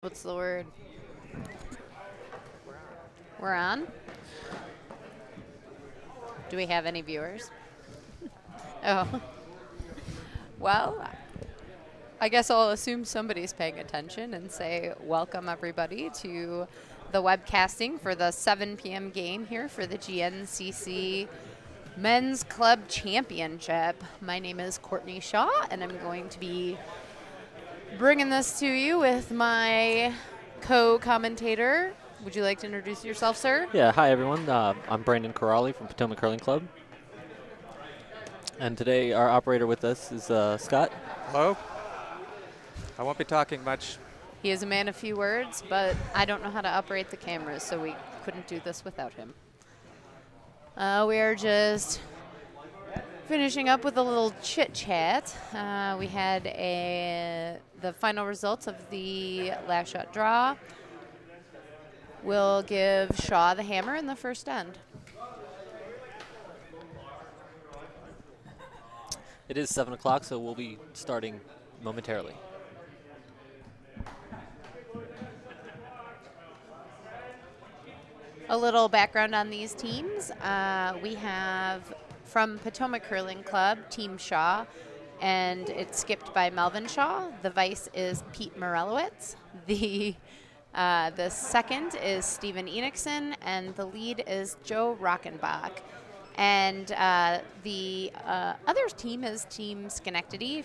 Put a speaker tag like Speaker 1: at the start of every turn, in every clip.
Speaker 1: What's the word? We're on? Do we have any viewers? Oh. Well, I guess I'll assume somebody's paying attention and say welcome everybody to the webcasting for the 7 p.m. game here for the GNCC Men's Club Championship. My name is Courtney Shaw, and I'm going to be bringing this to you with my co-commentator. Would you like to introduce yourself, sir?
Speaker 2: Yeah, hi everyone. I'm Brandon Corrali from Potomac Curling Club. And today our operator with us is Scott.
Speaker 3: Hello. I won't be talking much.
Speaker 1: He is a man of few words, but I don't know how to operate the cameras, so we couldn't do this without him. We are just finishing up with a little chit-chat. We had the final results of the last shot draw. We'll give Shaw the hammer in the first end.
Speaker 2: It is 7 o'clock, so we'll be starting momentarily.
Speaker 1: A little background on these teams. We have from Potomac Curling Club, Team Shaw, and it's skipped by Melvin Shaw. The vice is Pete Morelowitz. The second is Stephen Enochson, and the lead is Joe Rockenbach. And the other team is Team Schenectady,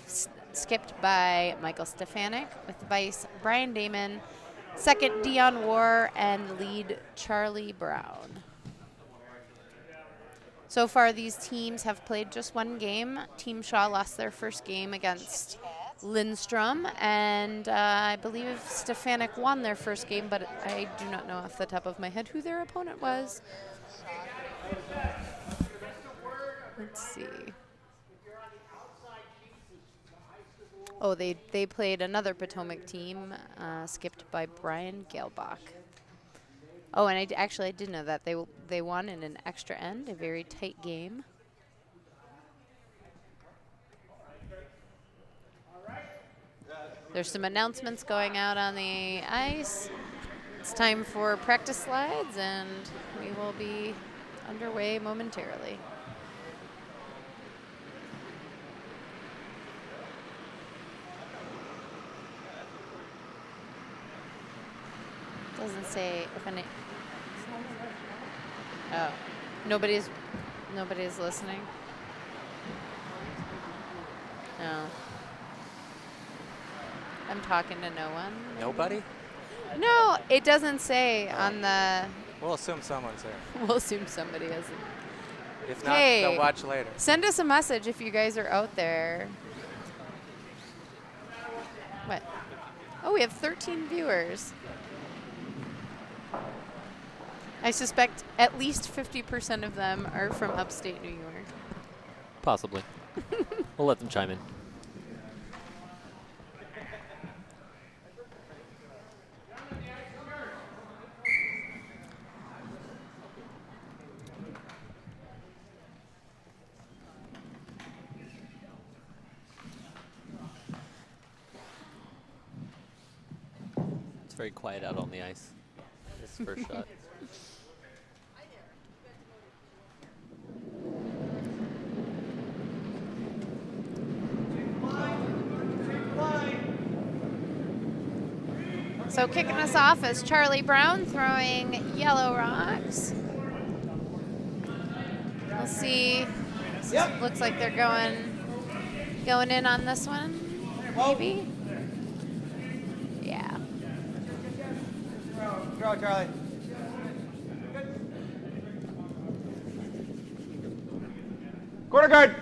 Speaker 1: skipped by Michael Stefanik, with vice Brian Damon, second Dion War, and lead Charlie Brown. So far, these teams have played just one game. Team Shaw lost their first game against Lindstrom, and I believe Stefanik won their first game, but I do not know off the top of my head who their opponent was. Let's see. Oh, they played another Potomac team, skipped by Brian Galebach. Oh, and I did know that they won in an extra end, a very tight game. There's some announcements going out on the ice. It's time for practice slides, and we will be underway momentarily. Doesn't say if any. Oh, nobody's listening. No. I'm talking to no one.
Speaker 3: Nobody?
Speaker 1: No, it doesn't say on the.
Speaker 3: We'll assume someone's there.
Speaker 1: We'll assume somebody is.
Speaker 3: If not,
Speaker 1: Hey,
Speaker 3: they'll watch later.
Speaker 1: send us a message if you guys are out there. What? Oh, we have 13 viewers. I suspect at least 50% of them are from upstate New York.
Speaker 2: Possibly. We'll let them chime in. It's very quiet out on the ice. This first shot.
Speaker 1: So kicking us off is Charlie Brown throwing yellow rocks. We'll see. Yep. Looks like they're going in on this one. Maybe. Yeah.
Speaker 3: Throw, Charlie. Corner guard.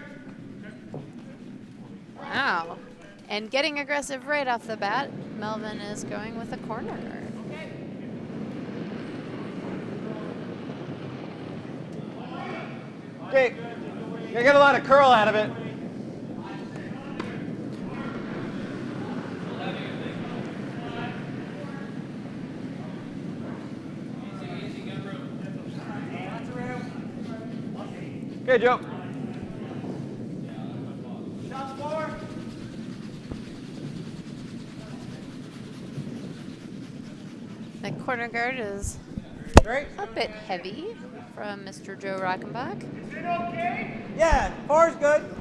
Speaker 1: Wow. And getting aggressive right off the bat, Melvin is going with a corner guard.
Speaker 4: Okay, you get a lot of curl out of it. Okay, Joe. Shots forward.
Speaker 1: The corner guard is a bit heavy from Mr. Joe Rockenbach.
Speaker 4: Yeah, 4's good.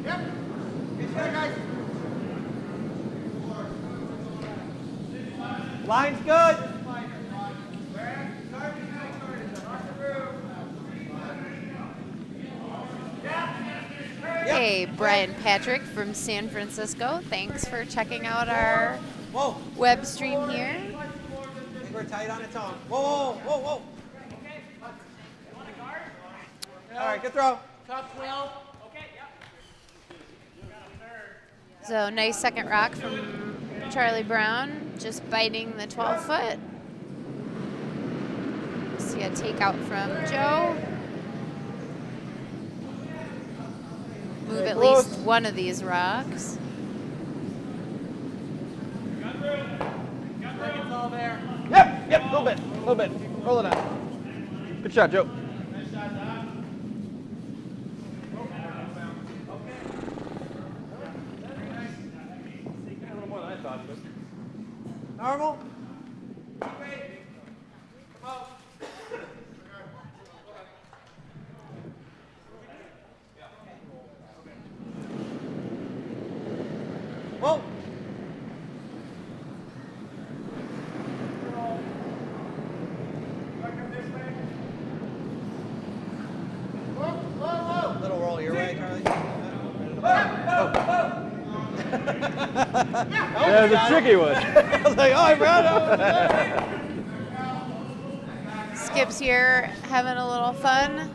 Speaker 4: Yep. Good guys. Line's good.
Speaker 1: Hey, Brian Patrick from San Francisco. Thanks for checking out our web stream here.
Speaker 4: I think we're tight on its own. Whoa, whoa, whoa, whoa. All right, good throw. Top 12. Okay, yeah.
Speaker 1: So nice second rock from Charlie Brown, just biting the 12-foot. See a takeout from Joe. Move at least one of these rocks.
Speaker 4: Yep, a little bit. Roll it out. Good shot, Joe. Normal. Whoa. Little roll your way, Charlie.
Speaker 5: That was a tricky one.
Speaker 4: I was like, oh, I brought it.
Speaker 1: Skip's here having a little fun,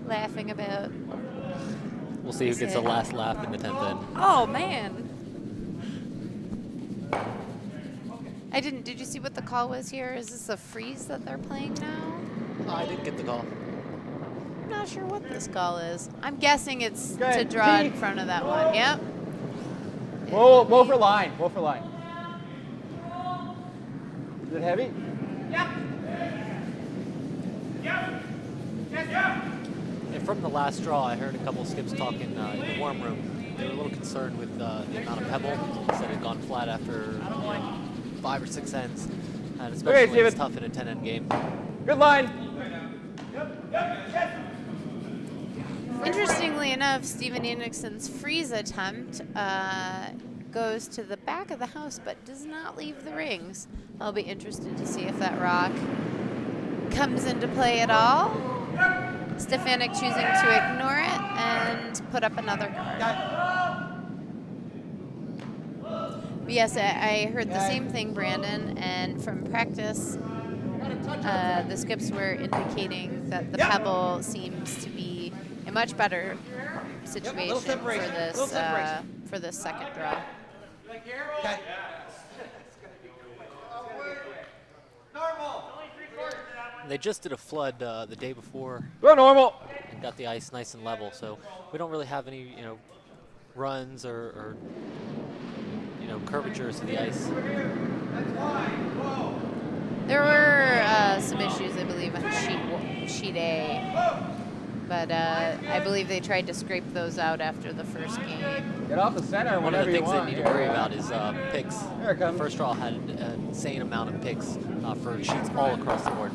Speaker 1: laughing about.
Speaker 2: We'll see who gets the last laugh in the 10th end.
Speaker 1: Oh, man. Did you see what the call was here? Is this a freeze that they're playing now?
Speaker 2: I didn't get the call.
Speaker 1: I'm not sure what this call is. I'm guessing it's to
Speaker 4: Okay,
Speaker 1: draw in
Speaker 4: Pete.
Speaker 1: front of that one. Yep.
Speaker 5: Whoa for line. Whoa for line. Is it heavy?
Speaker 2: And from the last draw, I heard a couple of skips talking in the warm room. They were a little concerned with the amount of pebble. Said it had gone flat after 5 or 6 ends. And especially when it's tough in a 10-end game.
Speaker 5: Good line.
Speaker 1: Interestingly enough, Steven Enickson's freeze attempt goes to the back of the house but does not leave the rings. I'll be interested to see if that rock comes into play at all. Stefanik choosing to ignore it and put up another card. But yes, I heard the same thing, Brandon, and from practice, the skips were indicating that the pebble seems to be a much better situation for this second draw.
Speaker 4: Okay. Normal.
Speaker 2: They just did a flood the day before
Speaker 5: Go normal.
Speaker 2: and got the ice nice and level, so we don't really have any, runs or curvatures to the ice.
Speaker 1: There were some issues, I believe, on sheet A, but I believe they tried to scrape those out after the first game.
Speaker 5: Get off the center
Speaker 2: One of
Speaker 5: whenever
Speaker 2: the
Speaker 5: you
Speaker 2: things they
Speaker 5: want.
Speaker 2: need to worry about is picks.
Speaker 5: Here it
Speaker 2: The
Speaker 5: comes.
Speaker 2: first draw had an insane amount of picks for sheets all across the board.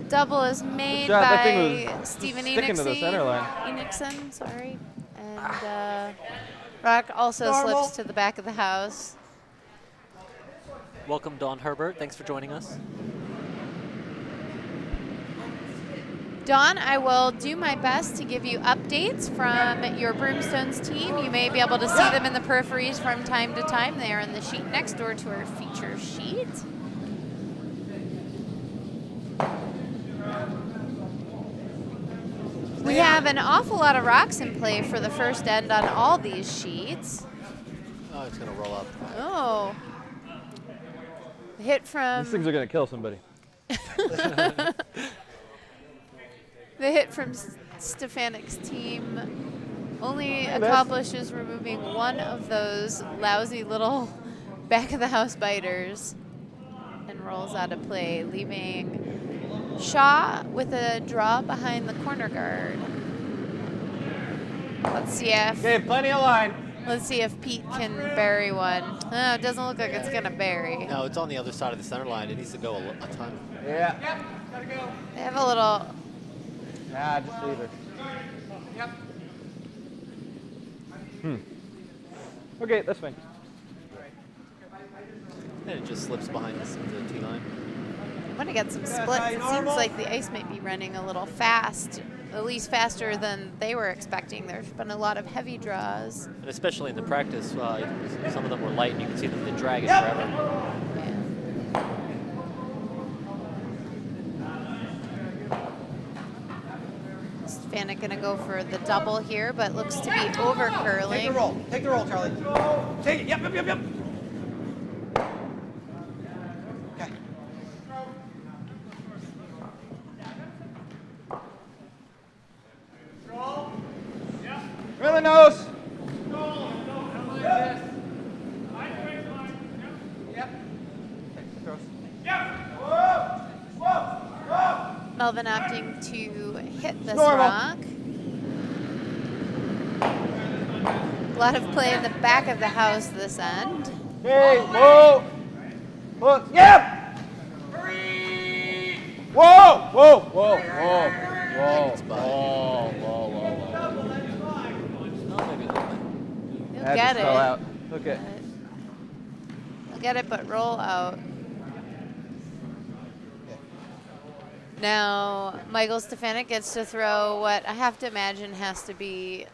Speaker 1: Double is made
Speaker 5: shot. That thing
Speaker 1: by
Speaker 5: was
Speaker 1: Steven
Speaker 5: sticking to the center line.
Speaker 1: Enickson, sorry. And rock also slips to the back of the house.
Speaker 2: Welcome, Dawn Herbert. Thanks for joining us.
Speaker 1: Dawn, I will do my best to give you updates from your Broomstones team. You may be able to see them in the peripheries from time to time. They are in the sheet next door to our feature sheet. We have an awful lot of rocks in play for the first end on all these sheets.
Speaker 2: Oh, it's going to roll up.
Speaker 1: Oh. Hit from...
Speaker 5: These things are going to kill somebody.
Speaker 1: The hit from Stefanik's team only accomplishes removing one of those lousy little back of the house biters and rolls out of play, leaving Shaw with a draw behind the corner guard. Let's see if
Speaker 5: Okay, plenty of line.
Speaker 1: Pete can bury one. Oh, it doesn't look like it's gonna bury.
Speaker 2: No, it's on the other side of the center line. It needs to go a ton.
Speaker 5: Yeah.
Speaker 1: They have a little.
Speaker 5: Nah, just leave her. Okay, that's fine.
Speaker 2: And it just slips behind the T line.
Speaker 1: I'm gonna get some splits. It seems like the ice might be running a little fast, at least faster than they were expecting. There's been a lot of heavy draws.
Speaker 2: And especially in the practice, some of them were light, and you can see them they drag it forever.
Speaker 1: Yeah. Stefanik gonna go for the double here, but looks to be over curling.
Speaker 4: Take the roll. Take the roll, Charlie. Take it. Yep. Okay.
Speaker 5: Really nose.
Speaker 1: Melvin opting to hit this
Speaker 5: Normal.
Speaker 1: rock. A lot of play in the back of the house this end.
Speaker 5: Hey, whoa. Look, yep. Whoa, whoa, whoa, whoa, whoa, whoa, whoa, whoa.
Speaker 2: Oh, maybe a little bit.
Speaker 1: He'll
Speaker 5: That
Speaker 1: get
Speaker 5: just
Speaker 1: it.
Speaker 5: fell out. Okay.
Speaker 1: He'll get it, but roll out. Now, Michael Stefanik gets to throw what I have to imagine has to be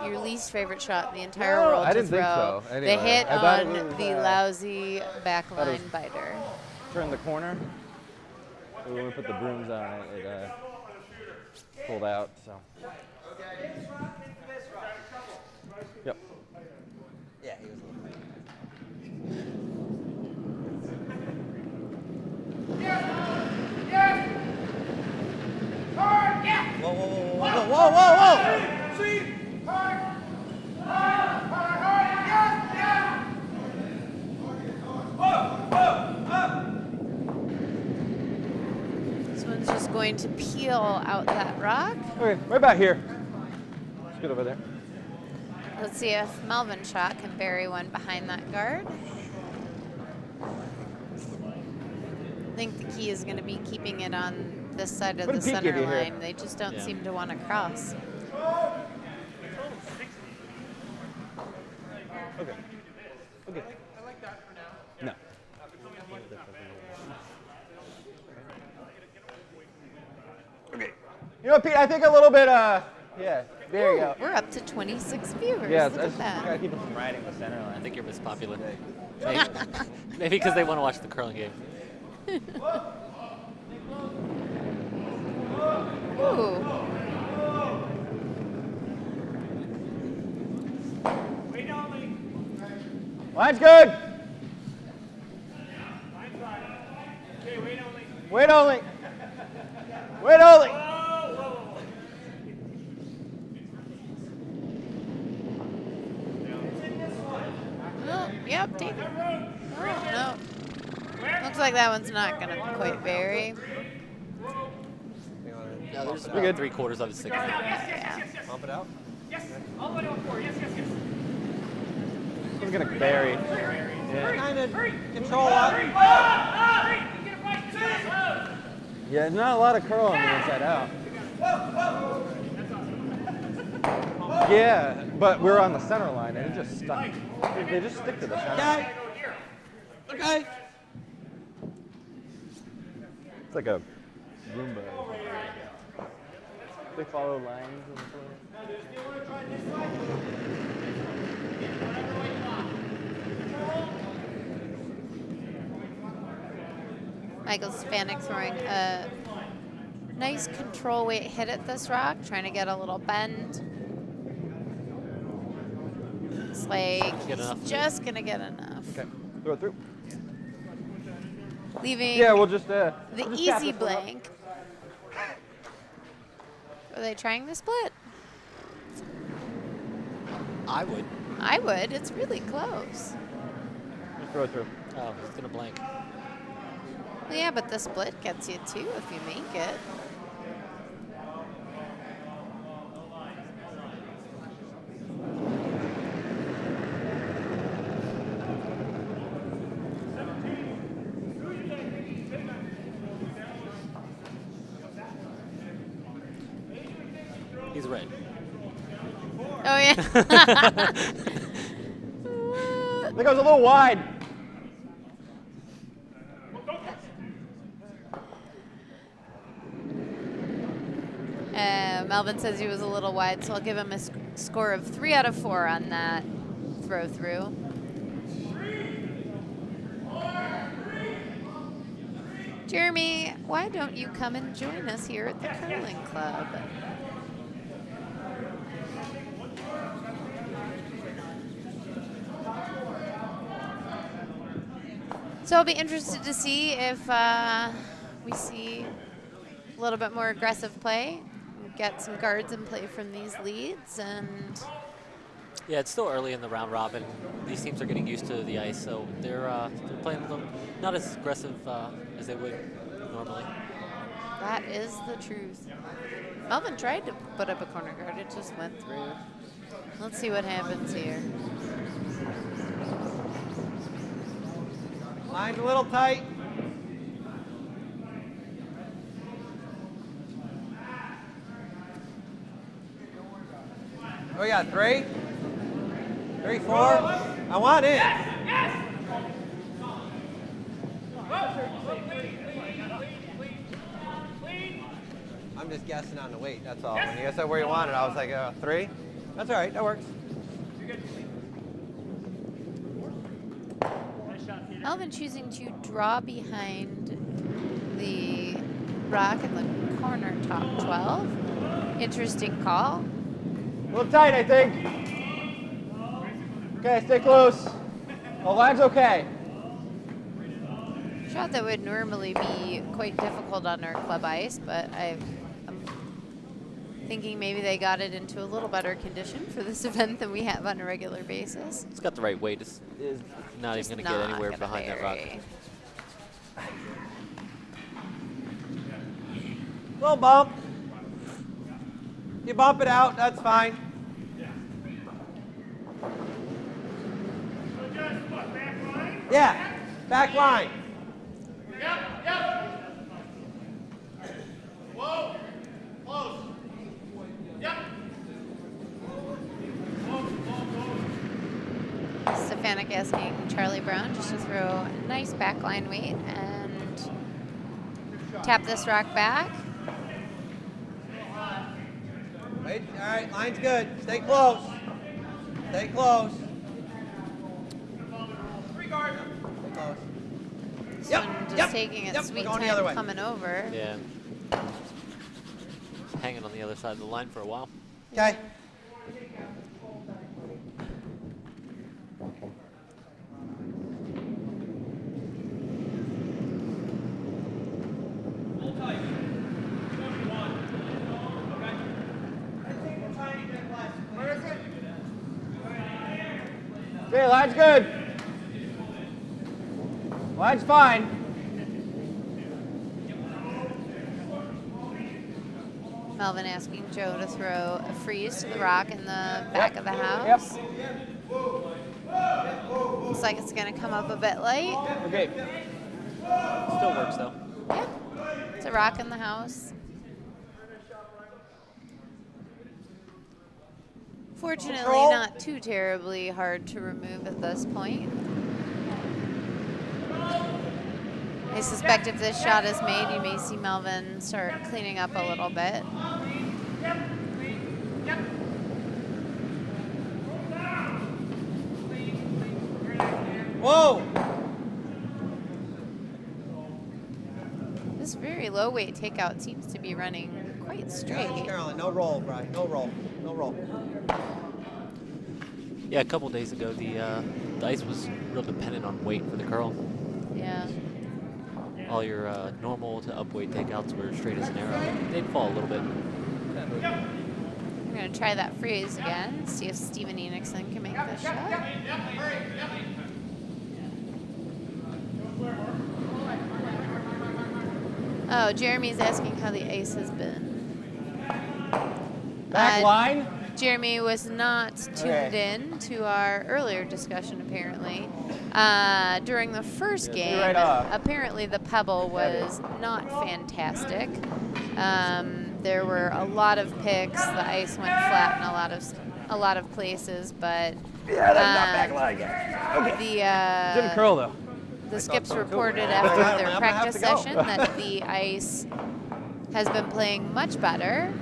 Speaker 1: your least favorite shot in the entire
Speaker 5: No,
Speaker 1: world
Speaker 5: I
Speaker 1: to
Speaker 5: didn't think
Speaker 1: throw.
Speaker 5: so.
Speaker 1: The
Speaker 5: Anyway,
Speaker 1: hit
Speaker 5: I thought it
Speaker 1: on
Speaker 5: was,
Speaker 1: the lousy backline
Speaker 5: was-
Speaker 1: biter.
Speaker 5: Turn the corner. So when we put the brooms on it, it pulled out. So. Yep.
Speaker 4: Yeah, he was a little. Whoa.
Speaker 1: This one's just going to peel out that rock.
Speaker 5: Okay, right back here. Let's get over there.
Speaker 1: Let's see if Melvin Shaw can bury one behind that guard. I think the key is going to be keeping it on this side of
Speaker 5: What
Speaker 1: the
Speaker 5: did Pete give
Speaker 1: center
Speaker 5: you here?
Speaker 1: line. They just don't
Speaker 2: Yeah.
Speaker 1: seem to want to cross.
Speaker 5: Okay. Okay. No. Okay. You know, Pete, I think a little bit, yeah, there you go.
Speaker 1: We're up to 26 viewers.
Speaker 5: Yeah,
Speaker 1: Look
Speaker 5: I
Speaker 1: at
Speaker 5: just gotta
Speaker 1: that.
Speaker 5: keep it from riding the center line.
Speaker 2: I think you're Miss Popular. Maybe because they want to watch the curling game.
Speaker 1: Ooh.
Speaker 5: Line's good. Wait only. Wait only.
Speaker 1: Oh, yep, take it. Oh, no. Looks like that one's not going to quite vary.
Speaker 2: Yeah, there's
Speaker 5: You're
Speaker 2: about
Speaker 5: good.
Speaker 2: 3/4 of it sticking out.
Speaker 1: Yeah.
Speaker 4: Bump it out.
Speaker 5: I'm gonna bury. Yeah.
Speaker 4: Kind of control up.
Speaker 5: Yeah, there's not a lot of curl on the inside out. Yeah, but we're on the center line and it just stuck. They just stick to the center.
Speaker 4: Okay. Okay.
Speaker 5: It's like a Roomba. They follow lines and stuff.
Speaker 1: Michael Stefanik throwing a nice control weight hit at this rock, trying to get a little bend. Looks like
Speaker 2: Get enough.
Speaker 1: he's just going to get enough.
Speaker 5: Okay, throw it through.
Speaker 1: Leaving
Speaker 5: Yeah, we'll just
Speaker 1: the
Speaker 5: we'll just tap
Speaker 1: easy
Speaker 5: this one up.
Speaker 1: blank. Are they trying the split?
Speaker 2: I would.
Speaker 1: I would. It's really close.
Speaker 5: Just throw it through.
Speaker 2: Oh, it's going to blank.
Speaker 1: Well, yeah, but the split gets you 2 if you make it.
Speaker 2: He's red.
Speaker 1: Oh, yeah.
Speaker 4: I think I was a little wide.
Speaker 1: Melvin says he was a little wide, so I'll give him a score of 3 out of 4 on that throw through. Jeremy, why don't you come and join us here at the curling club? So I'll be interested to see if we see a little bit more aggressive play, get some guards in play from these leads, and
Speaker 2: Yeah, it's still early in the round robin. These teams are getting used to the ice, so they're playing a little not as aggressive as they would normally.
Speaker 1: that is the truth. Melvin tried to put up a corner guard, it just went through. Let's see what happens here.
Speaker 4: Line's a little tight. Oh yeah, 3, 3, 4. I want in. I'm just guessing on the weight, that's all. When you said where you want it, I was like, 3? That's all right, that works.
Speaker 1: Melvin choosing to draw behind the rock in the corner top 12. Interesting call.
Speaker 4: A little tight, I think. Okay, stay close. The line's okay.
Speaker 1: Shot that would normally be quite difficult on our club ice, but I'm thinking maybe they got it into a little better condition for this event than we have on a regular basis.
Speaker 2: It's got the right weight. It's not
Speaker 1: Just
Speaker 2: even going to get
Speaker 1: not
Speaker 2: anywhere
Speaker 1: gonna
Speaker 2: behind that rock.
Speaker 1: vary.
Speaker 4: Little bump. You bump it out, that's fine. Yeah, back line.
Speaker 6: Whoa, close. Yep.
Speaker 1: Stefanik asking Charlie Brown just to throw a nice backline weight and tap this rock back.
Speaker 4: Wait, all right, line's good. Stay close. Stay close. Stay close.
Speaker 1: This
Speaker 4: Yep,
Speaker 1: one just
Speaker 4: yep,
Speaker 1: taking it
Speaker 4: yep,
Speaker 1: sweet
Speaker 4: we're going the other way.
Speaker 1: time coming over.
Speaker 2: Yeah. Hanging on the other side of the line for a while.
Speaker 4: Okay. Okay, line's good. Line's fine.
Speaker 1: Melvin asking Joe to throw a freeze to the rock in the back of the house.
Speaker 4: Yep.
Speaker 1: Looks like it's going to come up a bit light.
Speaker 4: Okay.
Speaker 2: Still works though.
Speaker 1: Yeah, it's a rock in the house. Fortunately,
Speaker 4: Control.
Speaker 1: not too terribly hard to remove at this point. I suspect if this shot is made, you may see Melvin start cleaning up a little bit.
Speaker 4: Whoa.
Speaker 1: This very low weight takeout seems to be running quite straight.
Speaker 4: Carolyn, no roll, Brian. No roll. No roll.
Speaker 2: Yeah, a couple days ago, the ice was real dependent on weight for the curl.
Speaker 1: Yeah.
Speaker 2: All your normal to up weight takeouts were straight as an arrow. They'd fall a little bit.
Speaker 1: I'm going to try that freeze again, see if Steven Enixon can make this shot. Oh, Jeremy's asking how the ice has been.
Speaker 5: Back line.
Speaker 1: Jeremy was not tuned in to our earlier discussion, apparently. During the first game,
Speaker 5: right off.
Speaker 1: apparently the pebble was not fantastic. There were a lot of picks. The ice went flat in a lot of places, but
Speaker 5: Yeah, that's not back line yet. Okay. Didn't curl though.
Speaker 1: the skips reported after their practice session that the ice has been playing much better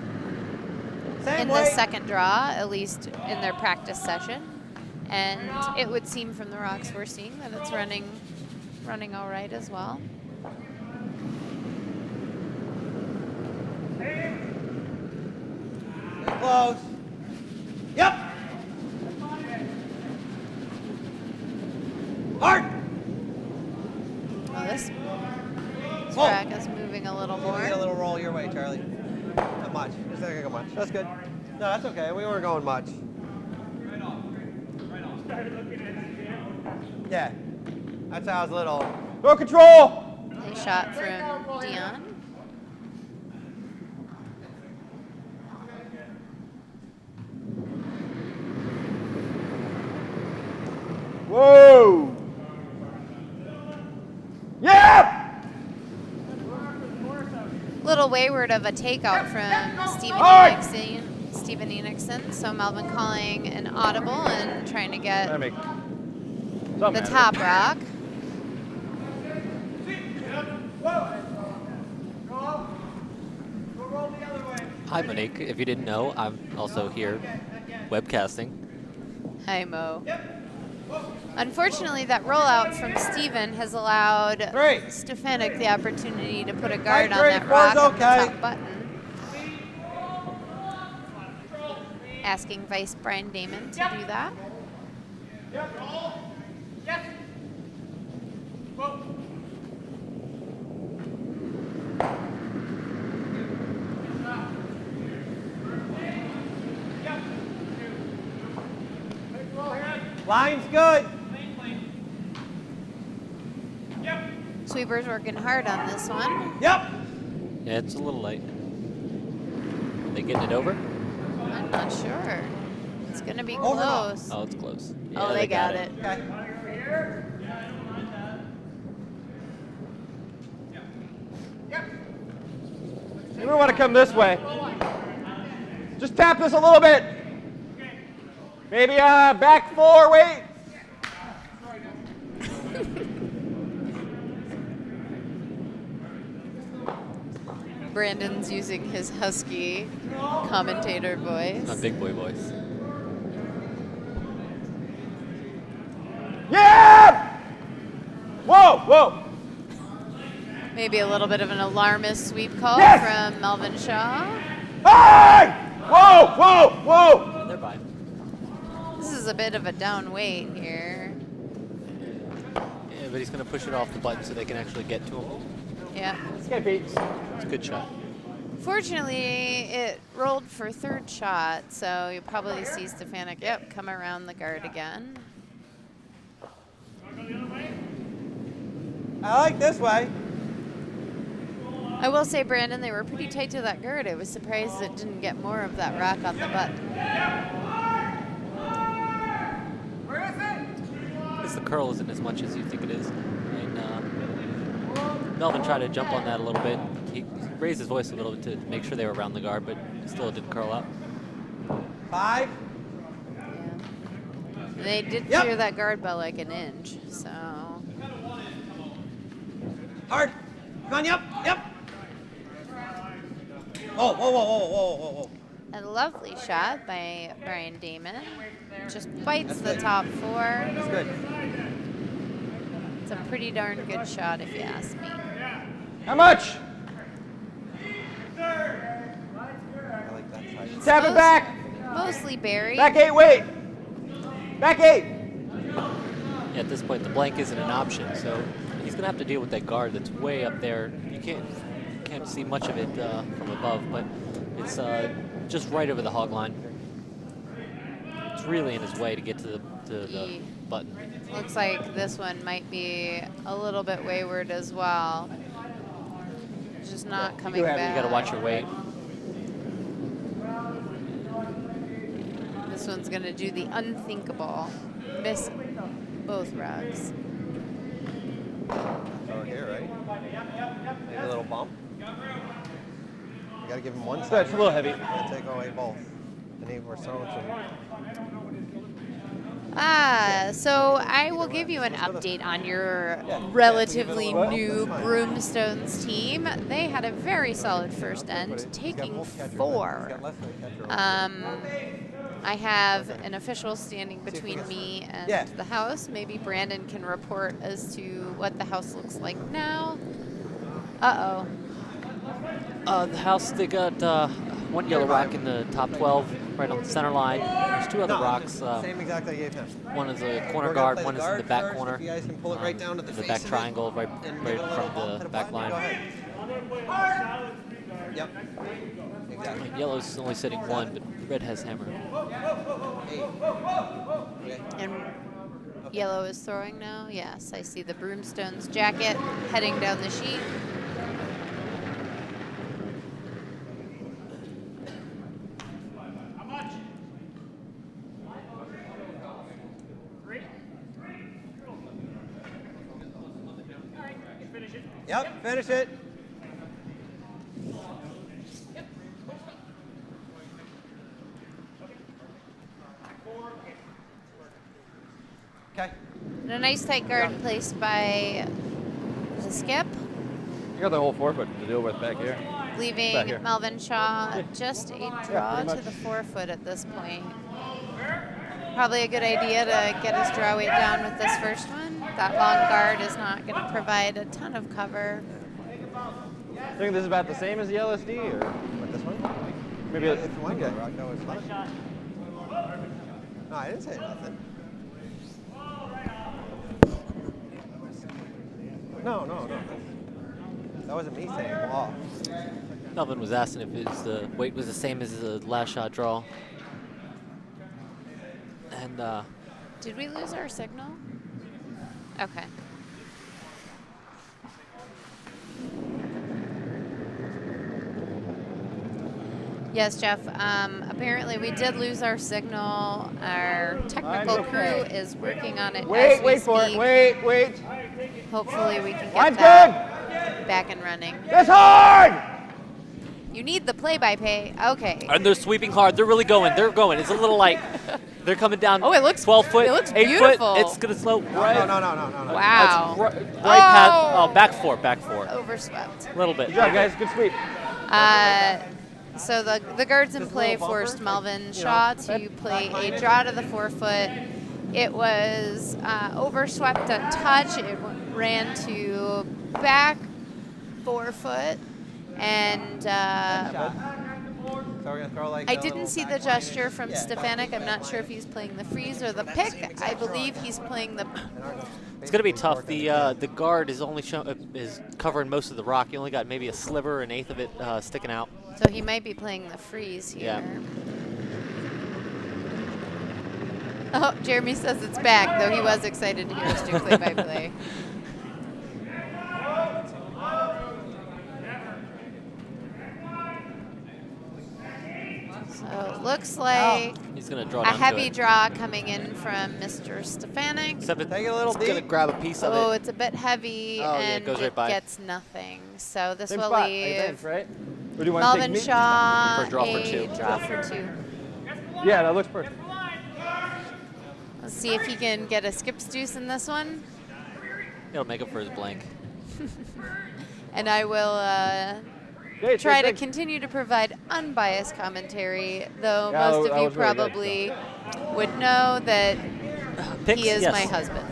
Speaker 1: in the second draw, at least in their practice session. And it would seem from the rocks we're seeing that it's running all right as well.
Speaker 4: Close. Yep. Hard.
Speaker 1: Well, this track is moving a little more.
Speaker 4: Get a little roll your way, Charlie. Not much. Just not gonna go much. That's good. No, that's okay. We weren't going much. Yeah. That's how I was little.
Speaker 5: Throw control.
Speaker 1: Nice shot from Dion.
Speaker 5: Whoa. Yeah.
Speaker 1: Little wayward of a takeout from Stephen Enixon. So Melvin calling an audible and trying to get the top rock.
Speaker 2: Hi, Monique. If you didn't know, I'm also here webcasting.
Speaker 1: Hi, Mo. Unfortunately, that rollout from Steven has allowed Stefanik the opportunity to put a guard on that rock on the top button. Asking Vice Brian Damon to do that.
Speaker 4: Line's good.
Speaker 1: Sweeper's working hard on this one.
Speaker 4: Yep.
Speaker 2: Yeah, it's a little late. They getting it over?
Speaker 1: I'm not sure. It's going to be
Speaker 4: Over
Speaker 1: close.
Speaker 2: Oh, it's close. Yeah,
Speaker 1: Oh, they got it.
Speaker 4: Okay.
Speaker 5: You might want to come this way. Just tap this a little bit. Maybe back 4, wait.
Speaker 1: Brandon's using his husky commentator voice.
Speaker 2: My big boy voice.
Speaker 5: Yeah! Whoa, whoa.
Speaker 1: Maybe a little bit of an alarmist sweep call from Melvin Shaw.
Speaker 5: Hey! Whoa, whoa, whoa.
Speaker 2: They're fine.
Speaker 1: This is a bit of a down weight here.
Speaker 2: Yeah, but he's going to push it off the button so they can actually get to him.
Speaker 1: Yeah.
Speaker 2: It's a good shot.
Speaker 1: Fortunately, it rolled for third shot, so you'll probably see Stefanik, come around the guard again.
Speaker 4: I like this way.
Speaker 1: I will say, Brandon, they were pretty tight to that guard. I was surprised it didn't get more of that rock on the button.
Speaker 2: I guess the curl isn't as much as you think it is. And Melvin tried to jump on that a little bit. He raised his voice a little bit to make sure they were around the guard, but still it didn't curl up.
Speaker 4: 5.
Speaker 1: Yeah. They did clear that guard by like an inch, so.
Speaker 4: Hard. Come on, yep. Whoa, whoa, whoa, whoa, whoa, whoa, whoa.
Speaker 1: A lovely shot by Brian Damon. Just bites the top 4.
Speaker 4: That's good.
Speaker 1: It's a pretty darn good shot if you ask me.
Speaker 5: How much?
Speaker 4: I like that side.
Speaker 5: Tap it back.
Speaker 1: Mostly buried.
Speaker 5: Back 8, wait. Back 8.
Speaker 2: Yeah, at this point, the blank isn't an option, so he's going to have to deal with that guard that's way up there. You can't see much of it from above, but it's just right over the hog line. It's really in his way to get to the button.
Speaker 1: Looks like this one might be a little bit wayward as well. is just not coming
Speaker 5: have it.
Speaker 1: back.
Speaker 2: You got to watch your weight.
Speaker 1: This one's going to do the unthinkable. Miss both rugs.
Speaker 4: Throw it here, right? Maybe a little bump. You got to give him one side.
Speaker 5: That's a little heavy.
Speaker 4: And take away both. And he was throwing some.
Speaker 1: So I will give you an update on your relatively new Broomstones team. They had a very solid first end, taking 4. I have an official standing between me and the house. Maybe Brandon can report as to what the house looks like now. Uh-oh.
Speaker 2: The house, they got one yellow rock in the top 12, right on the center line. There's 2 other rocks.
Speaker 4: Same exact I gave him.
Speaker 2: One is a corner guard, one is in the back
Speaker 4: first.
Speaker 2: corner.
Speaker 4: If you guys can pull it right down to the
Speaker 2: the
Speaker 4: face
Speaker 2: back
Speaker 4: of it
Speaker 2: triangle, right
Speaker 4: and give it a little
Speaker 2: from
Speaker 4: bump to
Speaker 2: the back
Speaker 4: button,
Speaker 2: line.
Speaker 4: Go ahead. Yep. Exactly.
Speaker 2: Yellow's only sitting 1, but red has hammer.
Speaker 4: 8. Okay.
Speaker 1: And yellow is throwing now. Yes, I see the Broomstones jacket heading down the sheet.
Speaker 6: How much? 3. All right, finish it.
Speaker 4: Yep, finish it. Okay.
Speaker 1: And a nice tight guard placed by the skip,
Speaker 5: You got the whole forefoot to deal with back here.
Speaker 1: leaving
Speaker 5: Back here.
Speaker 1: Melvin Shaw just a draw
Speaker 5: pretty
Speaker 1: to
Speaker 5: much.
Speaker 1: the forefoot at this point. Probably a good idea to get his draw weight down with this first one. That long guard is not going to provide a ton of cover.
Speaker 5: I think this is about the same as the LSD, or
Speaker 4: What, this one?
Speaker 5: maybe
Speaker 4: If you want to rock, that was fine. No, I didn't say nothing. No. That wasn't me saying off.
Speaker 2: Melvin was asking if his weight was the same as the last shot draw. And
Speaker 1: Did we lose our signal? Okay. Yes, Jeff. Apparently, we did lose our signal. Our technical
Speaker 5: Line's
Speaker 1: crew
Speaker 5: okay.
Speaker 1: is working on it.
Speaker 5: Wait,
Speaker 1: as we
Speaker 5: wait for it.
Speaker 1: speak.
Speaker 5: Wait.
Speaker 1: Hopefully, we can get
Speaker 5: Line's
Speaker 1: that back and running.
Speaker 5: It's hard!
Speaker 1: You need the play-by-play. Okay.
Speaker 2: they're sweeping hard. They're really going. They're going. It's a little light. They're coming down.
Speaker 1: Oh, it looks
Speaker 2: 12 foot.
Speaker 1: it looks
Speaker 2: 8
Speaker 1: beautiful.
Speaker 2: foot. It's gonna slow right.
Speaker 4: No.
Speaker 1: Wow.
Speaker 2: Right past. Back 4.
Speaker 1: Overswept.
Speaker 2: A little bit.
Speaker 5: Good job, guys. Good sweep.
Speaker 1: So the guards in
Speaker 4: This
Speaker 1: play
Speaker 4: little bumper,
Speaker 1: forced Melvin Shaw to play a draw to the forefoot. It was overswept a touch. It ran to back forefoot, and
Speaker 4: So we're gonna throw like.
Speaker 1: I
Speaker 4: a
Speaker 1: didn't
Speaker 4: little
Speaker 1: see the
Speaker 4: back
Speaker 1: gesture from
Speaker 4: Yeah.
Speaker 1: Stefanik. I'm not sure if he's playing the freeze or the pick. I believe he's playing the.
Speaker 2: It's gonna be tough. The guard is only is covering most of the rock. You only got maybe a sliver, an eighth of it sticking out.
Speaker 1: So he might be playing the freeze here.
Speaker 2: Yeah.
Speaker 1: Oh, Jeremy says it's back, though he was excited to hear us do play-by-play. So it looks like
Speaker 2: He's gonna draw
Speaker 1: a
Speaker 2: down to
Speaker 1: heavy
Speaker 2: it.
Speaker 1: draw coming in from Mr. Stefanik.
Speaker 2: Except
Speaker 4: Take it a little
Speaker 2: it's gonna
Speaker 4: deep.
Speaker 2: grab a piece of
Speaker 1: Oh,
Speaker 2: it.
Speaker 1: it's a bit heavy,
Speaker 2: Oh, yeah, it
Speaker 1: and
Speaker 2: goes right by.
Speaker 1: gets nothing. So this
Speaker 5: Same
Speaker 1: will
Speaker 5: spot, I
Speaker 1: leave
Speaker 5: think, right? Or do you want to take
Speaker 1: Melvin
Speaker 5: me?
Speaker 1: Shaw
Speaker 2: For a draw for
Speaker 1: a
Speaker 2: 2.
Speaker 1: draw for 2.
Speaker 5: Yeah, that looks perfect.
Speaker 1: Let's see if he can get a skip's deuce in this one.
Speaker 2: It'll make up for his blank.
Speaker 1: And I will
Speaker 5: Hey,
Speaker 1: try to
Speaker 5: thanks.
Speaker 1: continue to provide unbiased commentary, though
Speaker 5: Yeah,
Speaker 1: most
Speaker 5: that
Speaker 1: of you
Speaker 5: was really good,
Speaker 1: probably would know that
Speaker 2: Picks,
Speaker 1: he is
Speaker 2: yes.
Speaker 1: my husband.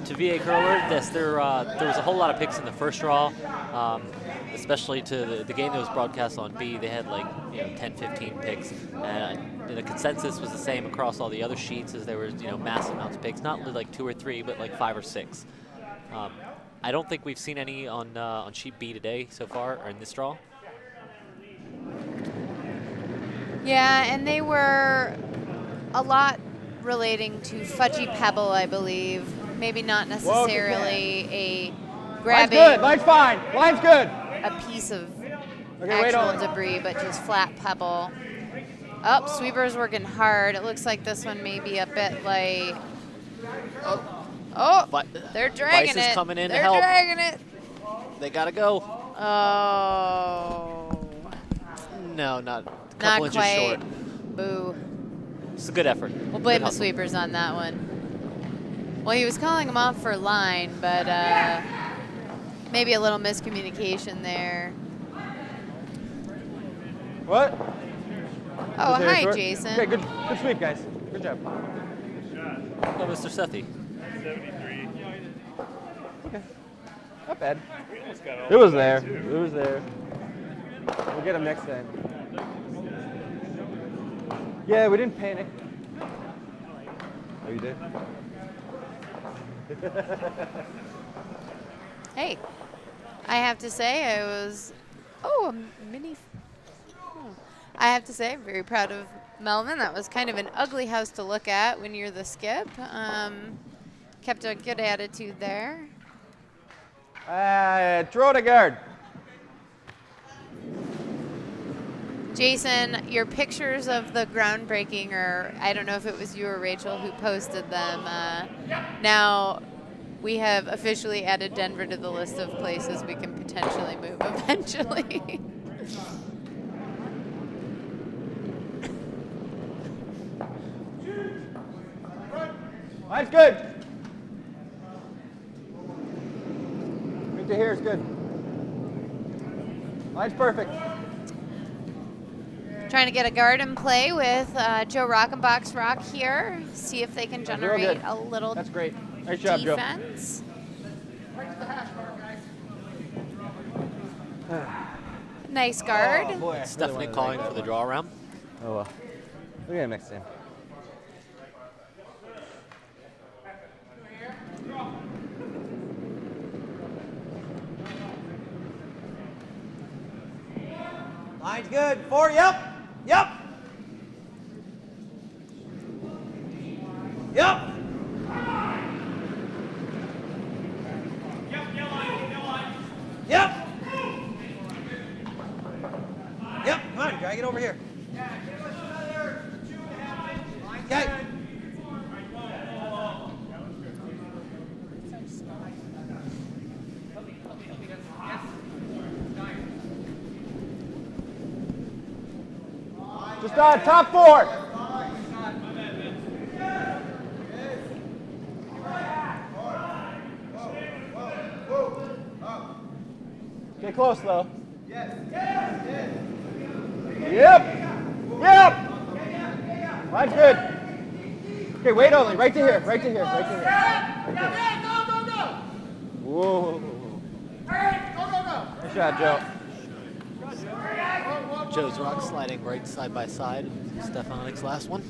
Speaker 2: To VA curler, yes, there was a whole lot of picks in the first draw, especially to the game that was broadcast on B. They had like 10, 15 picks, and the consensus was the same across all the other sheets, as there was massive amounts of picks, not like 2 or 3, but like 5 or 6. I don't think we've seen any on sheet B today so far, or in this draw.
Speaker 1: Yeah, and they were a lot relating to Fudgy Pebble, I believe. Maybe not necessarily a
Speaker 5: Line's
Speaker 1: grabbing.
Speaker 5: good. Line's fine. Line's good.
Speaker 1: a piece of
Speaker 5: Okay, wait
Speaker 1: actual
Speaker 5: on.
Speaker 1: debris, but just flat pebble. Oh, sweeper's working hard. It looks like this one may be a bit light. Oh, they're dragging
Speaker 2: Vice is
Speaker 1: it.
Speaker 2: coming in to
Speaker 1: They're
Speaker 2: help.
Speaker 1: dragging it.
Speaker 2: They gotta go.
Speaker 1: Oh,
Speaker 2: No, not a
Speaker 1: not
Speaker 2: couple inches
Speaker 1: quite.
Speaker 2: short.
Speaker 1: Boo.
Speaker 2: It's a good effort.
Speaker 1: We'll blame
Speaker 2: Good
Speaker 1: the
Speaker 2: hustle.
Speaker 1: sweepers on that one. Well, he was calling him off for line, but maybe a little miscommunication there.
Speaker 5: What?
Speaker 1: Oh,
Speaker 5: Is there a
Speaker 1: hi,
Speaker 5: short?
Speaker 1: Jason.
Speaker 5: Okay, good sweep, guys. Good job.
Speaker 2: Oh, Mr. Sethi.
Speaker 6: 73.
Speaker 5: Okay. Not bad.
Speaker 6: We almost got all
Speaker 5: It was
Speaker 6: the way
Speaker 5: there.
Speaker 6: too.
Speaker 5: It was there. We'll get him next time. Yeah, we didn't panic. Oh, you did?
Speaker 1: Hey, I have to say I was, a mini. I have to say I'm very proud of Melvin. That was kind of an ugly house to look at when you're the skip. Kept a good attitude there.
Speaker 5: Throw to guard.
Speaker 1: Jason, your pictures of the groundbreaking, or I don't know if it was you or Rachel who posted them. Now we have officially added Denver to the list of places we can potentially move eventually.
Speaker 5: Line's good. Right to here is good. Line's perfect.
Speaker 1: Trying to get a guard in play with Joe Rockenbach's rock here. See if they can
Speaker 5: That's real
Speaker 1: generate
Speaker 5: good.
Speaker 1: a little
Speaker 5: That's great. Nice job, Joe.
Speaker 1: defense. Nice guard.
Speaker 5: Oh, boy.
Speaker 2: Stefanik calling for the draw around.
Speaker 5: Oh, well. We'll get him next time.
Speaker 4: Line's good. 4, yep. Yep. Yep. Yep. Yep. Come on, drag it over here. Okay.
Speaker 5: Just top 4. Get close, though. Yes. Yep. Yep. Line's good. Okay, wait only. Right to here. Right to here. Right to here. Right to here. Whoa. Nice shot, Joe.
Speaker 2: Joe's rock sliding right side by side. Stefanik's last one.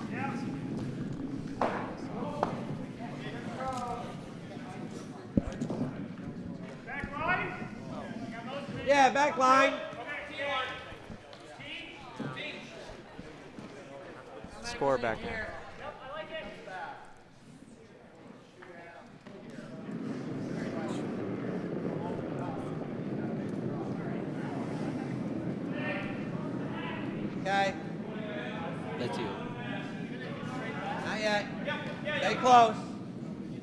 Speaker 4: Yeah, back line.
Speaker 3: Score back there.
Speaker 4: Okay.
Speaker 2: That's you.
Speaker 4: Not yet. Stay close.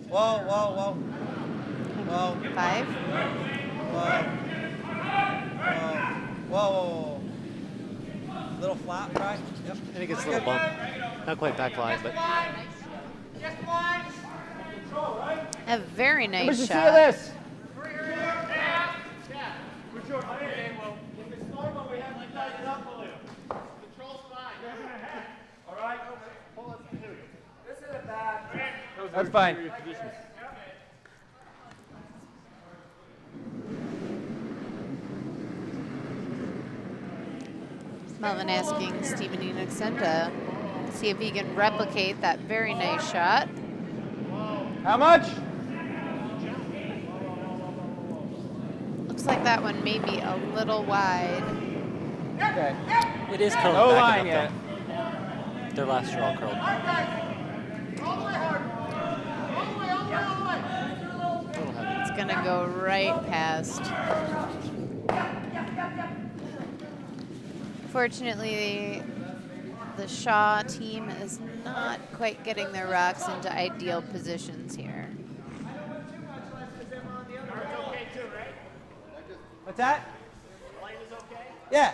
Speaker 4: Whoa, whoa, whoa. Whoa,
Speaker 1: 5.
Speaker 4: whoa. Whoa, whoa, whoa. Little flap, right? Yep.
Speaker 2: I think it's a little bump. Not quite back line, but
Speaker 1: A very
Speaker 5: Let me
Speaker 1: nice
Speaker 5: see
Speaker 1: shot.
Speaker 5: this. That's fine.
Speaker 1: Melvin asking Steven Enixon to see if he can replicate that very nice shot.
Speaker 5: How much?
Speaker 1: Looks like that one may be a little wide.
Speaker 5: Okay.
Speaker 2: it is curling
Speaker 5: No
Speaker 2: back
Speaker 5: line
Speaker 2: enough,
Speaker 5: yet.
Speaker 2: though. Their last draw curled.
Speaker 1: It's gonna go right past. Unfortunately, the Shaw team is not quite getting their rocks into ideal positions here.
Speaker 4: What's that? Yeah.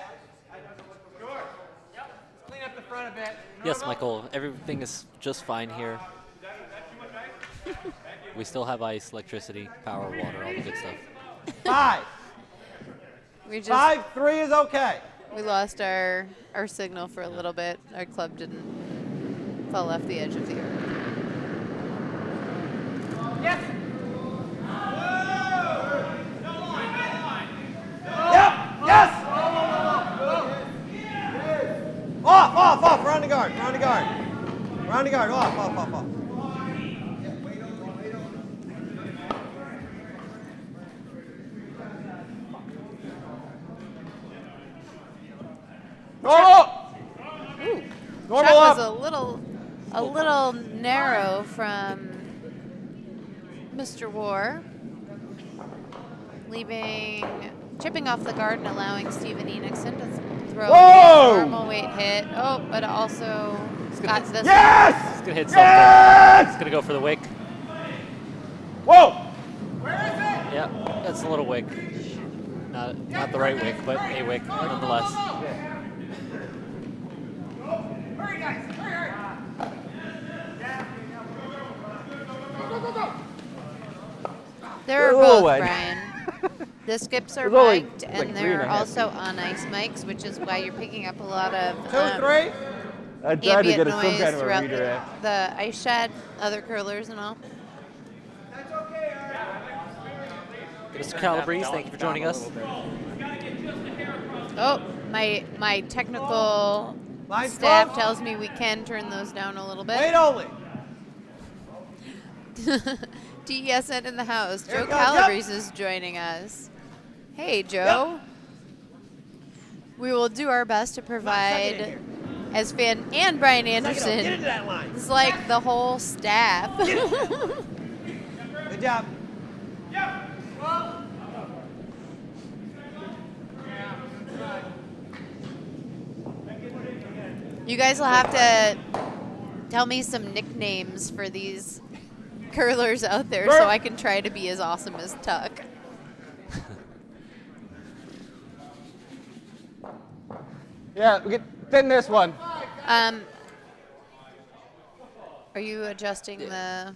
Speaker 4: Clean up the front a bit.
Speaker 2: Yes, Michael, everything is just fine here. We still have ice, electricity, power, water, all the good stuff.
Speaker 4: 5.
Speaker 1: We just
Speaker 4: 5-3 is okay.
Speaker 1: we lost our signal for a little bit. Our club didn't fall off the edge of the earth.
Speaker 4: Yes. Yep. Yes. Off. We're on the guard. Off.
Speaker 1: Ooh,
Speaker 4: Normal
Speaker 1: shot
Speaker 4: up.
Speaker 1: was a little narrow from Mr. War, chipping off the guard and allowing Steven Enixon to throw a normal weight hit. Oh, but also got this.
Speaker 4: Yes.
Speaker 2: It's going to hit something. It's going to go for the wick.
Speaker 4: Whoa.
Speaker 2: Yeah, that's a little wick. Not the right wick, but a wick nonetheless.
Speaker 1: They're both, Brian. The skips are
Speaker 5: only
Speaker 1: mic'd,
Speaker 5: like
Speaker 1: and
Speaker 5: 3.5
Speaker 1: they're also on ice mics, which is why you're picking up a lot of
Speaker 4: 2-3.
Speaker 5: I tried to
Speaker 1: ambient
Speaker 5: get some
Speaker 1: noise
Speaker 5: kind of a
Speaker 1: throughout
Speaker 5: redirect.
Speaker 1: the ice shed, other curlers and all.
Speaker 2: Mr. Calabrese, thank you for joining us.
Speaker 1: Oh, my technical
Speaker 4: Line's
Speaker 1: staff
Speaker 4: close.
Speaker 1: tells me we can turn those down a little bit.
Speaker 4: Wait only.
Speaker 1: DESN in the house.
Speaker 4: Here
Speaker 1: Joe
Speaker 4: it goes.
Speaker 1: Calabrese is joining us. Hey, Joe. We will do our best to provide as and Brian
Speaker 4: Get into
Speaker 1: Anderson.
Speaker 4: that line.
Speaker 1: It's like the whole staff.
Speaker 4: Good job.
Speaker 1: You guys will have to tell me some nicknames for these curlers out there so I can try to be as awesome as Tuck.
Speaker 5: Yeah, we get thin this one.
Speaker 1: Are you adjusting the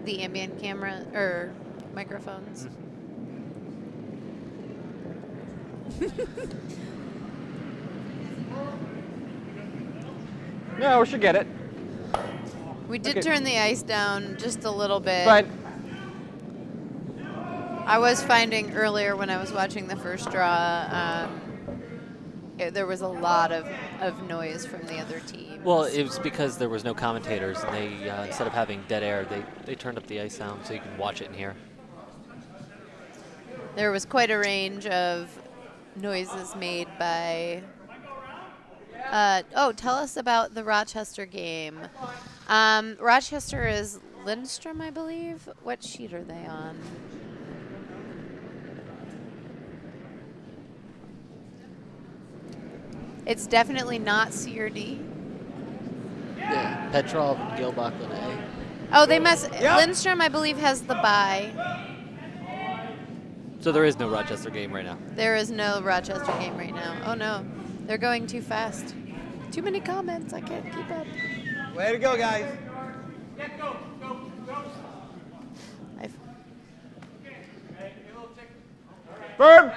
Speaker 1: ambient camera or microphones?
Speaker 5: No, we should get it.
Speaker 1: We did
Speaker 5: Okay.
Speaker 1: turn the ice down just a little bit.
Speaker 5: But
Speaker 1: I was finding earlier when I was watching the first draw, there was a lot of noise from the other teams.
Speaker 2: Well, it was because there was no commentators, and they instead of having dead air, they turned up the ice sound so you can watch it and hear.
Speaker 1: There was quite a range of noises made by. Tell us about the Rochester game. Rochester is Lindstrom, I believe. What sheet are they on? It's definitely not C or D.
Speaker 2: Yeah, Petrov and Gilbach on A.
Speaker 1: Oh, they must. Lindstrom, I believe, has the bye.
Speaker 2: So there is no Rochester game right now.
Speaker 1: There is no Rochester game right now. Oh no, they're going too fast. Too many comments. I can't keep up.
Speaker 4: Way to go, guys.
Speaker 5: firm,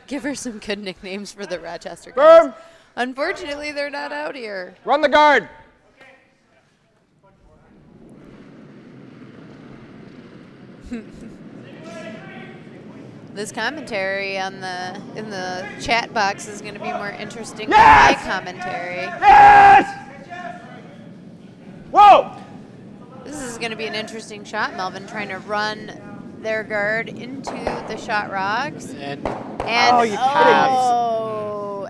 Speaker 1: Give her some good nicknames for the Rochester
Speaker 5: firm,
Speaker 1: guys. Unfortunately, they're not out here.
Speaker 5: run the guard.
Speaker 1: This commentary in the chat box is going to be more interesting
Speaker 5: Yes!
Speaker 1: than my commentary.
Speaker 5: Yes! Whoa!
Speaker 1: This is going to be an interesting shot. Melvin trying to run their guard into the shot rocks.
Speaker 2: And
Speaker 5: Oh, you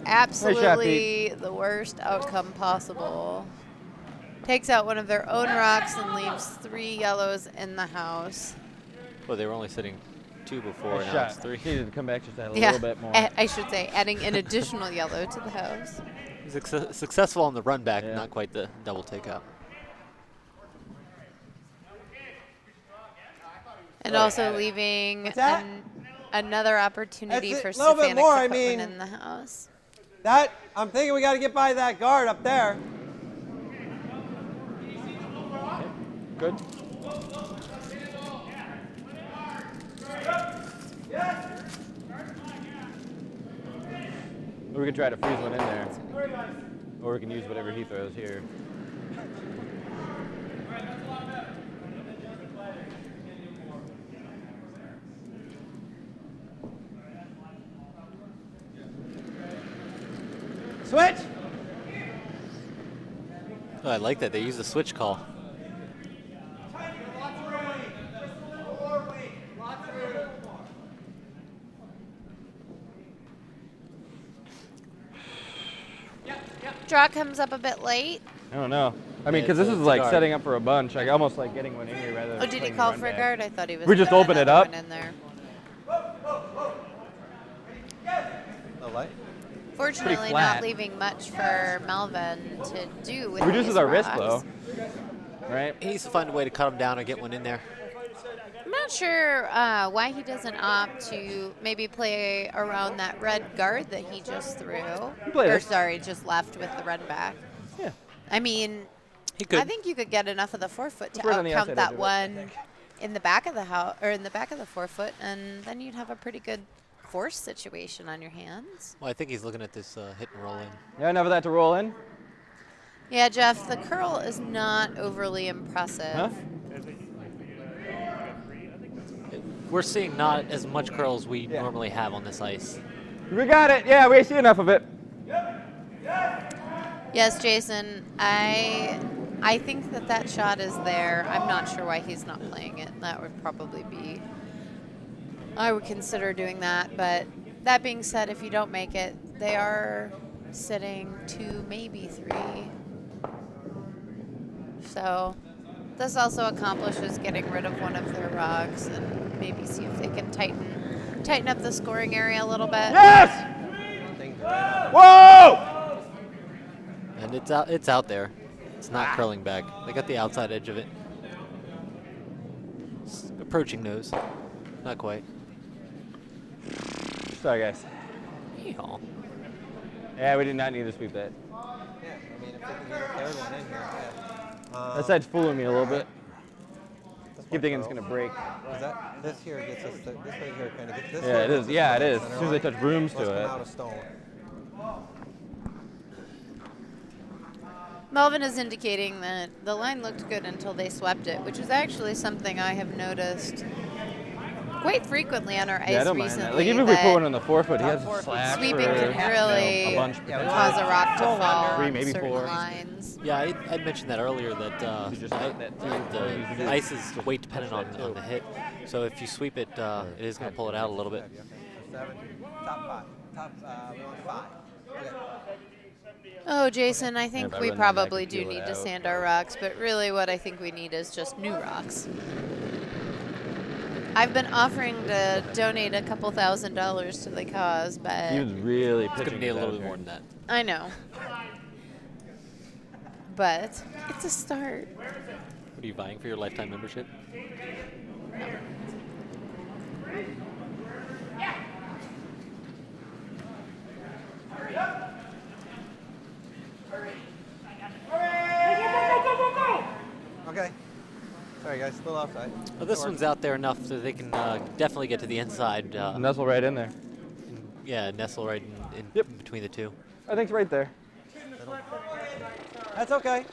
Speaker 1: absolutely the worst outcome possible. Takes out one of their own rocks and leaves 3 yellows in the house.
Speaker 2: well, they were only sitting 2 before,
Speaker 5: Nice
Speaker 2: now
Speaker 5: shot.
Speaker 2: it's 3.
Speaker 5: Needed to come back just a
Speaker 1: Yeah,
Speaker 5: little bit more.
Speaker 1: I should say, adding an additional yellow to the house.
Speaker 2: He's successful on the run back,
Speaker 5: Yeah.
Speaker 2: not quite the double takeout.
Speaker 1: And also leaving
Speaker 4: What's that?
Speaker 1: another opportunity
Speaker 4: That's
Speaker 1: for
Speaker 4: it, little bit
Speaker 1: Stefanik
Speaker 4: more,
Speaker 1: to
Speaker 4: I
Speaker 1: put
Speaker 4: mean-
Speaker 1: one in the house.
Speaker 4: That, I'm thinking we got to get by that guard up there.
Speaker 5: Good. We could try to freeze one in there. Or we can use whatever he throws here.
Speaker 4: Switch.
Speaker 2: Oh, I like that. They use the switch call.
Speaker 1: Draw comes up a bit late.
Speaker 5: I don't know. I mean,
Speaker 2: Yeah,
Speaker 5: because this
Speaker 2: it's
Speaker 5: is
Speaker 2: a
Speaker 5: like
Speaker 2: guard.
Speaker 5: setting up for a bunch. Like almost like getting one in here rather than
Speaker 1: Oh, did he
Speaker 5: playing the
Speaker 1: call
Speaker 5: run
Speaker 1: for a
Speaker 5: back.
Speaker 1: guard? I thought he was.
Speaker 5: We just
Speaker 1: putting
Speaker 5: open it
Speaker 1: another
Speaker 5: up.
Speaker 1: one in there.
Speaker 4: The light.
Speaker 1: Fortunately,
Speaker 5: flat.
Speaker 1: not leaving much for Melvin to do with
Speaker 5: Reduces
Speaker 1: these
Speaker 5: our risk
Speaker 1: rocks.
Speaker 5: though. Right?
Speaker 2: He needs to find a way to cut him down or get one in there.
Speaker 1: I'm not sure why he doesn't opt to maybe play around that red guard that he just threw.
Speaker 5: play
Speaker 1: Or
Speaker 5: this.
Speaker 1: sorry, just left with the run back.
Speaker 5: Yeah.
Speaker 1: I mean,
Speaker 2: He could.
Speaker 1: I think you could get enough of the 4-foot to
Speaker 5: Right on the
Speaker 1: outcount
Speaker 5: outside edge
Speaker 1: that
Speaker 5: of it.
Speaker 1: one in the back of the house or in the back of the 4-foot, and then you'd have a pretty good force situation on your hands.
Speaker 2: Well, I think he's looking at this hit and roll in.
Speaker 5: Yeah, enough of that to roll in.
Speaker 1: Yeah, Jeff, the curl is not overly impressive.
Speaker 5: Huh?
Speaker 2: We're seeing not as much curl as we
Speaker 5: Yeah.
Speaker 2: normally have on this ice.
Speaker 5: We got it. Yeah, we see enough of it.
Speaker 1: Yes, Jason, I think that shot is there. I'm not sure why he's not playing it. That would probably be, I would consider doing that. But that being said, if you don't make it, they are sitting 2, maybe 3. So this also accomplishes getting rid of one of their rocks and maybe see if they can tighten up the scoring area a little bit.
Speaker 5: Yes!
Speaker 4: Things right on.
Speaker 5: Whoa!
Speaker 2: And it's out there. It's not curling back. They got the outside edge of it. It's approaching nose. Not quite.
Speaker 5: Sorry, guys.
Speaker 2: Yeehaw.
Speaker 5: Yeah, we did not need to sweep that.
Speaker 4: Yeah, I mean, if they can get a third one in here, yeah.
Speaker 5: That side's fooling me a little bit.
Speaker 4: This
Speaker 5: Keep
Speaker 4: one
Speaker 5: thinking it's
Speaker 4: curls.
Speaker 5: gonna break.
Speaker 4: This here gets us. This right here kind of gets this.
Speaker 5: Yeah,
Speaker 4: one
Speaker 5: it
Speaker 4: gets
Speaker 5: is.
Speaker 4: us
Speaker 5: Yeah,
Speaker 4: to
Speaker 5: it
Speaker 4: the
Speaker 5: is.
Speaker 4: center
Speaker 5: As soon as they
Speaker 4: line.
Speaker 5: touch brooms
Speaker 4: Let's
Speaker 5: to
Speaker 4: come
Speaker 5: it.
Speaker 4: out of stone.
Speaker 1: Melvin is indicating that the line looked good until they swept it, which is actually something I have noticed quite frequently on our ice
Speaker 5: Yeah, I don't mind
Speaker 1: recently.
Speaker 5: that. Like even if we
Speaker 1: that
Speaker 5: put one on the 4-foot, he has a slash
Speaker 1: sweeping
Speaker 5: for,
Speaker 1: can really
Speaker 5: a bunch.
Speaker 1: cause a rock to fall
Speaker 5: 3,
Speaker 1: on
Speaker 5: maybe
Speaker 1: certain
Speaker 5: 4.
Speaker 1: lines.
Speaker 2: Yeah, I'd mentioned that earlier that
Speaker 5: You just hit that too.
Speaker 2: the ice is weight dependent on the hit. So if you sweep it, it is going to pull it out a little bit.
Speaker 4: 7, top 5, we want 5. Okay.
Speaker 1: Oh, Jason, I think
Speaker 5: if I
Speaker 1: we
Speaker 5: run that, I
Speaker 1: probably
Speaker 5: could
Speaker 1: do
Speaker 5: peel it
Speaker 1: need to
Speaker 5: out.
Speaker 1: sand our rocks, but really what I think we need is just new rocks. I've been offering to donate a couple $1,000s to the cause,
Speaker 5: He
Speaker 1: but
Speaker 5: was really
Speaker 2: It's going to
Speaker 5: pitching
Speaker 2: need a
Speaker 5: us
Speaker 2: little
Speaker 5: out
Speaker 2: bit
Speaker 5: here.
Speaker 2: more than that.
Speaker 1: I know. But it's a start.
Speaker 2: What are you buying for your lifetime membership?
Speaker 4: Okay. Sorry, guys, still outside.
Speaker 2: Well, this one's out there enough so they can definitely get to the inside.
Speaker 5: Nestle right in there.
Speaker 2: Yeah, nestle right in
Speaker 5: Yep.
Speaker 2: between the two.
Speaker 5: I think it's right there.
Speaker 4: That's okay.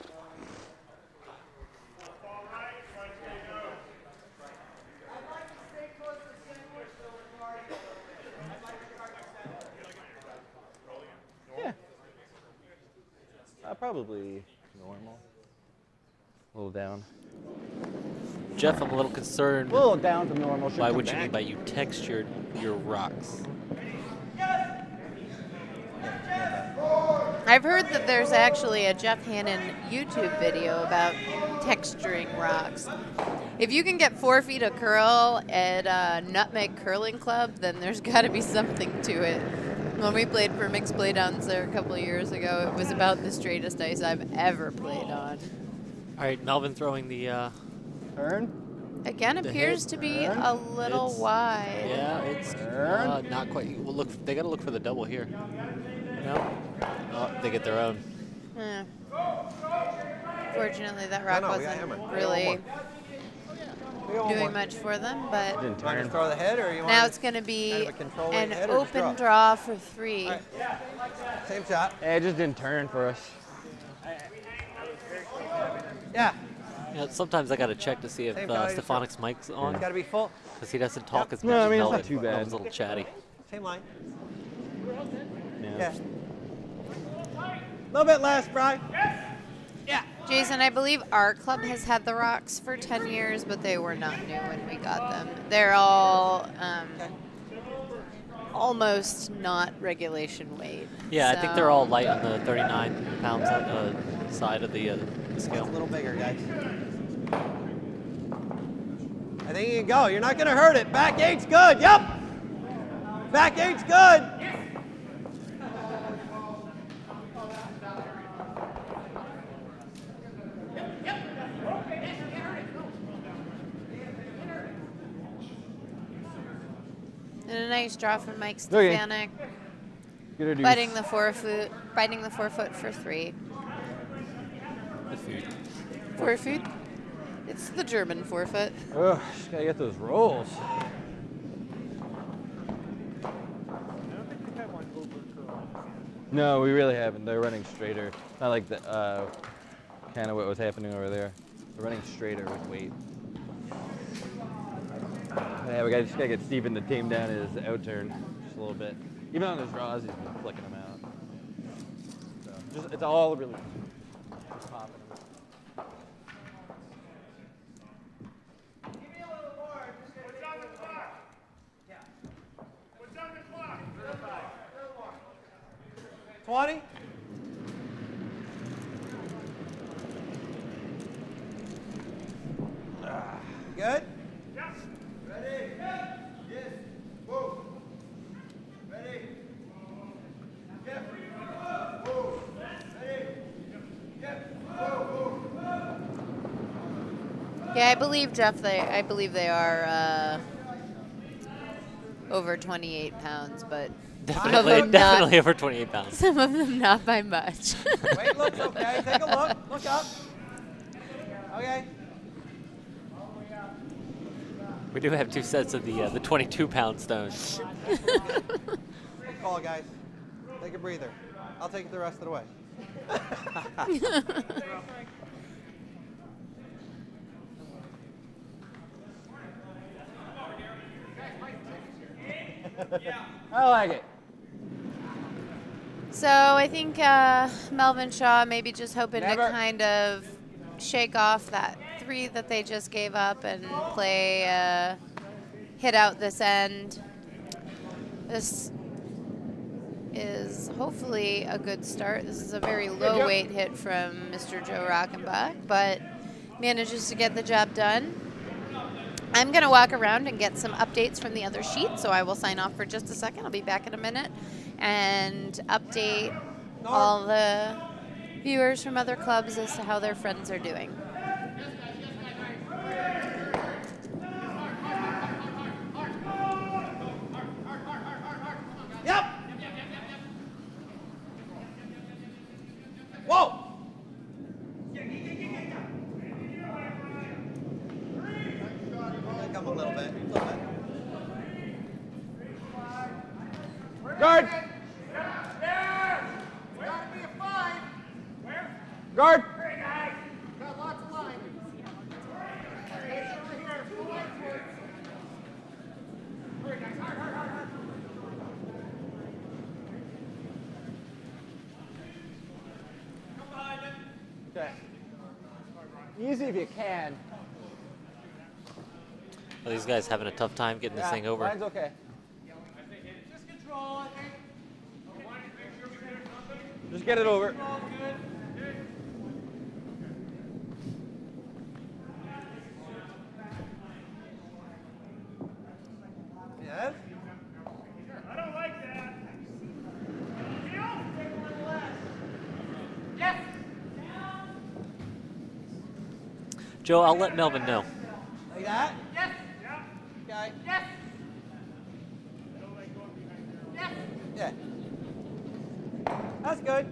Speaker 5: Yeah. Probably normal. A little down.
Speaker 2: Jeff, I'm a little concerned.
Speaker 5: A little down from normal. Should
Speaker 2: By
Speaker 5: come
Speaker 2: what you
Speaker 5: back.
Speaker 2: mean by you textured your rocks.
Speaker 1: I've heard that there's actually a Jeff Hannon YouTube video about texturing rocks. If you can get 4 feet of curl at Nutmeg Curling Club, then there's got to be something to it. When we played for mixed playdowns there a couple of years ago, it was about the straightest ice I've ever played on.
Speaker 2: All right, Melvin throwing the
Speaker 5: Turn.
Speaker 1: Again,
Speaker 2: The
Speaker 1: appears
Speaker 2: hit.
Speaker 1: to be a little
Speaker 2: It's-
Speaker 1: wide.
Speaker 2: yeah, it's not quite. Well, look, they got to look for the double here. No, oh, they get their own.
Speaker 1: Eh. Fortunately, that rock
Speaker 4: No, we got
Speaker 1: wasn't
Speaker 4: hammered.
Speaker 1: really
Speaker 4: We got one
Speaker 1: doing
Speaker 4: more.
Speaker 1: much for them, but
Speaker 5: Didn't
Speaker 4: You want to
Speaker 5: turn.
Speaker 4: just throw the head, or you want
Speaker 1: now
Speaker 4: to
Speaker 1: it's going to be
Speaker 4: kind of a control
Speaker 1: an
Speaker 4: rate head or just
Speaker 1: open
Speaker 4: draw?
Speaker 1: draw for 3.
Speaker 4: All right. Same shot.
Speaker 5: Hey, it just didn't turn for us.
Speaker 4: Yeah.
Speaker 2: You know, sometimes I got to check to see if
Speaker 4: Same shot,
Speaker 2: Stefanik's mic's on,
Speaker 4: It's got to be full.
Speaker 2: because he doesn't talk
Speaker 4: Yep.
Speaker 2: as much
Speaker 5: No, I
Speaker 2: as
Speaker 5: mean, it's
Speaker 2: Melvin.
Speaker 5: not too bad.
Speaker 2: Melvin's a little chatty.
Speaker 4: Same line.
Speaker 5: Yeah.
Speaker 4: Yeah. A little bit less, Bri.
Speaker 1: Jason, I believe our club has had the rocks for 10 years, but they were not new when we got them. They're all almost not regulation weight.
Speaker 2: Yeah, I think they're all
Speaker 1: So-
Speaker 2: light on the 39 pounds side of the
Speaker 4: It's a
Speaker 2: scale.
Speaker 4: little bigger, guys. I think you can go. You're not going to hurt it. Back eight's good. Yep. Back eight's good.
Speaker 1: And a nice draw from Mike
Speaker 5: Okay.
Speaker 1: Stefanik,
Speaker 5: Good to
Speaker 1: biting the 4 foot for 3.
Speaker 2: The food.
Speaker 1: 4 foot? It's the German 4 foot.
Speaker 5: Ugh, just gotta get those rolls. No, we really haven't. They're running straighter. Not like the kind of what was happening over there. They're running straighter with weight. Yeah, we just gotta get Steven to tame down his outturn just a little bit. Even on his draws, he's been flicking them out. So it's all really just popping them.
Speaker 6: What's on the clock?
Speaker 4: 20. Good? Ready? Yes. Whoa. Ready? Yep. Whoa. Ready? Yep. Whoa.
Speaker 1: Yeah, I believe Jeff. I believe they are over 28 pounds, but some of them
Speaker 2: Definitely over 28 pounds.
Speaker 1: Some of them not by much.
Speaker 4: Wait, look, okay. Take a look. Look up. Okay.
Speaker 2: We do have 2 sets of the 22-pound stones.
Speaker 4: Good call, guys. Take a breather. I'll take it the rest of the way.
Speaker 5: I like it.
Speaker 1: So I think Melvin Shaw maybe just hoping
Speaker 5: Never.
Speaker 1: to kind of shake off that 3 that they just gave up and play hit out this end. This is hopefully a good start. This is a very low weight hit from Mr. Joe Rockenbach, but manages to get the job done. I'm going to walk around and get some updates from the other sheet, so I will sign off for just a second. I'll be back in a minute and update all the viewers from other clubs as to how their friends are doing.
Speaker 4: Yep. Whoa. Come a little bit.
Speaker 5: Guard! Guard! Okay. Easy if you can.
Speaker 2: Well, these guys having a tough time getting this thing over.
Speaker 5: Line's okay. Just get it over.
Speaker 2: Joe, I'll let Melvin know.
Speaker 4: Like that? Yes. Okay. Yes. Yeah. That's good.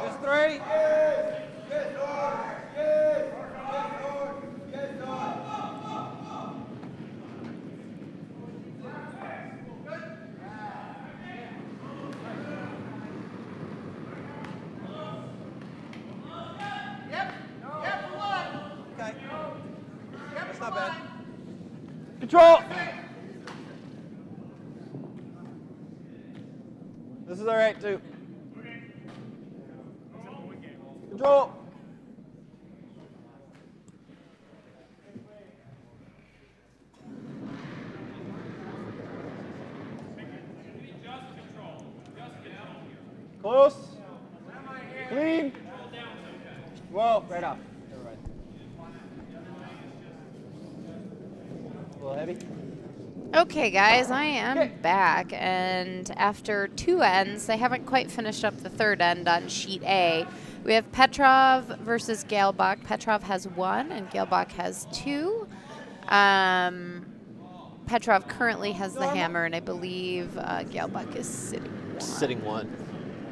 Speaker 4: Just 3. Okay. That's not bad.
Speaker 5: Control. This is all right too. Control. Close. Clean. Whoa, right off. Never mind. A little heavy.
Speaker 1: Okay, guys, I am back, and after 2 ends, they haven't quite finished up the 3rd end on sheet A. We have Petrov versus Galebach. Petrov has 1, and Galebach has 2. Petrov currently has the hammer, and I believe Galebach is sitting 1.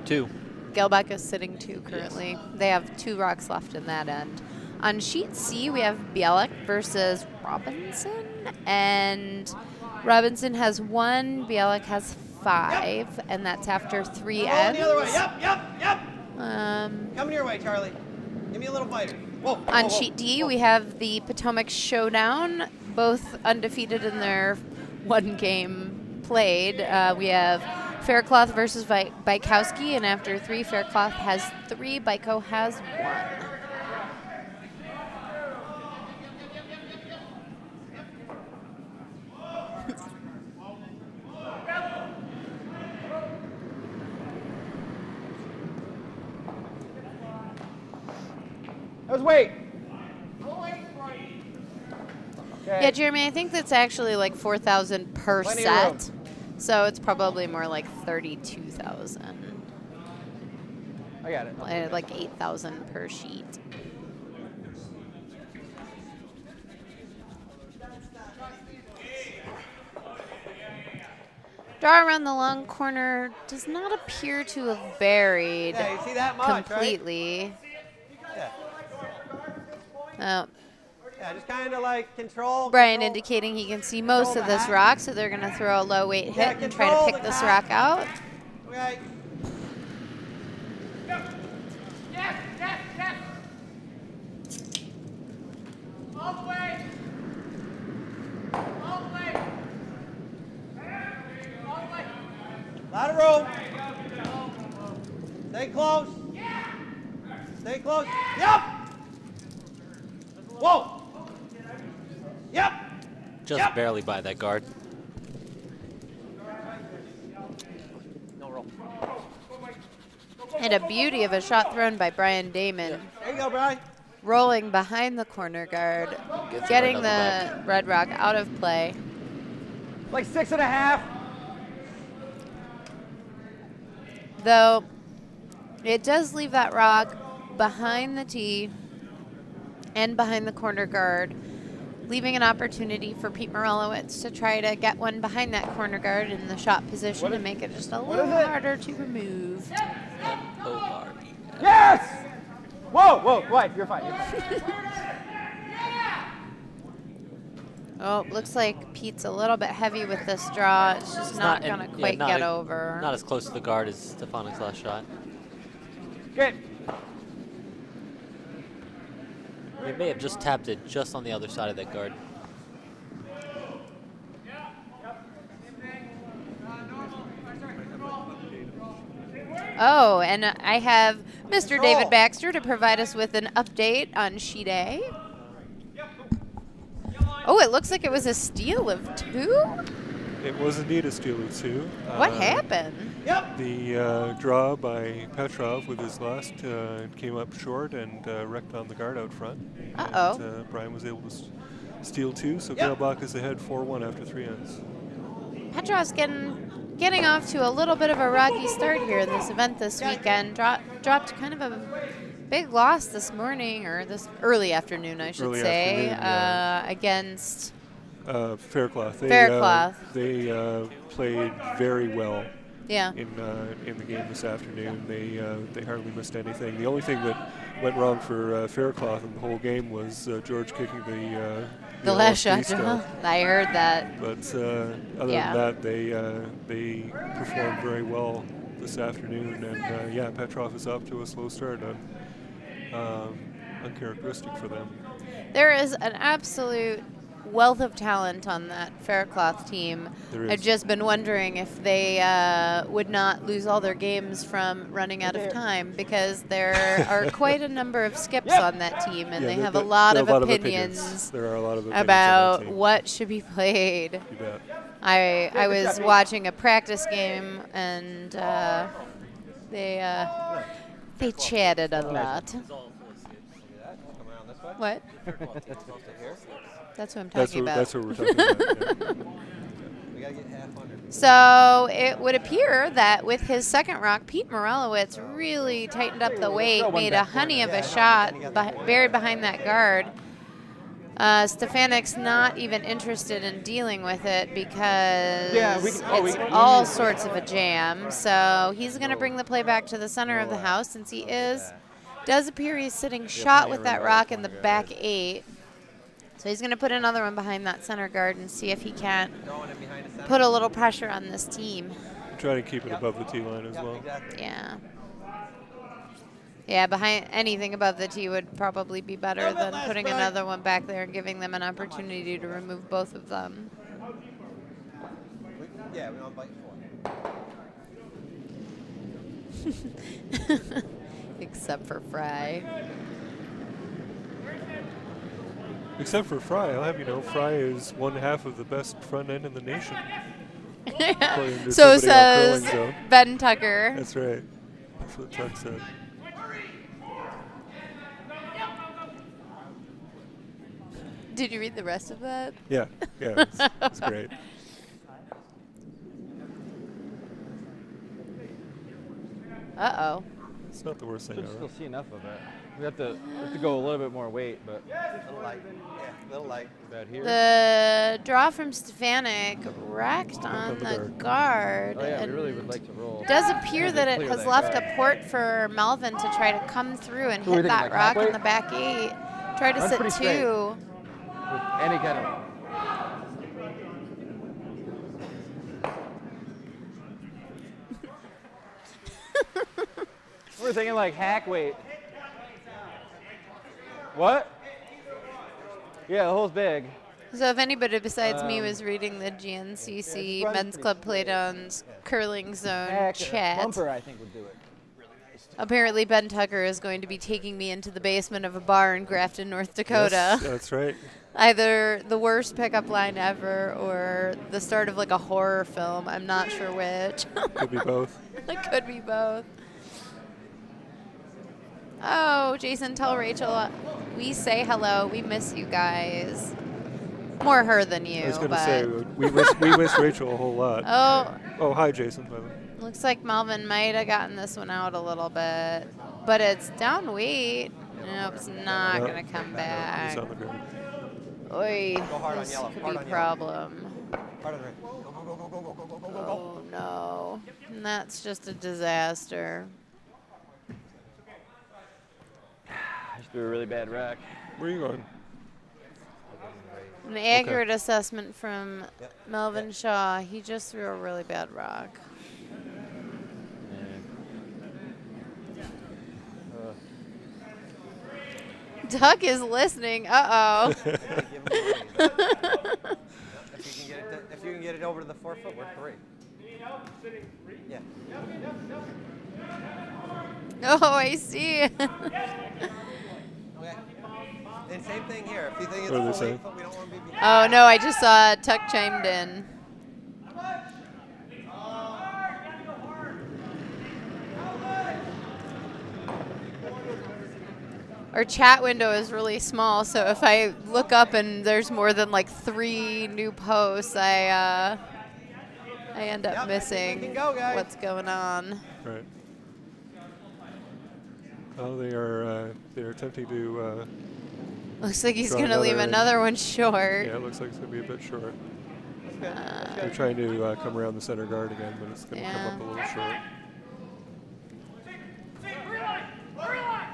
Speaker 2: 2.
Speaker 1: Galebach is sitting 2 currently. They have 2 rocks left in that end. On sheet C, we have Bielek versus Robinson, and Robinson has 1, Bielek has 5, and that's after 3 ends.
Speaker 4: The other way. Yep. Coming your way, Charlie. Give me a little fighter. Whoa.
Speaker 1: On sheet D, we have the Potomac Showdown, both undefeated in their 1 game played. We have Faircloth versus Bykowski, and after 3, Faircloth has 3, Byko has 1.
Speaker 5: Let's wait.
Speaker 1: Yeah, Jeremy, I think that's actually like 4,000 per
Speaker 4: Plenty of
Speaker 1: set. So it's probably more like 32,000.
Speaker 5: I got it.
Speaker 1: Like 8,000 per sheet. Draw around the long corner does not appear to have buried
Speaker 4: Yeah, you see that much,
Speaker 1: completely.
Speaker 4: Right?
Speaker 1: Oh,
Speaker 4: Yeah, just kind of like control.
Speaker 1: Brian indicating he can see most of this rock, so they're going to throw a low weight hit and try to pick this rock out.
Speaker 4: Okay.
Speaker 6: All the way. All the way. All the way.
Speaker 4: Lot of room. Stay close. Stay close. Yep. Whoa. Yep.
Speaker 2: Just barely by that guard.
Speaker 4: No roll.
Speaker 1: And a beauty of a shot thrown by Brian Damon.
Speaker 4: There you go, Brian.
Speaker 1: Rolling behind the corner guard,
Speaker 2: Gets
Speaker 1: getting
Speaker 2: right on
Speaker 1: the
Speaker 2: the
Speaker 1: red rock out of play.
Speaker 5: Like 6.5.
Speaker 1: Though it does leave that rock behind the tee and behind the corner guard, leaving an opportunity for Pete Morelowitz to try to get one behind that corner guard in the shot position and make it just a little harder to remove.
Speaker 5: Yes! Whoa, what? You're fine.
Speaker 1: Oh, looks like Pete's a little bit heavy with this draw. It's just not going to quite get over.
Speaker 2: Not as close to the guard as Stefanik's last shot.
Speaker 5: Good.
Speaker 2: He may have just tapped it just on the other side of that guard.
Speaker 1: Oh, and I have Mr. David Baxter to provide us with an update on sheet A. Oh, it looks like it was a steal of 2?
Speaker 7: It was indeed a steal of 2.
Speaker 1: What happened?
Speaker 7: The draw by Petrov with his last came up short and wrecked on the guard out front.
Speaker 1: Uh-oh.
Speaker 7: And, Brian was able to steal 2, so Gailbach is ahead 4-1 after 3 ends.
Speaker 1: Petrov's getting off to a little bit of a rocky start here in this event this weekend. Dropped kind of a big loss this morning, or this early afternoon, I should
Speaker 7: Early
Speaker 1: say,
Speaker 7: afternoon, yeah.
Speaker 1: against
Speaker 7: Faircloth.
Speaker 1: Faircloth.
Speaker 7: They played very well.
Speaker 1: Yeah.
Speaker 7: In the game this afternoon. They hardly missed anything. The only thing that went wrong for Faircloth in the whole game was George kicking the
Speaker 1: last shot.
Speaker 7: stuff.
Speaker 1: I heard that.
Speaker 7: But other than that, they performed very well this afternoon. And yeah, Petrov is off to a slow start. Uncharacteristic for them.
Speaker 1: There is an absolute wealth of talent on that Faircloth team. I've just been wondering if they would not lose all their games from running out of time, because there are quite a number of skips on that team, and they have a lot of opinions.
Speaker 7: There are a lot of opinions
Speaker 1: about what should be played.
Speaker 7: You bet.
Speaker 1: I was watching a practice game, and they chatted a lot. What? That's what I'm talking about.
Speaker 7: That's what we're talking about. Yeah.
Speaker 4: We gotta get half under.
Speaker 1: So it would appear that with his second rock, Pete Morelowitz really tightened up the weight, made a honey of a shot, buried behind that guard. Stefanik's not even interested in dealing with it because it's all sorts of a jam. So he's going to bring the play back to the center of the house, since he does appear he's sitting shot with that rock in the back 8. So he's going to put another one behind that center guard and see if he can't put a little pressure on this team.
Speaker 7: Try to keep it above the tee line as well.
Speaker 1: Yeah. Yeah, behind anything above the tee would probably be better than putting another one back there and giving them an opportunity to remove both of them.
Speaker 4: Yeah, we don't bite 4.
Speaker 1: Except for Fry.
Speaker 7: Except for Fry, I'll have you know, Fry is one half of the best front end in the nation.
Speaker 1: So says Ben Tucker.
Speaker 7: That's right. That's what Tuck said.
Speaker 1: Did you read the rest of that?
Speaker 7: Yeah, it's great.
Speaker 1: Uh-oh.
Speaker 7: It's not the worst thing
Speaker 5: Should
Speaker 7: ever.
Speaker 5: still see enough of it. We have to go a little bit more weight, but
Speaker 4: Little light. Yeah, little light.
Speaker 5: about here.
Speaker 1: The draw from Stefanik racked on the guard.
Speaker 5: Oh yeah,
Speaker 1: and
Speaker 5: we really would like to roll.
Speaker 1: does appear
Speaker 5: Yeah,
Speaker 1: that it
Speaker 5: clear
Speaker 1: has
Speaker 5: that
Speaker 1: left
Speaker 5: guard.
Speaker 1: a port for Melvin to try to come through and
Speaker 5: So we're
Speaker 1: hit that
Speaker 5: thinking like
Speaker 1: rock in
Speaker 5: halfway?
Speaker 1: the back 8. Try to
Speaker 5: Runs
Speaker 1: sit
Speaker 5: pretty straight.
Speaker 1: 2.
Speaker 5: With any kind of. We're thinking like hack weight. What? Yeah, the hole's big.
Speaker 1: So if anybody besides me was reading the GNCC Men's Club Playdown's curling zone
Speaker 5: Hack,
Speaker 1: chat,
Speaker 5: bumper, I think would do it.
Speaker 1: apparently Ben Tucker is going to be taking me into the basement of a bar in Grafton, North Dakota.
Speaker 7: Yes, that's right.
Speaker 1: Either the worst pickup line ever or the start of like a horror film. I'm not sure which.
Speaker 7: Could be both.
Speaker 1: It could be both. Oh, Jason, tell Rachel we say hello. We miss you guys. More her than you.
Speaker 7: I was going to
Speaker 1: but
Speaker 7: say, we miss Rachel a whole lot. Oh, hi, Jason. By the way.
Speaker 1: Looks like Melvin might have gotten this one out a little bit. But it's down weight. Nope, it's not going to come back.
Speaker 7: He's on the ground.
Speaker 1: Oy,
Speaker 4: Go hard on
Speaker 1: this
Speaker 4: yellow,
Speaker 1: could
Speaker 4: hard
Speaker 1: be
Speaker 4: on
Speaker 1: a
Speaker 4: yellow.
Speaker 1: problem.
Speaker 4: Hard on the ring. Go, go, go, go, go, go, go, go, go.
Speaker 1: Oh, no. And that's just a disaster.
Speaker 5: Just do a really bad rack.
Speaker 7: Where are you going?
Speaker 1: An accurate assessment from Melvin Shaw. He just threw a really bad rock. Doug is listening. Uh-oh.
Speaker 4: If you can get it over to the 4 foot, we're 3. Yeah.
Speaker 1: Oh, I see.
Speaker 4: Okay. And same thing here. If you think it's
Speaker 7: What are they
Speaker 4: full 8
Speaker 7: saying?
Speaker 4: foot, we don't want to be.
Speaker 1: Oh, no, I just saw Tuck chimed in. our chat window is really small, so if I look up and there's more than like 3 new posts, I end up missing what's going on.
Speaker 7: Right. Oh, they are attempting to.
Speaker 1: Looks like he's
Speaker 7: draw
Speaker 1: going to leave another one short.
Speaker 7: Yeah, it looks like it's going to be a bit short.
Speaker 4: That's
Speaker 7: They're
Speaker 4: good.
Speaker 7: trying to come around the center guard again, but it's going to come up a little short.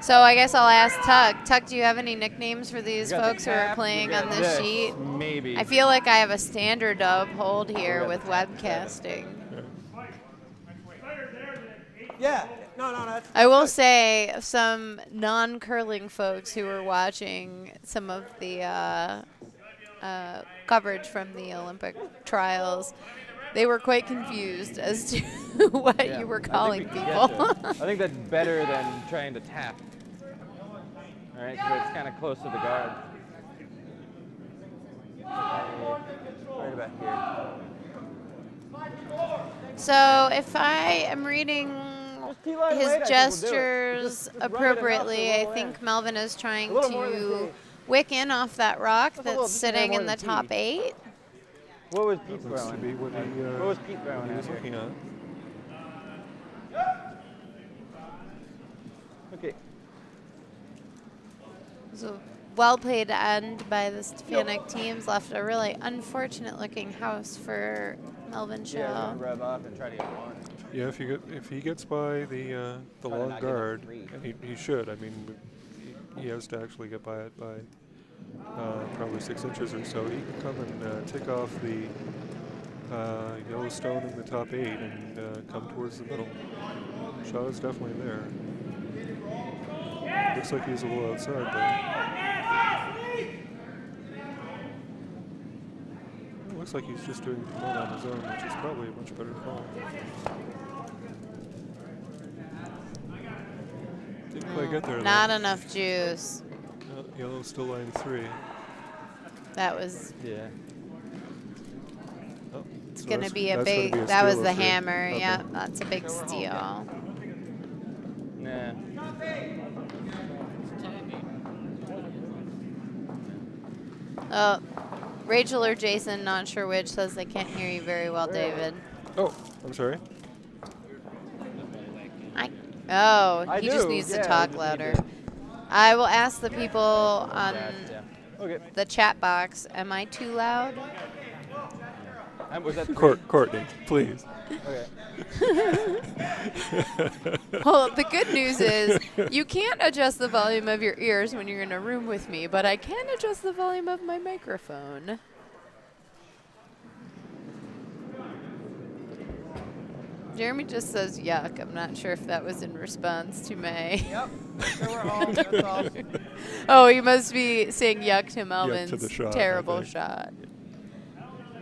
Speaker 1: So I guess I'll ask Tuck. Tuck, do you have any nicknames for these
Speaker 5: You got the
Speaker 1: folks who are
Speaker 5: cap,
Speaker 1: playing
Speaker 5: you got
Speaker 1: on this
Speaker 5: this,
Speaker 1: sheet?
Speaker 5: Maybe.
Speaker 1: I feel like I have a standard to uphold here
Speaker 5: got
Speaker 1: with
Speaker 5: the
Speaker 1: webcasting.
Speaker 4: Yeah. No, that's.
Speaker 1: I will say some non-curling folks who were watching some of the coverage from the Olympic trials, they were quite confused as to what
Speaker 5: Yeah.
Speaker 1: you were
Speaker 5: I think
Speaker 1: calling
Speaker 5: we can
Speaker 1: people.
Speaker 5: get there. I think that's better than trying to tap. All right, so it's kind of close to the guard.
Speaker 4: Right about here.
Speaker 1: So if I am reading
Speaker 5: Key line
Speaker 1: his
Speaker 5: weight, I think we'll do it.
Speaker 1: gestures
Speaker 5: Just run it enough
Speaker 1: appropriately,
Speaker 5: to
Speaker 1: I
Speaker 5: roll
Speaker 1: think
Speaker 5: in.
Speaker 1: Melvin is trying
Speaker 5: A little more than
Speaker 1: to
Speaker 5: Pete.
Speaker 1: wick in off that rock
Speaker 5: Just a little-
Speaker 1: that's
Speaker 5: just a hair
Speaker 1: sitting
Speaker 5: more
Speaker 1: in the
Speaker 5: than
Speaker 1: top
Speaker 5: Pete.
Speaker 1: 8.
Speaker 5: What was Pete
Speaker 7: That looks to
Speaker 5: throwing?
Speaker 7: be what
Speaker 5: What was Pete throwing
Speaker 7: he
Speaker 5: at
Speaker 7: was
Speaker 5: here?
Speaker 7: looking at.
Speaker 5: Okay.
Speaker 1: So well played end by the Stefanik teams. Left a really unfortunate looking house for Melvin
Speaker 5: Yeah, we're
Speaker 1: Shaw.
Speaker 5: gonna rev up and try to get one.
Speaker 7: Yeah, if he gets by the
Speaker 4: to
Speaker 7: long
Speaker 4: not give up
Speaker 7: guard,
Speaker 4: three.
Speaker 7: and he should. I mean, he has to actually get by it by probably 6 inches or so. He can come and take off the yellow stone in the top 8 and come towards the middle. Shaw is definitely there. Looks like he's a little outside though. It looks like he's just doing the promote on his own, which is probably a much better call. Didn't quite get there.
Speaker 1: Not
Speaker 7: though.
Speaker 1: enough juice.
Speaker 7: Yellow still line 3.
Speaker 1: That was
Speaker 5: Yeah.
Speaker 7: Oh,
Speaker 1: it's
Speaker 7: so
Speaker 1: going to
Speaker 7: that's-
Speaker 1: be a
Speaker 7: that's gonna
Speaker 1: big.
Speaker 7: be a
Speaker 1: That was
Speaker 7: steal
Speaker 1: the
Speaker 7: if they-
Speaker 1: hammer.
Speaker 7: okay.
Speaker 1: Yeah, that's a big steal.
Speaker 5: Nah.
Speaker 1: Oh, Rachel or Jason, not sure which, says they can't hear you very well, David.
Speaker 7: Oh, I'm sorry.
Speaker 5: I
Speaker 1: He just
Speaker 5: do,
Speaker 1: needs
Speaker 5: yeah,
Speaker 1: to
Speaker 5: we
Speaker 1: talk
Speaker 5: just need
Speaker 1: louder.
Speaker 5: to-
Speaker 1: I will ask the people on
Speaker 5: Yeah. Okay.
Speaker 1: the chat box, am I too loud?
Speaker 5: Was that
Speaker 7: Courtney, please.
Speaker 5: Okay.
Speaker 1: Well, the good news is you can't adjust the volume of your ears when you're in a room with me, but I can adjust the volume of my microphone. Jeremy just says yuck. I'm not sure if that was in response to May.
Speaker 4: Yep. So we're home. That's all.
Speaker 1: Oh, he must be saying yuck to Melvin's
Speaker 7: the shot, I
Speaker 1: terrible
Speaker 7: think.
Speaker 1: shot.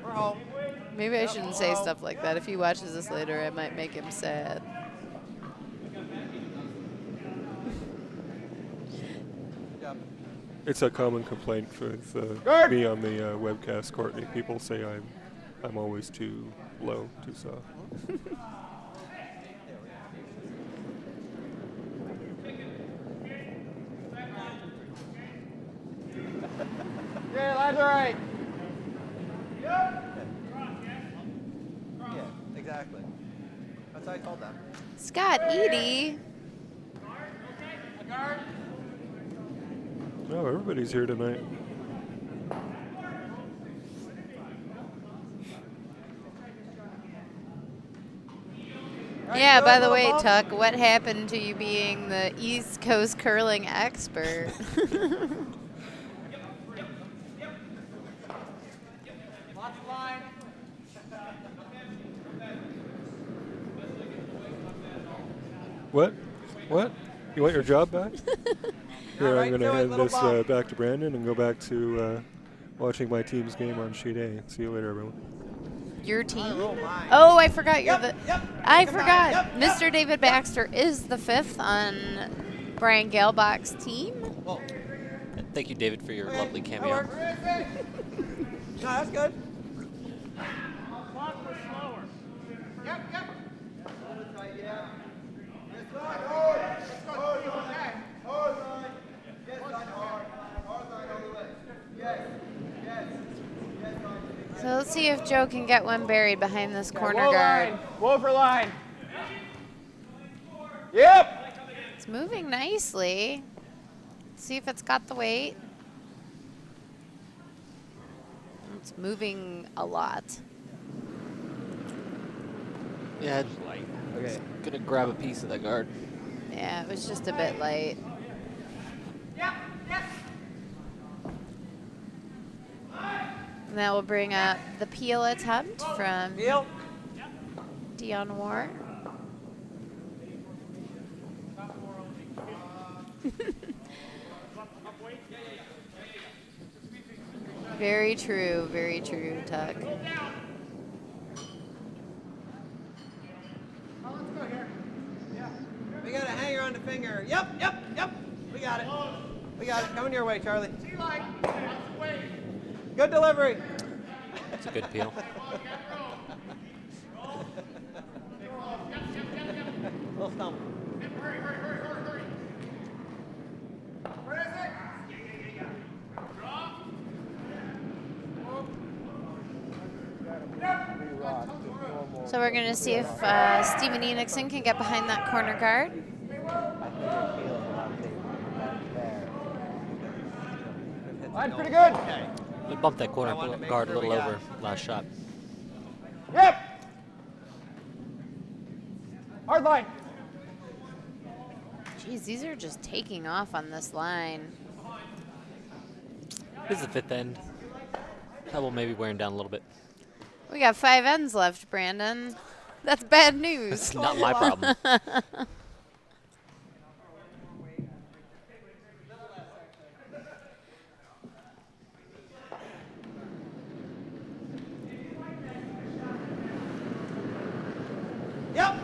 Speaker 4: We're home.
Speaker 1: Maybe I shouldn't say stuff like that. If he watches this later, I might make him sad.
Speaker 4: Good job.
Speaker 7: It's a common complaint with me on the webcast, Courtney. People say I'm always too low, too soft.
Speaker 5: Yeah, that's all right.
Speaker 4: Yeah, exactly. That's how I told them.
Speaker 1: Scott Eady.
Speaker 7: Oh, everybody's here tonight.
Speaker 1: Yeah, by the way, Tuck, what happened to you being the East Coast curling expert?
Speaker 7: What? What? You want your job back? Here,
Speaker 4: All right,
Speaker 7: I'm going to
Speaker 4: Joey,
Speaker 7: hand
Speaker 4: little
Speaker 7: this
Speaker 4: bump.
Speaker 7: back to Brandon and go back to watching my team's game on sheet A. See you later, everyone.
Speaker 1: Your team?
Speaker 4: roll mine.
Speaker 1: Oh, I forgot you're the.
Speaker 4: Yep.
Speaker 1: I
Speaker 4: Come on,
Speaker 1: forgot.
Speaker 4: yep.
Speaker 1: Mr. David Baxter is the 5th on Brian Galebach's team.
Speaker 4: Well,
Speaker 2: Thank you, David, for your lovely
Speaker 4: that
Speaker 2: cameo.
Speaker 4: works. No, that's good.
Speaker 6: Clock was slower.
Speaker 1: So let's see if Joe can get one buried behind this corner
Speaker 5: Whoa
Speaker 1: guard.
Speaker 5: line. Whoa for line. Yep.
Speaker 1: It's moving nicely. See if it's got the weight. It's moving a lot.
Speaker 2: Yeah,
Speaker 5: Okay.
Speaker 2: gonna grab a piece of that guard.
Speaker 1: Yeah, it was just a bit light. And that will bring up the peel attempt from
Speaker 4: Deal.
Speaker 1: Dion Ward. Very true, Tuck.
Speaker 4: We got a hanger on the finger. Yep. We got it. Coming your way, Charlie. Good delivery.
Speaker 2: It's a good peel.
Speaker 4: Little stump.
Speaker 1: So we're going to see if Steven Enixon can get behind that corner guard.
Speaker 5: Line's pretty good.
Speaker 2: We bumped that corner guard a little over last shot.
Speaker 5: Yep. Hard line.
Speaker 1: Jeez, these are just taking off on this line.
Speaker 2: This is the fifth end. Pebble maybe wearing down a little bit.
Speaker 1: We got 5 ends left, Brandon. That's bad news.
Speaker 2: It's not my problem.
Speaker 4: Yep.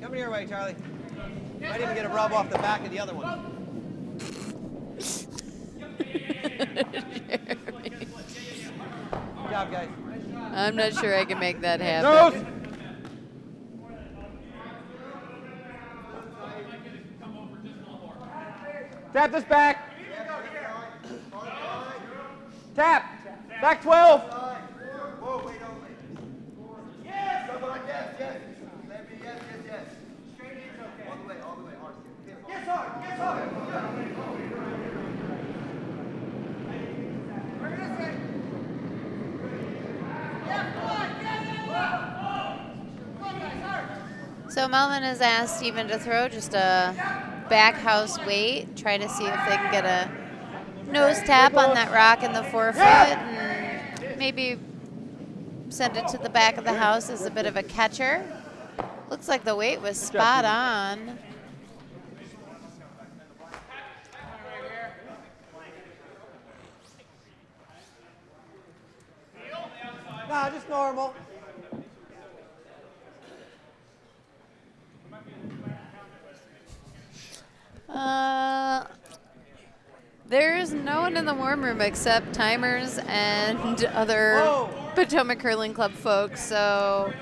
Speaker 4: Coming your way, Charlie. Might even get a rub off the back of the other one. Good job, guys.
Speaker 1: I'm not sure I can make that happen.
Speaker 5: Nose. Tap this back. Tap. Back 12.
Speaker 6: Whoa, wait, don't wait. Yes! Come on, yes. Let me, yes. Straight in, okay. All the way, hard. Yes, hard. Where is it? Yeah, come on, guys, hard.
Speaker 1: So Melvin has asked Steven to throw just a back house weight, try to see if they can get a nose tap on that rock in the forefoot and maybe send it to the back of the house as a bit of a catcher. Looks like the weight was spot on.
Speaker 4: Nah, just normal.
Speaker 1: There's no one in the warm room except timers and other Potomac Curling Club folks, so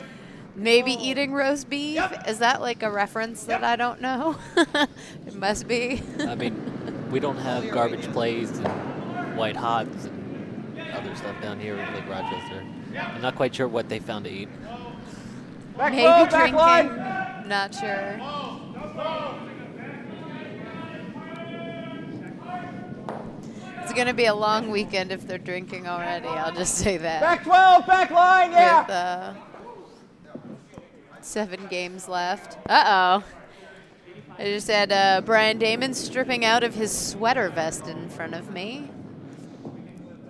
Speaker 1: maybe eating roast beef. Is that like a reference that I don't know? It must be.
Speaker 2: I mean, we don't have garbage plays and white hots and other stuff down here in Lake Rochester. I'm not quite sure what they found to eat.
Speaker 5: Back
Speaker 1: Maybe
Speaker 5: 12, back
Speaker 1: drinking.
Speaker 5: line.
Speaker 1: Not sure. It's going to be a long weekend if they're drinking already. I'll just say that.
Speaker 5: Back 12, back line, yeah.
Speaker 1: With 7 games left. Uh-oh. I just had Brian Damon stripping out of his sweater vest in front of me.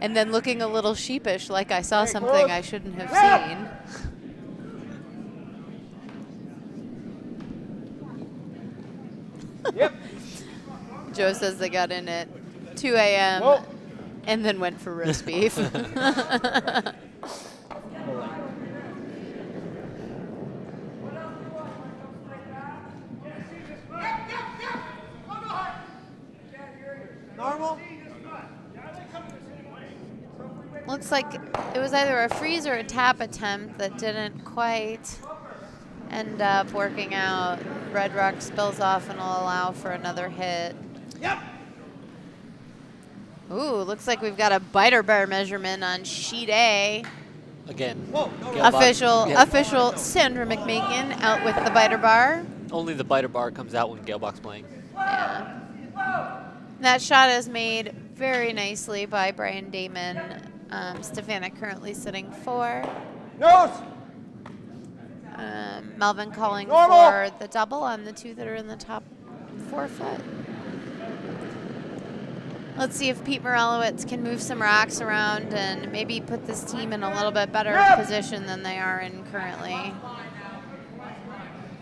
Speaker 1: And then looking a little sheepish, like I saw something I shouldn't have seen.
Speaker 5: Yep.
Speaker 1: Joe says they got in at 2 a.m. and then went for roast beef.
Speaker 4: Normal.
Speaker 1: Looks like it was either a freeze or a tap attempt that didn't quite end up working out. Red rock spills off and will allow for another hit.
Speaker 6: Yep.
Speaker 1: Ooh, looks like we've got a biter bar measurement on sheet A.
Speaker 2: Again.
Speaker 4: Whoa, no,
Speaker 2: Gale box.
Speaker 1: Official Sandra McMakin out with the biter bar.
Speaker 2: Only the biter bar comes out when Galebox playing.
Speaker 1: Yeah. That shot is made very nicely by Brian Damon. Stefanik currently sitting 4.
Speaker 6: Nose.
Speaker 1: Melvin calling
Speaker 6: Normal.
Speaker 1: for the double on the 2 that are in the top 4 foot. Let's see if Pete Morelowitz can move some rocks around and maybe put this team in a little bit better position than they are in currently.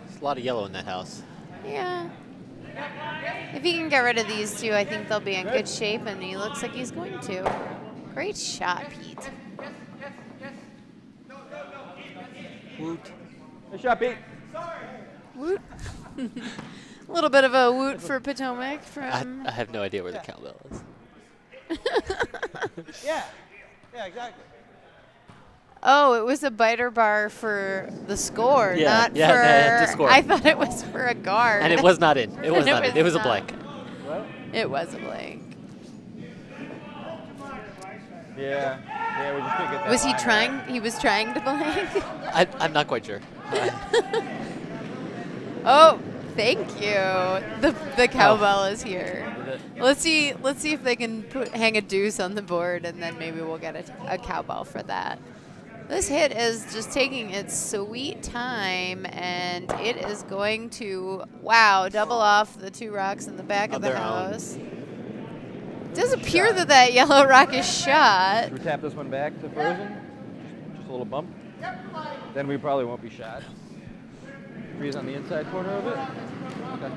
Speaker 2: There's a lot of yellow in that house.
Speaker 1: Yeah. If he can get rid of these 2, I think they'll be in good shape, and he looks like he's going to. Great shot, Pete.
Speaker 2: Woot.
Speaker 5: Good shot, Pete.
Speaker 1: Woot. A little bit of a woot for Potomac from...
Speaker 2: I have no idea where the cowbell is.
Speaker 4: Yeah. Yeah, exactly.
Speaker 1: Oh, it was a biter bar for the score,
Speaker 2: Yeah,
Speaker 1: not
Speaker 2: yeah,
Speaker 1: for...
Speaker 2: yeah, to score.
Speaker 1: I thought it was for a guard.
Speaker 2: And it was not in. It was not in. It was a
Speaker 1: not.
Speaker 2: blank.
Speaker 5: What?
Speaker 1: It was a blank.
Speaker 5: Yeah. Yeah, we just couldn't get that.
Speaker 1: Was he
Speaker 5: line
Speaker 1: trying?
Speaker 5: right.
Speaker 1: He was trying to blank?
Speaker 2: I'm not quite sure.
Speaker 1: Oh, thank you. The cowbell is here. Let's see if they can hang a deuce on the board, and then maybe we'll get a cowbell for that. This hit is just taking its sweet time, and it is going to, wow, double off the 2 rocks in the back of the
Speaker 2: their own.
Speaker 1: house. It does appear that yellow rock is shot.
Speaker 5: Should we tap this one back to frozen? Just a little bump. Then we probably won't be shot. Freeze on the inside corner of it. Okay.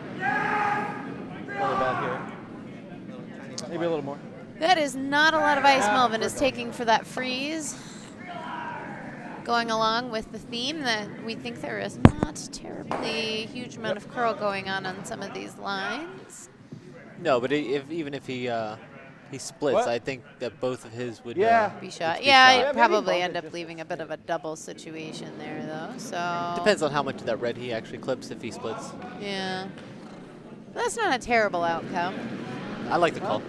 Speaker 5: Another back here. Maybe a little more.
Speaker 1: That is not a lot of ice Melvin is taking for that freeze. Going along with the theme that we think there is not terribly huge amount of curl going on some of these lines.
Speaker 2: No, but even if he splits,
Speaker 5: What?
Speaker 2: I think that both of his would
Speaker 5: Yeah.
Speaker 1: Be shot.
Speaker 2: be
Speaker 1: Yeah,
Speaker 2: shot.
Speaker 1: I'd
Speaker 5: maybe
Speaker 1: probably
Speaker 5: bump
Speaker 1: end
Speaker 5: it
Speaker 1: up
Speaker 5: just-
Speaker 1: leaving a bit of a double situation there, though. So
Speaker 2: Depends on how much of that red he actually clips if he splits.
Speaker 1: Yeah, that's not a terrible outcome.
Speaker 2: I like the call.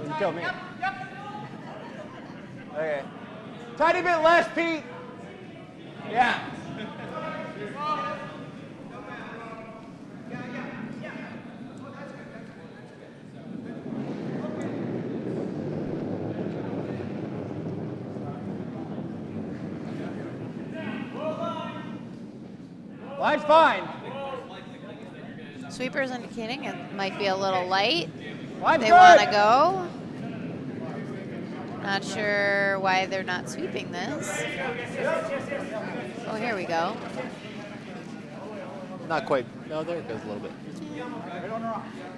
Speaker 5: You tell me. Okay. Tiny bit less, Pete. Yeah. Line's fine.
Speaker 1: Sweeper's indicating it might be a little light.
Speaker 5: Line's
Speaker 1: They
Speaker 5: good.
Speaker 1: want to go. Not sure why they're not sweeping this. Oh, here we go.
Speaker 2: Not quite. No, there it goes a little bit.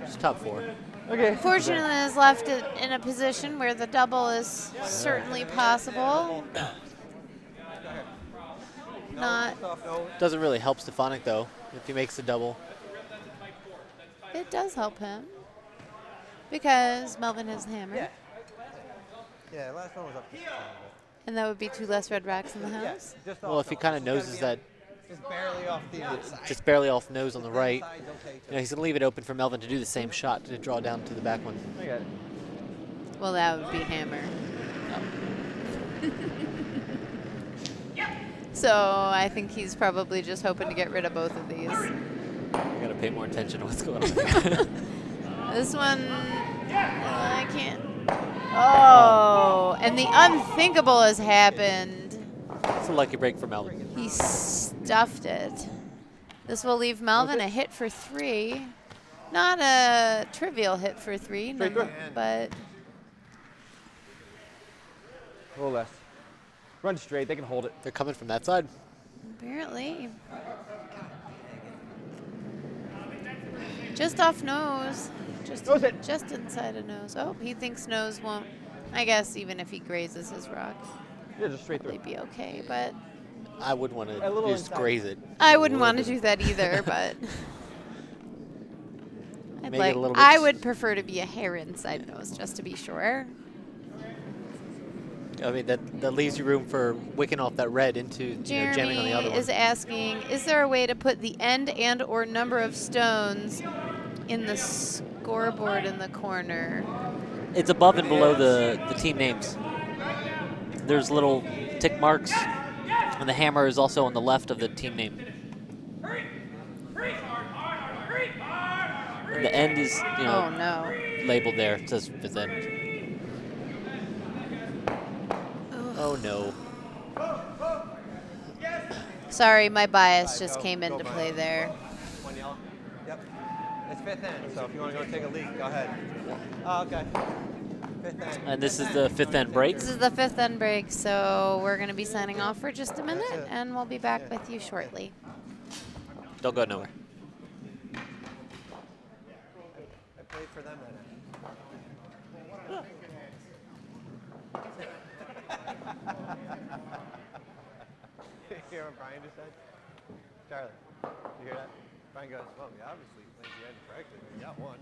Speaker 2: Just top 4.
Speaker 5: Okay.
Speaker 1: Fortunately, is left in a position where the double is certainly possible. Not.
Speaker 2: Doesn't really help Stefanik though if he makes the double.
Speaker 1: It does help him because Melvin has the hammer,
Speaker 4: Yeah, last one was up to 10,
Speaker 1: and that would be 2 less red rocks in the
Speaker 4: but
Speaker 1: house.
Speaker 4: just
Speaker 2: Well, if he kind of noses that
Speaker 4: just barely off the outside.
Speaker 2: just barely off nose on the right,
Speaker 4: Inside's okay, too.
Speaker 2: you know, he's gonna leave it open for Melvin to do the same shot to draw down to the back one.
Speaker 5: I got it.
Speaker 1: Well, that would be hammer. So I think he's probably just hoping to get rid of both of these.
Speaker 2: You gotta pay more attention to what's going on.
Speaker 1: This one, I can't. Oh, and the unthinkable has happened.
Speaker 2: It's a lucky break for Melvin.
Speaker 1: He stuffed it. This will leave Melvin a hit for 3. Not a trivial hit for 3,
Speaker 5: Straight through.
Speaker 1: but
Speaker 5: A little less. Run straight. They can hold it.
Speaker 2: They're coming from that side.
Speaker 1: apparently. Just off nose.
Speaker 5: Nose it.
Speaker 1: Just inside a nose. Oh, he thinks nose won't. I guess even if he grazes his rock,
Speaker 5: Yeah, just straight through.
Speaker 1: they'd be okay. But
Speaker 2: I would want
Speaker 5: A
Speaker 2: to
Speaker 5: little
Speaker 2: just
Speaker 5: inside.
Speaker 2: graze it.
Speaker 1: I wouldn't want to do that either. But
Speaker 2: Make it a little bit
Speaker 1: I would prefer to be a hair inside nose just to be sure.
Speaker 2: I mean, that leaves you room for wicking off that red into jamming on the other
Speaker 1: Jeremy
Speaker 2: one.
Speaker 1: is asking, is there a way to put the end and or number of stones in the scoreboard in the corner?
Speaker 2: It's above and below the team names. There's little tick marks, and the hammer is also on the left of the team name. The end is,
Speaker 1: Oh no.
Speaker 2: labeled there. It says fifth end. Oh no.
Speaker 1: Sorry, my bias just came into play there.
Speaker 4: One yellow. Yep. It's fifth end, so if you want to go take a leak, go ahead. Oh, okay. Fifth end.
Speaker 2: And this is the fifth end break.
Speaker 1: This is the fifth end break, so we're going to be signing off for just a minute,
Speaker 4: it.
Speaker 1: and we'll be back with you shortly.
Speaker 2: Don't go nowhere.
Speaker 4: I played for them that night. You hear what Brian just said? Charlie, you hear that? Brian goes, well, we obviously played the end correctly. We got one.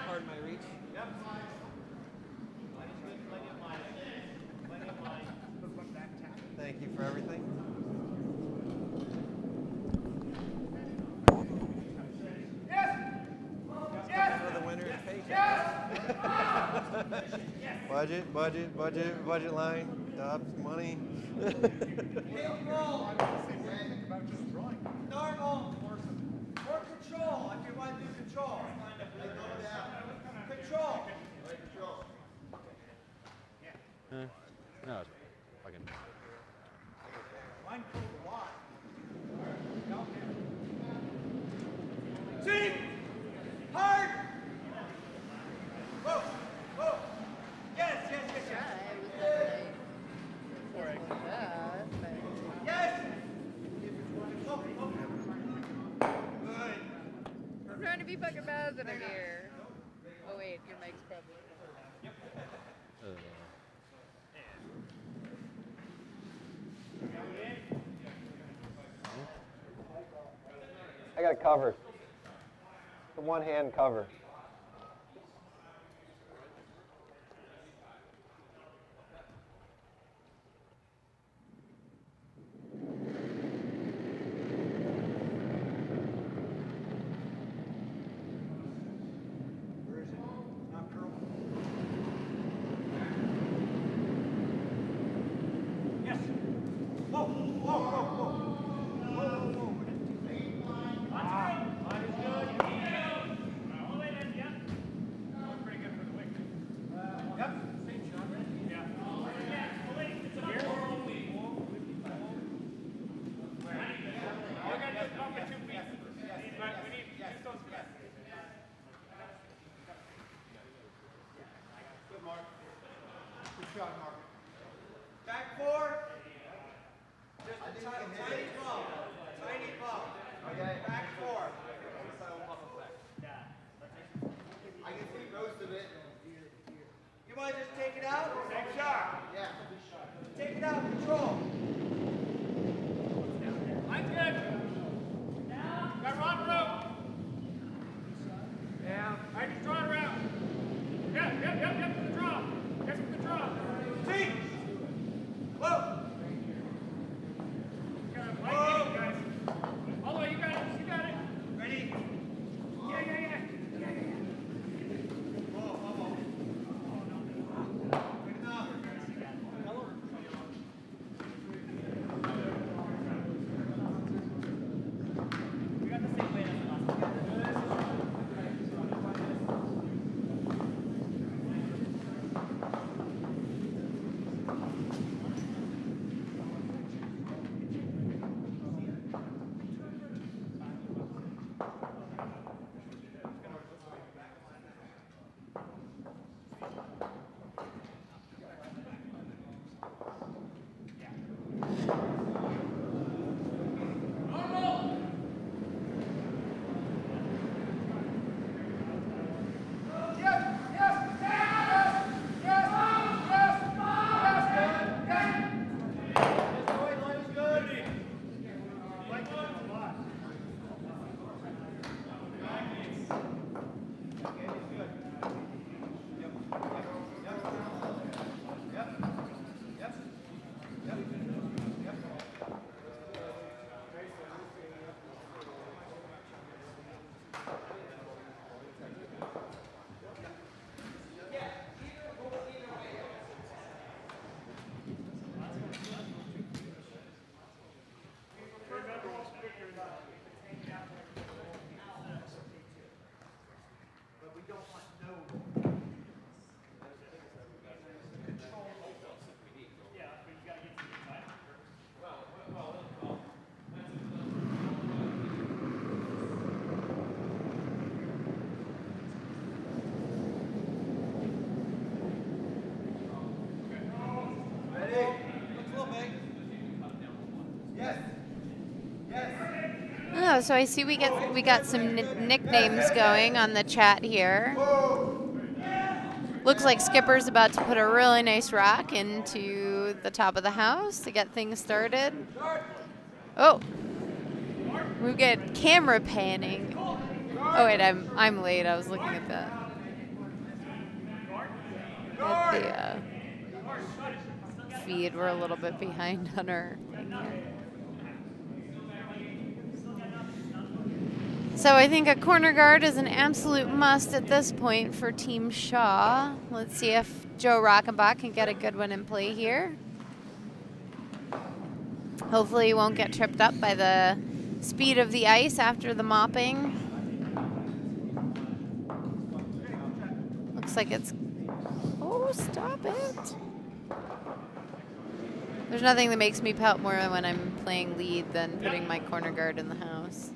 Speaker 4: Pardon my reach. Thank you for everything. For the winner's paycheck. Budget line, Dobbs, money.
Speaker 6: Normal. More control. If you want to do control. Control.
Speaker 5: No, it's fucking.
Speaker 6: Team. Hard. Whoa. Whoa. Yes. Yes.
Speaker 1: I'm trying to be fucking positive here. Oh wait, your mic's probably.
Speaker 4: I got a cover. The one-hand cover.
Speaker 6: Back four. Just a tiny bump. Tiny bump. Okay. Back four. I can see most of it. You want to just take it out? Take shot. Yeah. Take it out. Control. I'm good. Got Ron rope. Yeah. I just draw it around. Yep. For the draw. Yes, for the draw. Team. Whoa. Whoa. Guys. All the way, you got it. Ready? Yeah. Whoa. Good enough.
Speaker 1: so I see we got some nicknames going on the chat here. Looks like Skipper's about to put a really nice rock into the top of the house to get things started. Oh, we get camera panning. Oh wait, I'm late. I was looking at the feed. We're a little bit behind on our thing here. So I think a corner guard is an absolute must at this point for Team Shaw. Let's see if Joe Rockenbach can get a good one in play here. Hopefully he won't get tripped up by the speed of the ice after the mopping. Looks like it's... Oh, stop it. There's nothing that makes me pout more when I'm playing lead than putting my corner guard in the house.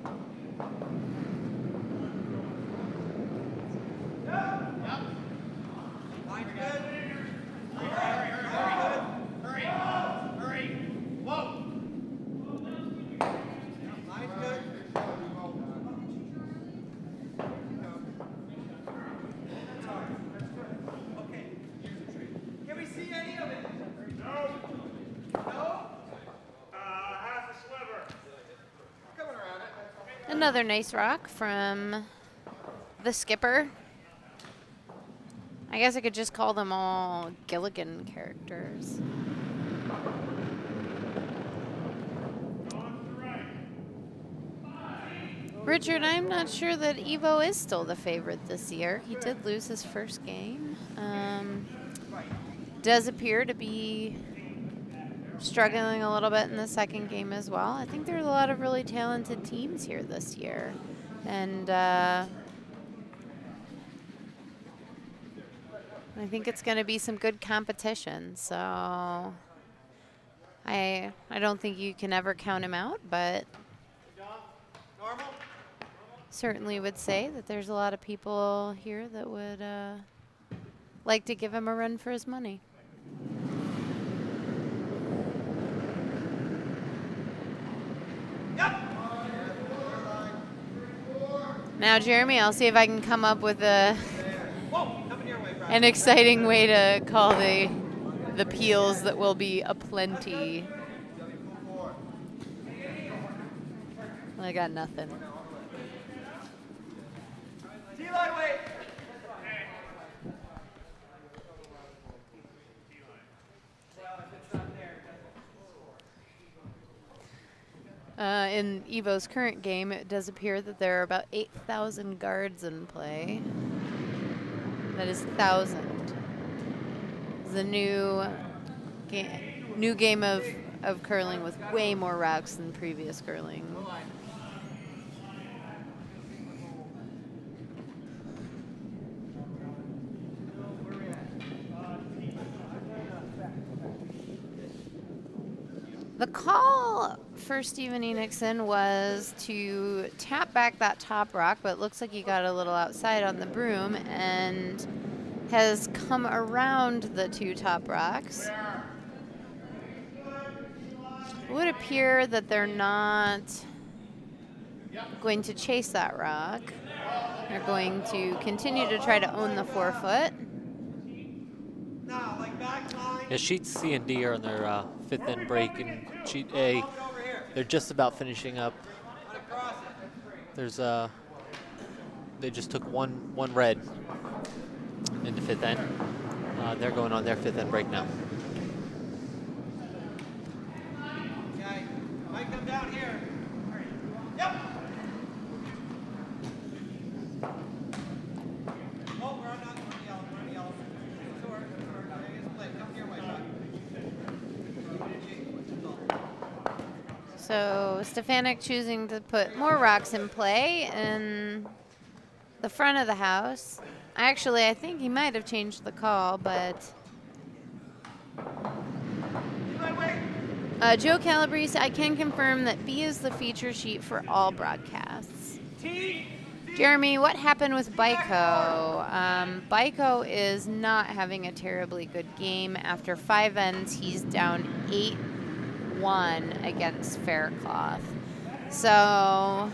Speaker 1: Another nice rock from the skipper. I guess I could just call them all Gilligan characters. Richard, I'm not sure that Evo is still the favorite this year. He did lose his first game. Does appear to be struggling a little bit in the second game as well. I think there's a lot of really talented teams here this year. And I think it's going to be some good competition. So I don't think you can ever count him out, but certainly would say that there's a lot of people here that would like to give him a run for his money. Now, Jeremy, I'll see if I can come up with an exciting way to call the peels that will be aplenty. I got nothing. In Evo's current game, it does appear that there are about 8,000 guards in play. That is 1,000. It's a new game of curling with way more rocks than previous curling. The call for Steven Enixon was to tap back that top rock, but it looks like he got a little outside on the broom and has come around the two top rocks. It would appear that they're not going to chase that rock. They're going to continue to try to own the 4-foot.
Speaker 2: Yeah, sheets C and D are on their fifth end break, and sheet A, they're just about finishing up. There's they just took one red into fifth end. They're going on their fifth end break now.
Speaker 4: Okay, might come down here. Yep. Oh, we're on the yellow. We're on the yellow. Come here, Mike.
Speaker 1: So Stefanik choosing to put more rocks in play in the front of the house. Actually, I think he might have changed the call, but Joe Calabrese, I can confirm that B is the feature sheet for all broadcasts. Jeremy, what happened with Baiko? Baiko is not having a terribly good game. After 5 ends, he's down 8-1 against Faircloth. So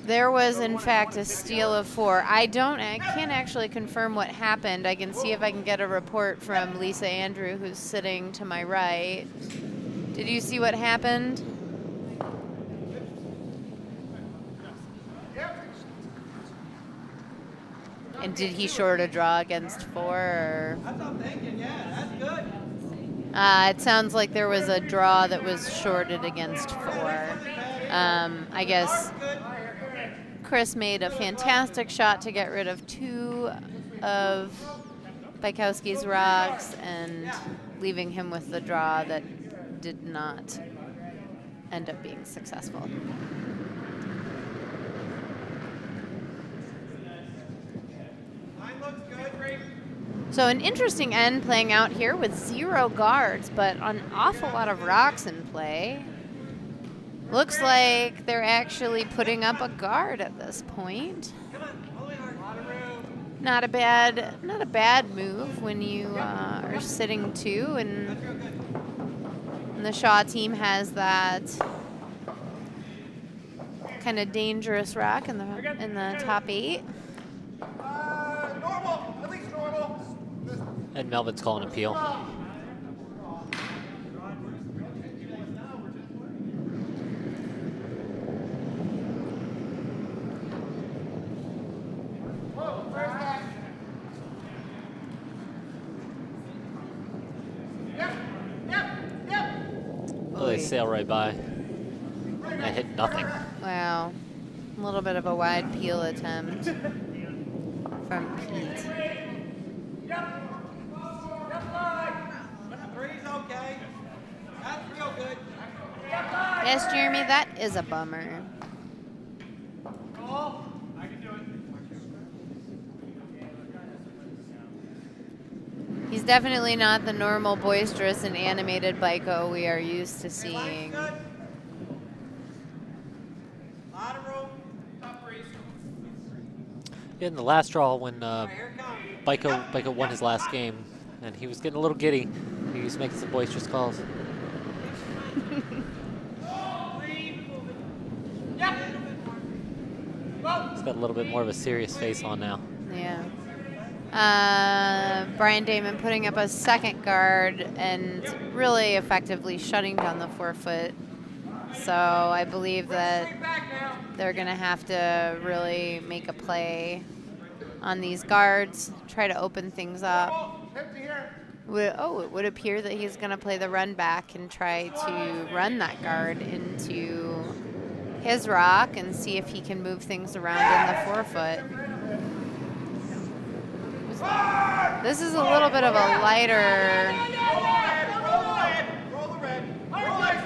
Speaker 1: There was, in fact, a steal of 4. I can't actually confirm what happened. I can see if I can get a report from Lisa Andrew, who's sitting to my right. Did you see what happened? And did he short a draw against 4? Or?
Speaker 6: That's what I'm thinking, yeah, that's good.
Speaker 1: It sounds like there was a draw that was shorted against 4. I guess Chris made a fantastic shot to get rid of 2 of Bykowski's rocks and leaving him with the draw that did not end up being successful. So an interesting end playing out here with 0 guards, but an awful lot of rocks in play. Looks like they're actually putting up a guard at this point. Not a bad move when you are sitting 2, and the Shaw team has that kind of dangerous rock in the top 8.
Speaker 6: Normal, at least normal.
Speaker 2: And Melvin's calling appeal. Oh, they sail right by. I hit nothing.
Speaker 1: Wow. A little bit of a wide peel attempt from Pete.
Speaker 6: Okay. That's real good.
Speaker 1: Yes, Jeremy, that is a bummer. He's definitely not the normal boisterous and animated Byko we are used to seeing.
Speaker 2: In the last draw, when Byko won his last game, and he was getting a little giddy, he was making some boisterous calls. He's got a little bit more of a serious face on now.
Speaker 1: Yeah. Brian Damon putting up a second guard and really effectively shutting down the 4-foot. So I believe that they're going to have to really make a play on these guards, try to open things up. It would appear that he's going to play the run back and try to run that guard into his rock and see if he can move things around in the 4-foot. This is a little bit of a lighter.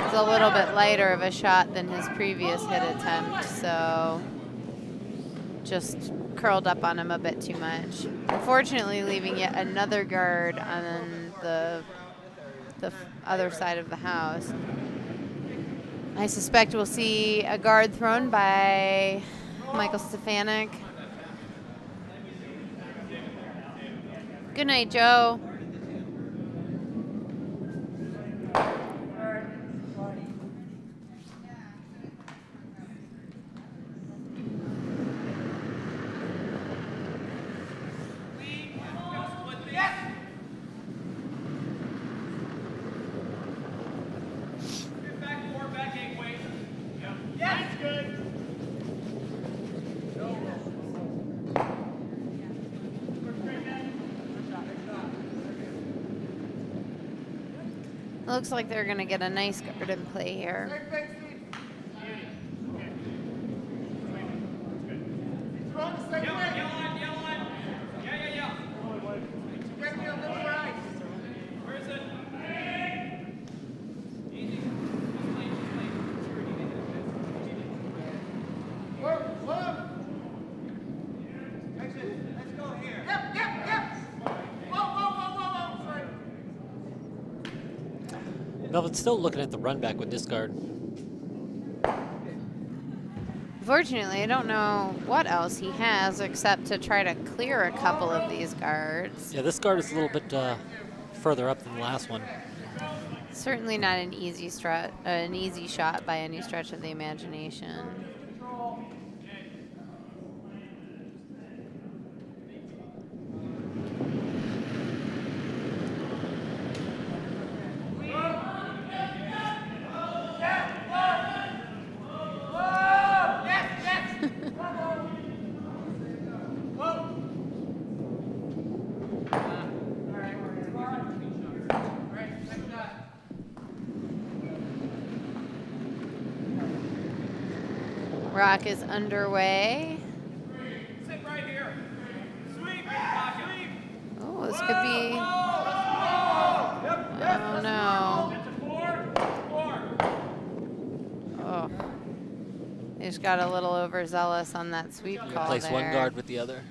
Speaker 1: It's a little bit lighter of a shot than his previous hit attempt, so just curled up on him a bit too much. Unfortunately, leaving yet another guard on the other side of the house. I suspect we'll see a guard thrown by Michael Stefanik. Good night, Joe. Looks like they're going to get a nice guard in play here.
Speaker 2: Melvin's still looking at the run back with this guard.
Speaker 1: Unfortunately, I don't know what else he has except to try to clear a couple of these guards.
Speaker 2: Yeah, this guard is a little bit further up than the last one.
Speaker 1: Certainly not an easy shot by any stretch of the imagination. Rock is underway.
Speaker 8: Sit right here. Sweep.
Speaker 1: Oh, this could be. Oh no. Oh. They just got a little overzealous on that sweep call
Speaker 2: Place
Speaker 1: there.
Speaker 2: one guard with the other.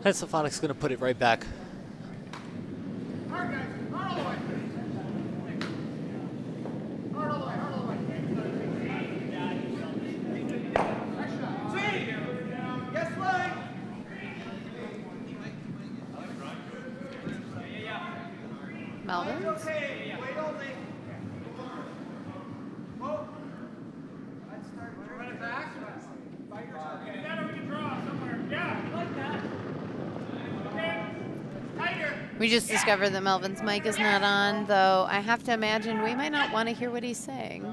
Speaker 2: And Stefanik's going to put it right back.
Speaker 1: Melvin's. We just discovered that Melvin's mic is not on, though I have to imagine we might not want to hear what he's saying.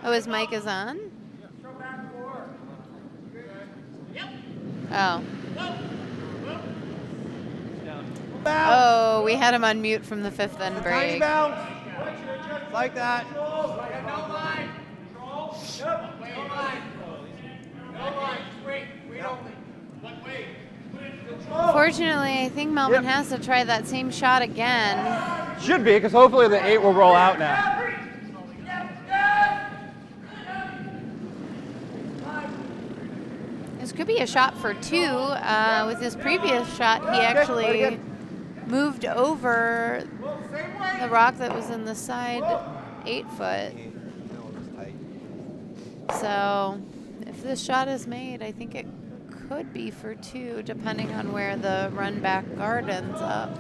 Speaker 1: Oh, his mic is on? Oh. Oh, we had him on mute from the fifth end break.
Speaker 4: Bounce. Like that.
Speaker 1: Fortunately, I think Melvin has to try that same shot again.
Speaker 5: Should be, because hopefully the 8 will roll out now.
Speaker 1: This could be a shot for 2. With his previous shot, he actually moved over the rock that was in the side 8 foot. So if this shot is made, I think it could be for 2, depending on where the run back guard ends up.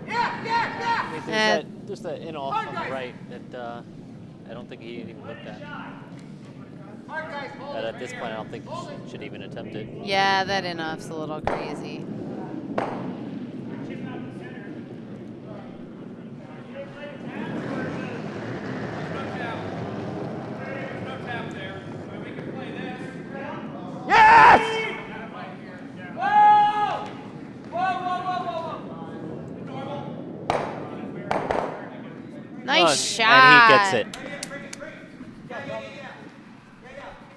Speaker 2: I mean, there's that in off on the right that I don't think he even looked at. But at this point, I don't think he should even attempt it.
Speaker 1: Yeah, that in off's a little crazy. Nice shot.
Speaker 2: And he gets it.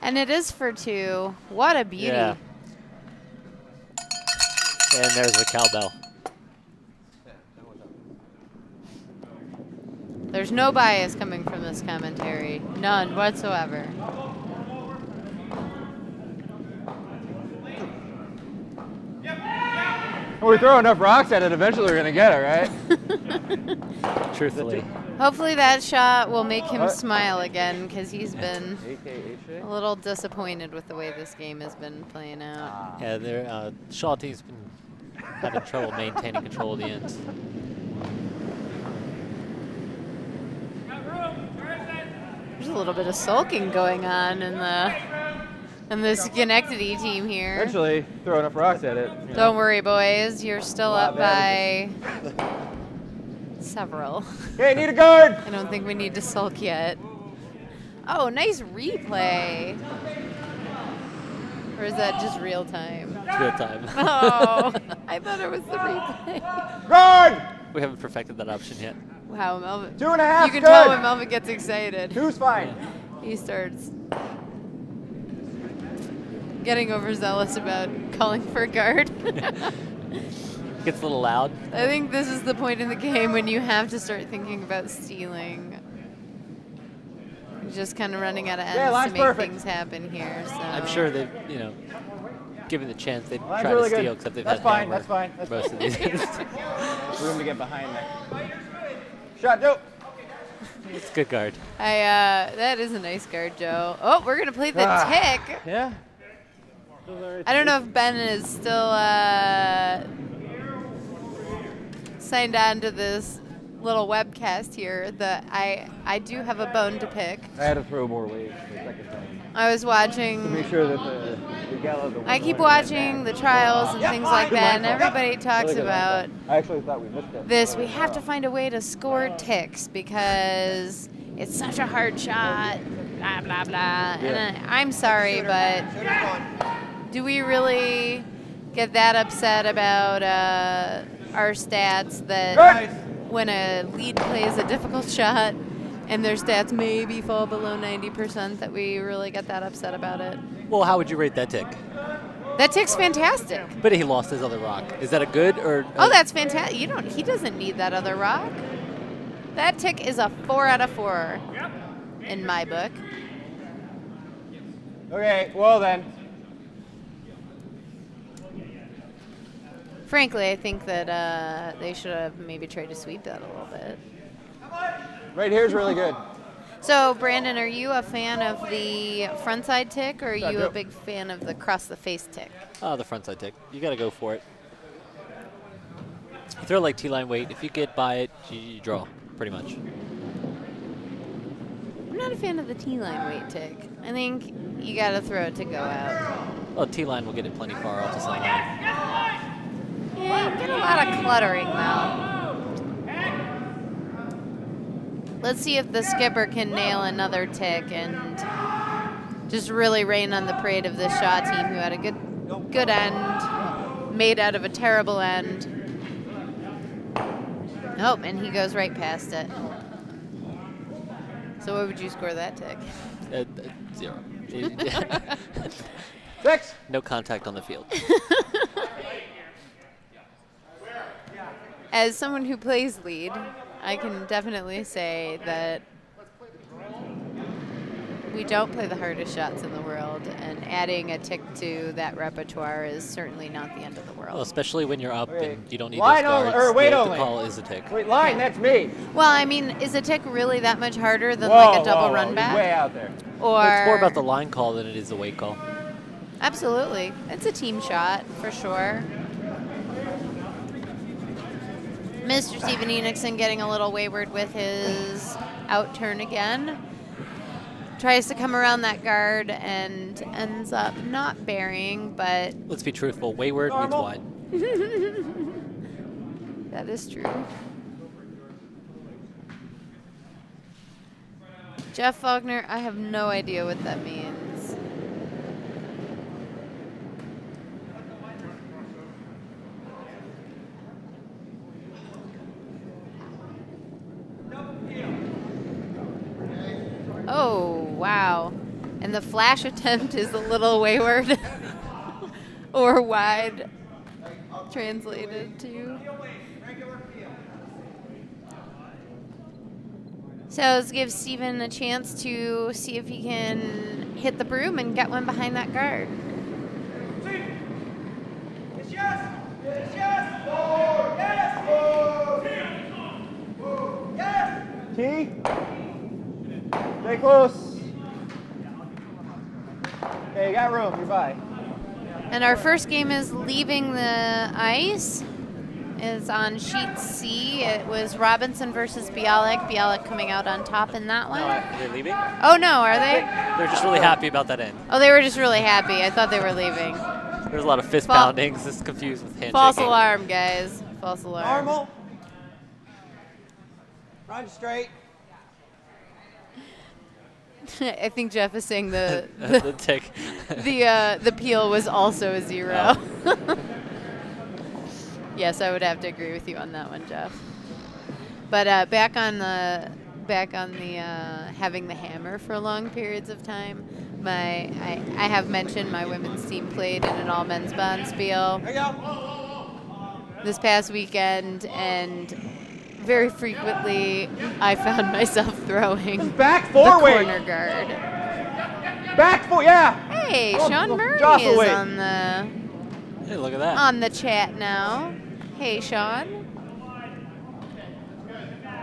Speaker 1: And it is for 2. What a beauty.
Speaker 2: Yeah. And there's the cowbell.
Speaker 1: There's no bias coming from this commentary. None whatsoever.
Speaker 5: We throw enough rocks at it, eventually we're going to get it, right?
Speaker 2: Truthfully.
Speaker 1: Hopefully that shot will make him smile again, because he's been
Speaker 5: AKH?
Speaker 1: a little disappointed with the way this game has been playing out.
Speaker 2: Yeah, their Shaw team's been having trouble maintaining control of the ends.
Speaker 1: There's a little bit of sulking going on in the Schenectady team here.
Speaker 5: Eventually, throw enough rocks at it.
Speaker 1: Don't worry, boys. You're still up by several.
Speaker 5: Okay, need a guard.
Speaker 1: I don't think we need to sulk yet. Oh, nice replay. Or is that just real time?
Speaker 2: It's real time.
Speaker 1: Oh, I thought it was the replay.
Speaker 5: Guard!
Speaker 2: We haven't perfected that option yet.
Speaker 1: Wow, Melvin.
Speaker 5: 2.5,
Speaker 1: You can
Speaker 5: good.
Speaker 1: tell when Melvin gets excited.
Speaker 5: 2's fine.
Speaker 1: He starts getting overzealous about calling for a guard.
Speaker 2: Gets a little loud.
Speaker 1: I think this is the point in the game when you have to start thinking about stealing. You're just kind of running out of ends to make things happen here. So
Speaker 2: I'm sure they've, given the chance, they'd
Speaker 5: Line's
Speaker 2: try
Speaker 5: really
Speaker 2: to
Speaker 5: good.
Speaker 2: steal, except they've
Speaker 5: That's
Speaker 2: had
Speaker 5: fine,
Speaker 2: hammer
Speaker 5: that's fine, that's
Speaker 2: most of these games.
Speaker 5: Room to get behind there. Shot, Joe.
Speaker 2: It's a good guard.
Speaker 1: that is a nice guard, Joe. Oh, we're gonna play the tick.
Speaker 5: Yeah.
Speaker 1: I don't know if Ben is still signed on to this little webcast here. I do have a bone to pick.
Speaker 5: I had to throw more weight the second time
Speaker 1: I was watching.
Speaker 5: to make sure that the gala.
Speaker 1: I keep watching the trials and things like that, and everybody talks
Speaker 5: Really good
Speaker 1: about
Speaker 5: I actually thought we missed it.
Speaker 1: this. We have to find a way to score ticks because it's such a hard shot. Blah blah blah. And I'm sorry, but do we really get that upset about our stats that when a lead plays a difficult shot and their stats maybe fall below 90%, that we really get that upset about it?
Speaker 2: Well, how would you rate that tick?
Speaker 1: That tick's fantastic.
Speaker 2: But he lost his other rock. Is that a good or?
Speaker 1: Oh, that's fantastic. He doesn't need that other rock. That tick is a 4 out of 4 in my book.
Speaker 5: Okay, well then.
Speaker 1: Frankly, I think that they should have maybe tried to sweep that a little bit.
Speaker 5: Right here's really good.
Speaker 1: So, Brandon, are you a fan of the frontside tick, or are you a big fan of the cross-the-face tick?
Speaker 2: The frontside tick. You got to go for it. You throw like T-line weight. If you get by it, you draw, pretty much.
Speaker 1: I'm not a fan of the T-line weight tick. I think you got to throw it to go out.
Speaker 2: Well, T-line will get it plenty far off the sideline.
Speaker 1: Yeah, you get a lot of cluttering, though. Let's see if the skipper can nail another tick and just really rain on the parade of this Shaw team, who had a good end, made out of a terrible end. Oh, and he goes right past it. So what would you score that tick?
Speaker 2: 0.
Speaker 5: 6.
Speaker 2: No contact on the field.
Speaker 1: As someone who plays lead, I can definitely say that we don't play the hardest shots in the world, and adding a tick to that repertoire is certainly not the end of the world.
Speaker 2: Well, especially when you're up and you don't need
Speaker 5: Line
Speaker 2: those guards.
Speaker 5: only, or wait
Speaker 2: the
Speaker 5: only.
Speaker 2: call is a tick.
Speaker 5: Wait, line, that's me.
Speaker 1: Well, I mean, is a tick really that much harder than like a double run back?
Speaker 5: Way out there.
Speaker 1: Or
Speaker 2: It's more about the line call than it is the weight call.
Speaker 1: Absolutely. It's a team shot, for sure. Mr. Steven Enixon getting a little wayward with his out turn again. Tries to come around that guard and ends up not burying, but...
Speaker 2: Let's be truthful. Wayward means wide.
Speaker 1: That is true. Jeff Faulkner, I have no idea what that means. Oh, wow. And the flash attempt is a little wayward or wide translated to. So let's give Steven a chance to see if he can hit the broom and get one behind that guard.
Speaker 5: T. Stay close. Okay, you got room. You're by.
Speaker 1: And our first game is leaving the ice. It's on sheet C. It was Robinson versus Bialik. Bialik coming out on top in that one.
Speaker 2: Are they leaving?
Speaker 1: Oh, no, are they?
Speaker 2: They're just really happy about that end.
Speaker 1: Oh, they were just really happy. I thought they were leaving.
Speaker 2: There's a lot of fist poundings. This is confused with handshaking.
Speaker 1: False alarm, guys. False alarm.
Speaker 4: Normal. Run straight.
Speaker 1: I think Jeff is saying the
Speaker 2: The tick.
Speaker 1: the peel was also a 0.
Speaker 2: Oh.
Speaker 1: Yes, I would have to agree with you on that one, Jeff. But back on the having the hammer for long periods of time. I have mentioned my women's team played in an all men's bonspiel this past weekend, and very frequently I found myself throwing
Speaker 5: Back
Speaker 1: the
Speaker 5: forward.
Speaker 1: corner guard.
Speaker 5: Back for yeah.
Speaker 1: Hey,
Speaker 5: Oh,
Speaker 1: Sean
Speaker 5: well,
Speaker 1: Murray
Speaker 5: jostle
Speaker 1: is
Speaker 5: weight.
Speaker 1: on the
Speaker 2: Hey, look at that.
Speaker 1: on the chat now. Hey, Sean.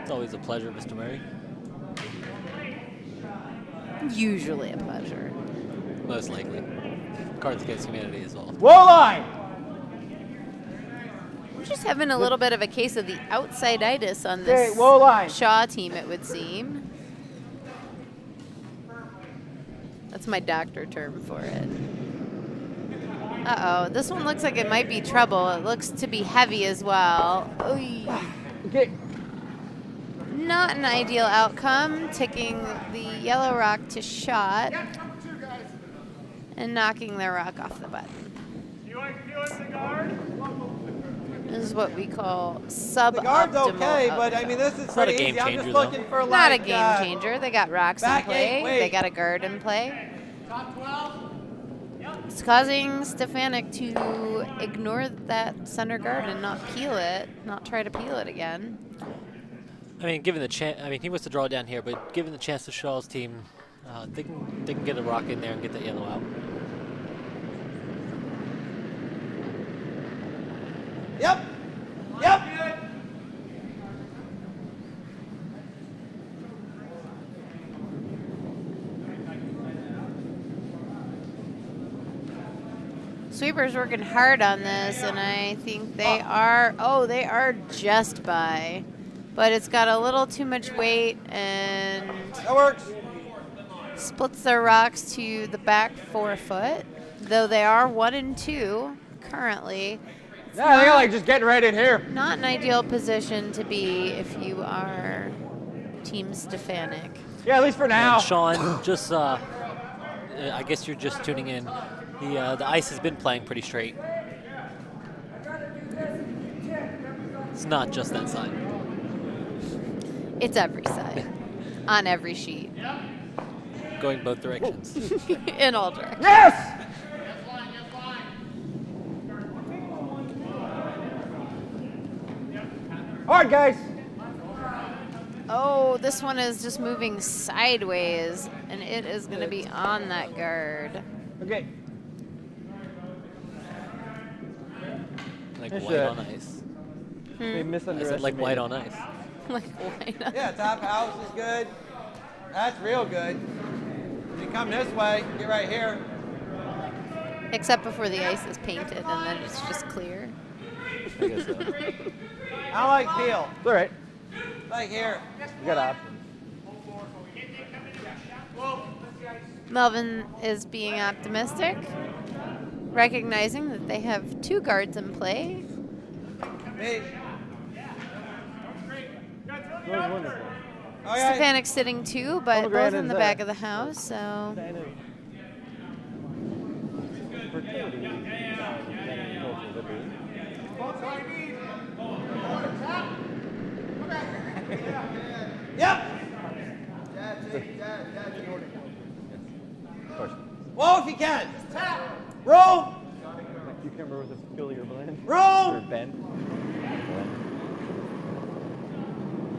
Speaker 2: It's always a pleasure, Mr. Murray.
Speaker 1: Usually a pleasure.
Speaker 2: Most likely. Cards Against Humanity as well.
Speaker 5: Whoa line!
Speaker 1: We're just having a little bit of a case of the outside-itis on
Speaker 5: Okay,
Speaker 1: this
Speaker 5: whoa line.
Speaker 1: Shaw team, it would seem. That's my doctor term for it. Uh-oh, this one looks like it might be trouble. It looks to be heavy as well. Oy.
Speaker 5: Okay.
Speaker 1: Not an ideal outcome, taking the yellow rock to shot and knocking the rock off the button.
Speaker 8: You like feeling the guard?
Speaker 1: This is what we call suboptimal.
Speaker 4: The guard's okay, but I mean, this is
Speaker 2: not a
Speaker 4: pretty
Speaker 2: game
Speaker 4: easy. I'm
Speaker 2: changer,
Speaker 4: just
Speaker 2: though.
Speaker 4: looking for
Speaker 1: Not
Speaker 4: like
Speaker 1: a game changer. They got rocks in
Speaker 4: back
Speaker 1: play.
Speaker 4: eight, wait.
Speaker 1: They got a guard in play.
Speaker 8: Top 12?
Speaker 1: It's causing Stefanik to ignore that center guard and not peel it, not try to peel it again.
Speaker 2: I mean, given the chance, I mean, he wants to draw it down here, but given the chance to Shaw's team, they can get a rock in there and get that yellow out.
Speaker 4: Yep. Yep.
Speaker 1: Sweeper's working hard on this, and I think they are, they are just by. But it's got a little too much weight and
Speaker 4: That works.
Speaker 1: splits their rocks to the back 4 foot, though they are 1 and 2 currently. It's
Speaker 5: Yeah, they're
Speaker 1: not-
Speaker 5: like just getting right in here.
Speaker 1: Not an ideal position to be if you are Team Stefanik.
Speaker 5: Yeah, at least for now.
Speaker 2: And Sean, just I guess you're just tuning in. The ice has been playing pretty straight. It's not just that side.
Speaker 1: It's every side, on every sheet,
Speaker 2: Going both directions.
Speaker 1: in all directions.
Speaker 5: Yes! Hard, guys.
Speaker 1: Oh, this one is just moving sideways, and it is going to be on that guard.
Speaker 5: Okay.
Speaker 2: Like
Speaker 5: Nice
Speaker 2: white
Speaker 5: shot.
Speaker 2: on ice.
Speaker 5: They
Speaker 2: I said
Speaker 5: misunderestimated.
Speaker 2: like white on ice.
Speaker 1: Like, why not?
Speaker 4: Yeah, top house is good. That's real good. You come this way, get right here.
Speaker 1: Except before the ice is painted, and then it's just clear.
Speaker 2: I guess so.
Speaker 4: I like peel.
Speaker 5: It's all right.
Speaker 4: Like here.
Speaker 5: We got options.
Speaker 1: Melvin is being optimistic, recognizing that they have 2 guards in play.
Speaker 4: Me.
Speaker 5: That was wonderful.
Speaker 4: Okay.
Speaker 1: Stefanik's sitting 2, but both
Speaker 5: Pomegranate
Speaker 1: in the
Speaker 5: is
Speaker 1: back
Speaker 5: there.
Speaker 1: of the house, so
Speaker 5: Kind of fertility, culture, liberty.
Speaker 4: Yep.
Speaker 5: Of course.
Speaker 4: Whoa, if you can. Roll.
Speaker 5: Like cucumber with a peculiar blend. Or
Speaker 4: Roll.
Speaker 5: bend.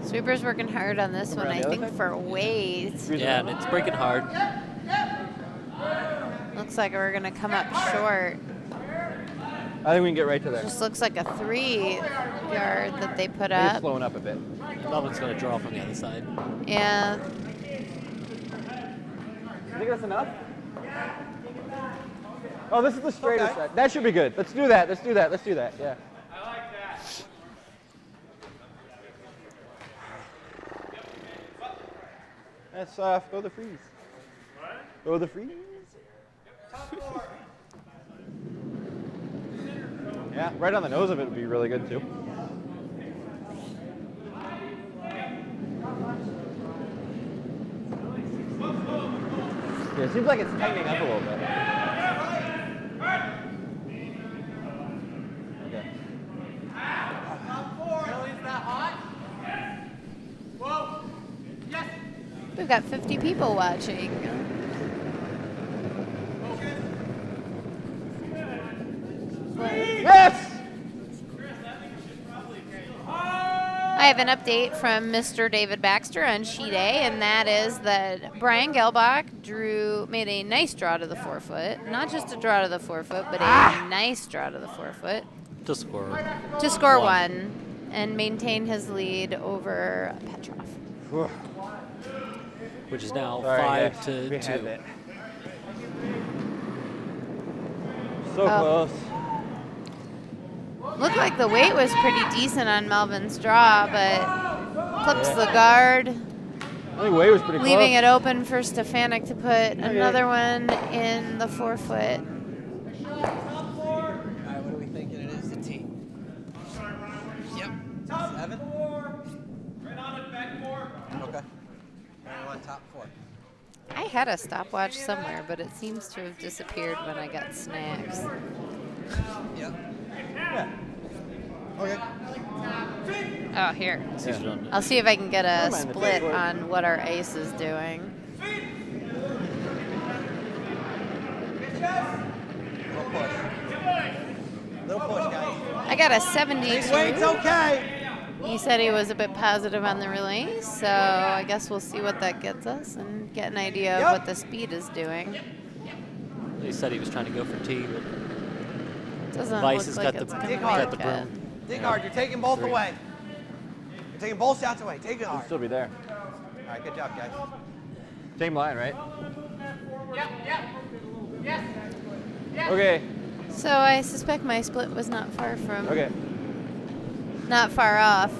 Speaker 1: Sweeper's working hard on this one,
Speaker 5: Around
Speaker 1: I
Speaker 5: the other
Speaker 1: think,
Speaker 5: side?
Speaker 1: for weight.
Speaker 2: Yeah, and it's breaking hard.
Speaker 1: Looks like we're going to come up short.
Speaker 5: I think we can get right to there.
Speaker 1: Just looks like a 3 yard that they put
Speaker 5: Maybe it's
Speaker 1: up.
Speaker 5: slowing up a bit.
Speaker 2: Melvin's going to draw from the other side.
Speaker 1: Yeah.
Speaker 5: You think that's enough? Oh, this is the straighter
Speaker 4: Okay.
Speaker 5: side. That should be good. Let's do that. Let's do that. Let's do that. Yeah.
Speaker 8: I like that.
Speaker 5: That's throw the freeze.
Speaker 8: What?
Speaker 5: Throw the freeze. Yeah, right on the nose of it would be really good too. Yeah, it seems like it's tightening up a little bit. Okay.
Speaker 1: We've got 50 people watching.
Speaker 5: Yes!
Speaker 1: I have an update from Mr. David Baxter on sheet A, and that is that Brian Gelbach made a nice draw to the 4 foot. Not just a draw to the 4 foot, but a nice draw to the 4 foot
Speaker 2: To score.
Speaker 1: to score 1 and maintain his lead over Petrov.
Speaker 5: Whew.
Speaker 2: Which is now
Speaker 5: Sorry,
Speaker 2: 5
Speaker 5: guys.
Speaker 2: to
Speaker 5: We
Speaker 2: 2.
Speaker 5: had that. So close.
Speaker 1: Looked like the weight was pretty decent on Melvin's draw, but clips the guard,
Speaker 5: I think weight was pretty close.
Speaker 1: leaving it open for Stefanik to put another one in the forefoot.
Speaker 9: All right, what are we thinking it is, the T? Yep. 7?
Speaker 8: Right on it, back 4.
Speaker 9: Okay. I want top 4.
Speaker 1: I had a stopwatch somewhere, but it seems to have disappeared when I got snacks.
Speaker 9: Yep. Yeah. Okay.
Speaker 1: Oh, here.
Speaker 5: Yeah.
Speaker 1: I'll see if I can get a
Speaker 5: Never mind the
Speaker 1: split
Speaker 5: tape.
Speaker 1: on what our ace is doing.
Speaker 9: Little push. Little push, guys.
Speaker 1: I got a
Speaker 9: Big
Speaker 1: 72.
Speaker 9: weight's okay.
Speaker 1: He said he was a bit positive on the release, so I guess we'll see what that gets us and get an idea of what the speed is doing.
Speaker 2: He said he was trying to go for T, but
Speaker 1: Doesn't
Speaker 2: Vice
Speaker 1: look
Speaker 2: has
Speaker 1: like
Speaker 2: got
Speaker 1: it's
Speaker 2: the-
Speaker 1: gonna
Speaker 9: Dig
Speaker 1: make
Speaker 9: hard.
Speaker 2: got the broom.
Speaker 1: it.
Speaker 9: Dig hard. You're taking both
Speaker 2: 3.
Speaker 9: away. You're taking both shots away. Take it
Speaker 5: It'll
Speaker 9: hard.
Speaker 5: still be there.
Speaker 9: All right, good job, guys.
Speaker 5: Same line, right?
Speaker 8: Yep, yep. Yes. Yes.
Speaker 5: Okay.
Speaker 1: So I suspect my split was not far from,
Speaker 5: Okay.
Speaker 1: not far off.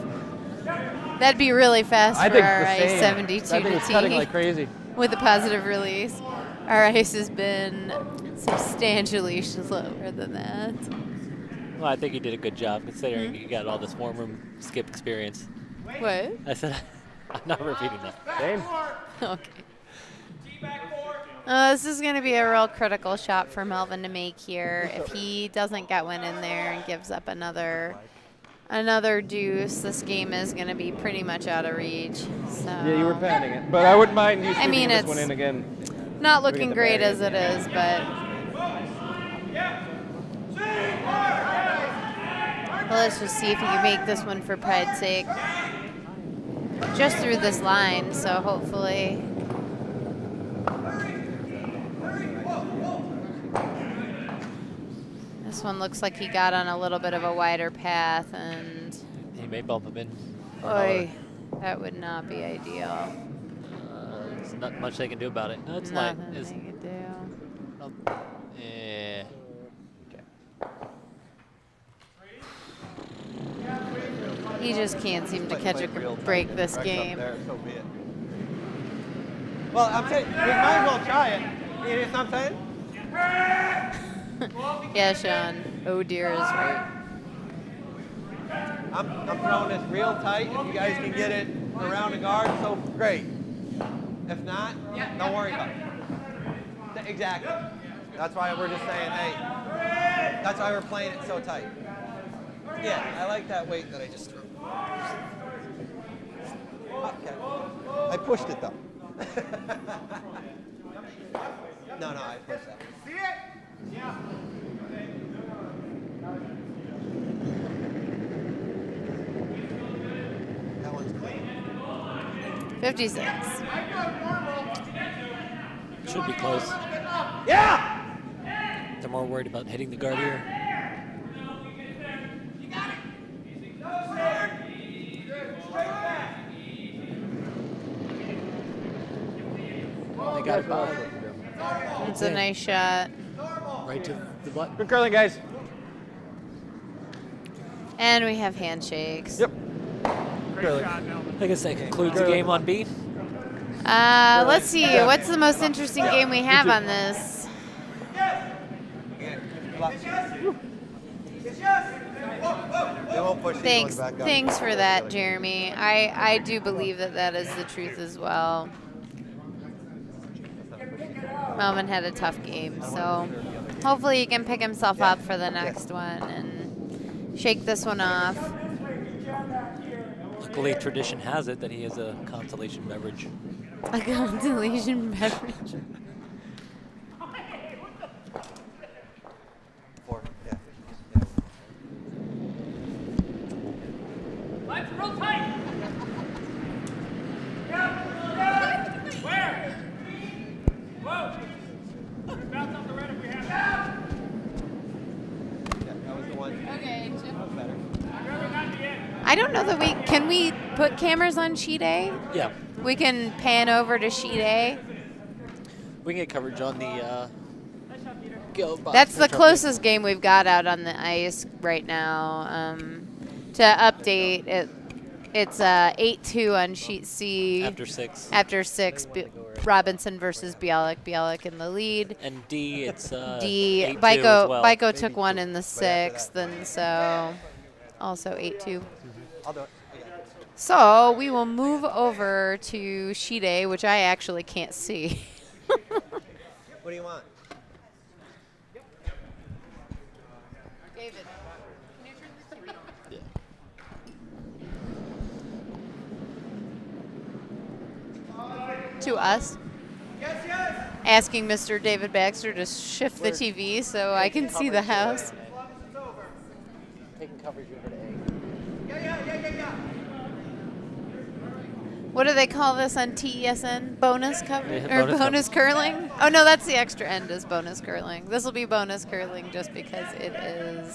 Speaker 1: That'd be really fast
Speaker 5: I
Speaker 1: for
Speaker 5: think
Speaker 1: our
Speaker 5: the
Speaker 1: ice
Speaker 5: same.
Speaker 1: 72
Speaker 5: That thing
Speaker 1: to
Speaker 5: was cutting
Speaker 1: T
Speaker 5: like crazy.
Speaker 1: with a positive release. Our ice has been substantially slower than that.
Speaker 2: well, I think he did a good job considering he got all this warm room skip experience.
Speaker 1: What?
Speaker 2: I said, I'm not repeating that.
Speaker 5: Same.
Speaker 1: Okay. This is going to be a real critical shot for Melvin to make here. If he doesn't get one in there and gives up another deuce, this game is going to be pretty much out of reach. So
Speaker 5: Yeah, you were panning it. But I wouldn't mind you
Speaker 1: mean,
Speaker 5: sweeping this
Speaker 1: it's
Speaker 5: one in again.
Speaker 1: not
Speaker 5: We
Speaker 1: looking
Speaker 5: get the
Speaker 1: great
Speaker 5: bag.
Speaker 1: as it is, but well, let's just see if he can make this one for pride's sake. Just through this line, so hopefully. This one looks like he got on a little bit of a wider path, and
Speaker 2: He may bump him in.
Speaker 1: boy, that would not be ideal.
Speaker 2: There's not much they can do about it. No, it's
Speaker 1: Nothing
Speaker 2: light.
Speaker 1: they
Speaker 2: It's,
Speaker 1: could do.
Speaker 2: yeah.
Speaker 1: He just can't seem to catch a break this game.
Speaker 4: There, so be it.
Speaker 9: Well, I'm saying, we might as well try it. You know what I'm saying?
Speaker 1: Yeah, Sean. Oh dear is right.
Speaker 9: I'm throwing this real tight. If you guys can get it around the guard, so great. If not, don't worry about it. Exactly. That's why we're just saying, hey, that's why we're playing it so tight. Yeah, I like that weight that I just threw. Okay. I pushed it though. No, I pushed that.
Speaker 8: See it? Yeah.
Speaker 9: That one's clean.
Speaker 1: 56.
Speaker 2: Should be close.
Speaker 9: Yeah!
Speaker 2: They're more worried about hitting the guard here. They got it by.
Speaker 1: It's a nice shot.
Speaker 2: Right to the butt.
Speaker 5: Good curling, guys.
Speaker 1: And we have handshakes.
Speaker 5: Yep.
Speaker 8: Great shot, Melvin.
Speaker 2: I guess that concludes the game on B.
Speaker 1: Let's see. What's the most interesting game we have on this?
Speaker 4: They won't push these
Speaker 1: Thanks.
Speaker 4: ones back up.
Speaker 1: Thanks for that, Jeremy. I do believe that that is the truth as well. Melvin had a tough game, so hopefully he can pick himself up for the next one and shake this one off.
Speaker 2: Luckily, tradition has it that he has a consolation beverage.
Speaker 1: A consolation beverage.
Speaker 4: 4, yeah.
Speaker 8: Lights real tight. Where? Whoa. Bounce off the red if we have it.
Speaker 9: Yeah, that was the one.
Speaker 1: Okay.
Speaker 9: That was better.
Speaker 8: Remember not the end.
Speaker 1: I don't know that can we put cameras on sheet A?
Speaker 2: Yeah,
Speaker 1: We can pan over to sheet A.
Speaker 2: we can get coverage on the
Speaker 1: That's the closest game we've got out on the ice right now. To update, it's 8-2 on sheet C.
Speaker 2: After 6.
Speaker 1: After 6, Robinson versus Bialik. Bialik in the lead.
Speaker 2: And D, it's
Speaker 1: D.
Speaker 2: 8-2 as well.
Speaker 1: Byko took one in the 6th, and so also 8-2.
Speaker 9: I'll do it.
Speaker 1: So we will move over to sheet A, which I actually can't see.
Speaker 9: What do you want?
Speaker 1: David, can you turn the TV? To us.
Speaker 6: Yes, yes.
Speaker 1: Asking Mr. David Baxter to shift the TV so I can see the house.
Speaker 2: Taking coverage over to A.
Speaker 6: Yeah.
Speaker 1: What do they call this on TESN? Bonus coverage?
Speaker 2: Yeah,
Speaker 1: Or
Speaker 2: bonus
Speaker 1: bonus curling? Oh, no, that's the extra end is bonus curling. This will be bonus curling just because it is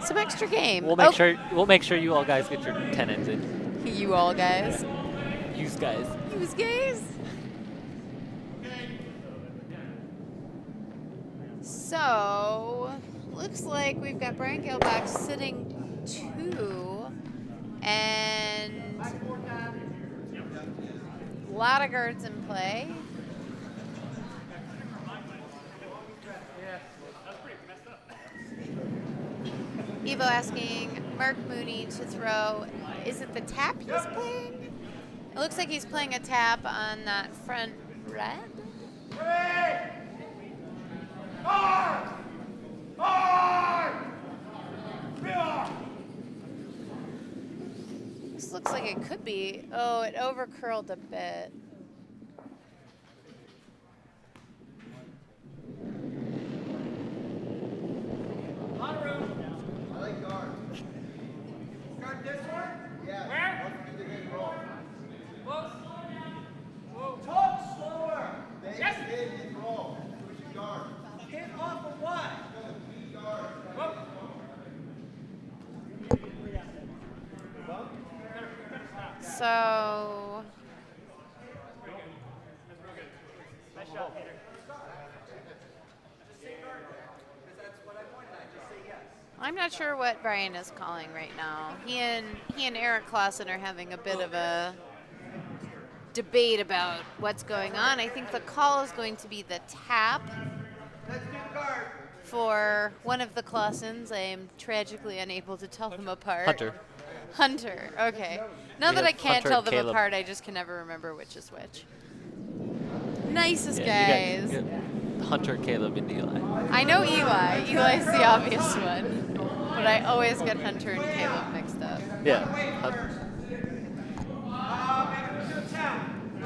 Speaker 1: some extra game.
Speaker 2: We'll make sure you all guys get your 10 ends in.
Speaker 1: You all guys.
Speaker 2: Use guys.
Speaker 1: Use guys. So, looks like we've got Brian Gilbach sitting 2, and a lot of guards in play. Evo asking Mark Mooney to throw. Is it the tap he's playing? It looks like he's playing a tap on that front red. This looks like it could be. Oh, it overcurled a bit.
Speaker 6: I like guard. Guard this one? Yeah.
Speaker 8: Where?
Speaker 6: Let's do the big roll.
Speaker 8: Close. Whoa.
Speaker 6: Talk slower. They
Speaker 8: Yes.
Speaker 6: hit and roll. Push your guard.
Speaker 8: Hit off of what?
Speaker 6: Guard.
Speaker 8: Whoa.
Speaker 1: So,
Speaker 8: Nice shot, Peter.
Speaker 1: I'm not sure what Brian is calling right now. He and Eric Clausen are having a bit of a debate about what's going on. I think the call is going to be the tap for one of the Clausens. I am tragically unable to tell them apart. Hunter. Okay. Now
Speaker 2: We
Speaker 1: that
Speaker 2: have
Speaker 1: I can't
Speaker 2: Hunter
Speaker 1: tell
Speaker 2: and
Speaker 1: them
Speaker 2: Caleb.
Speaker 1: apart, I just can never remember which is which. Nicest
Speaker 2: Yeah,
Speaker 1: guys.
Speaker 2: you got Hunter, Caleb, and Eli.
Speaker 1: I know Eli. Eli's the obvious one. But I always get Hunter and Caleb mixed up.
Speaker 2: Yeah.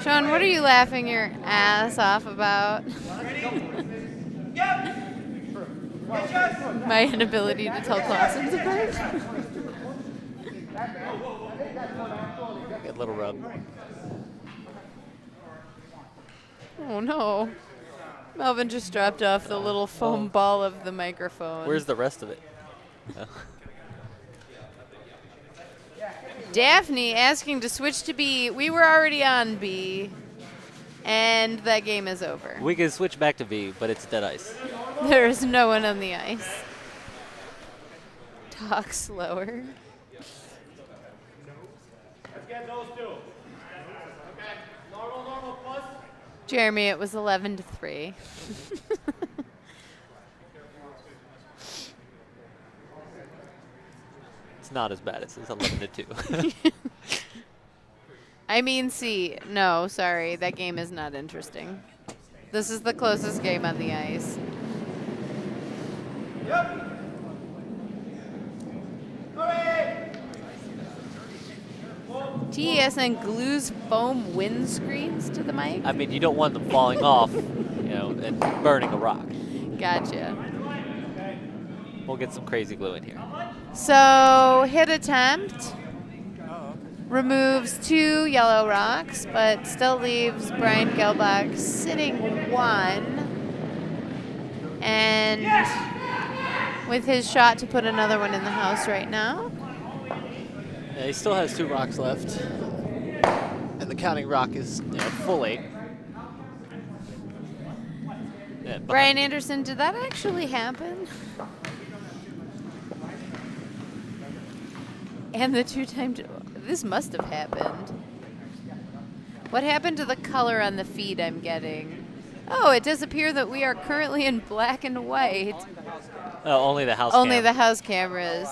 Speaker 1: Sean, what are you laughing your ass off about? My inability to tell Clausens apart.
Speaker 2: Good little rub.
Speaker 1: Oh no. Melvin just dropped off the little foam ball of the microphone.
Speaker 2: Where's the rest of it?
Speaker 1: Daphne asking to switch to B. We were already on B, and that game is over.
Speaker 2: We can switch back to V, but it's dead ice.
Speaker 1: There is no one on the ice. Talk slower.
Speaker 8: Let's get those two. Okay. Normal plus.
Speaker 1: Jeremy, it was 11-3.
Speaker 2: It's not as bad as it's 11-2.
Speaker 1: I mean, C. No, sorry. That game is not interesting. This is the closest game on the ice.
Speaker 6: Yep. Hurry!
Speaker 1: TESN glues foam windscreens to the mic?
Speaker 2: I mean, you don't want them falling off, and burning a rock.
Speaker 1: Gotcha.
Speaker 2: We'll get some crazy glue in here.
Speaker 1: So, hit attempt. Removes 2 yellow rocks, but still leaves Brian Gilbach sitting 1. And with his shot to put another one in the house right now.
Speaker 2: Yeah, he still has 2 rocks left. And the counting rock is full 8.
Speaker 1: Brian Anderson, did that actually happen? And the 2-time, this must have happened. What happened to the color on the feed I'm getting? Oh, it does appear that we are currently in black and white.
Speaker 2: Oh, only the house
Speaker 1: Only
Speaker 2: cam.
Speaker 1: the house cameras.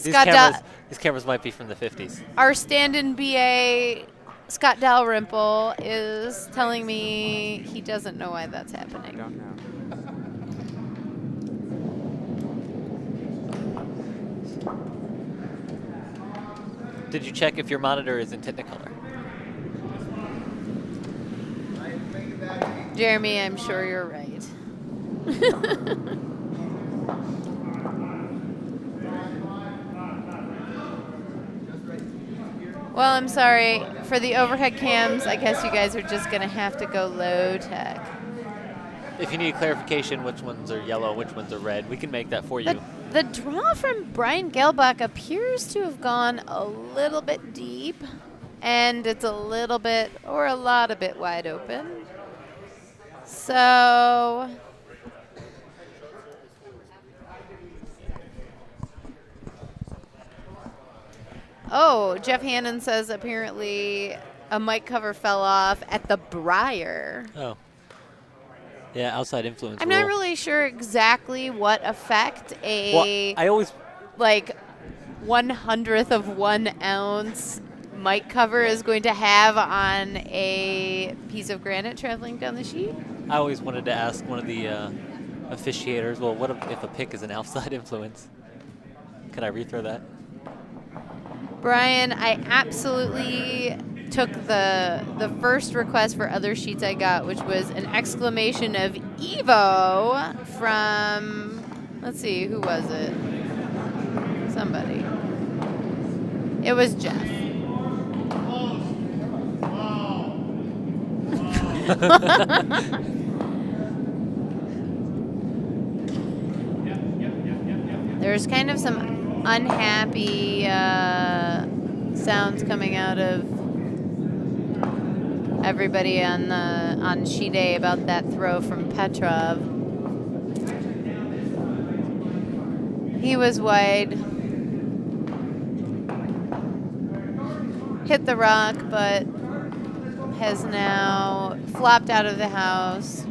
Speaker 2: These
Speaker 1: Scott
Speaker 2: these cameras might be from the 50s.
Speaker 1: Our stand-in BA, Scott Dalrymple, is telling me he doesn't know why that's happening.
Speaker 3: Don't know.
Speaker 2: Did you check if your monitor is in Technicolor?
Speaker 1: Jeremy, I'm sure you're right. Well, I'm sorry. For the overhead cams, I guess you guys are just going to have to go low tech.
Speaker 2: If you need clarification, which ones are yellow, which ones are red, we can make that for you.
Speaker 1: The draw from Brian Gelbach appears to have gone a little bit deep, and it's a little bit, or a lot of bit wide open. So... Oh, Jeff Hannon says apparently a mic cover fell off at the Briar.
Speaker 2: Oh. Yeah, outside influence
Speaker 1: I'm
Speaker 2: rule.
Speaker 1: not really sure exactly what effect a
Speaker 2: Well, I always...
Speaker 1: like 1/100th of 1 ounce mic cover is going to have on a piece of granite traveling down the sheet.
Speaker 2: I always wanted to ask one of the officiators, well, what if a pick is an outside influence? Can I rethrow that?
Speaker 1: Brian, I absolutely took the first request for other sheets I got, which was an exclamation of Evo from, let's see, who was it? Somebody. It was Jeff. There's kind of some unhappy sounds coming out of everybody on sheet A about that throw from Petrov. He was wide, hit the rock, but has now flopped out of the house.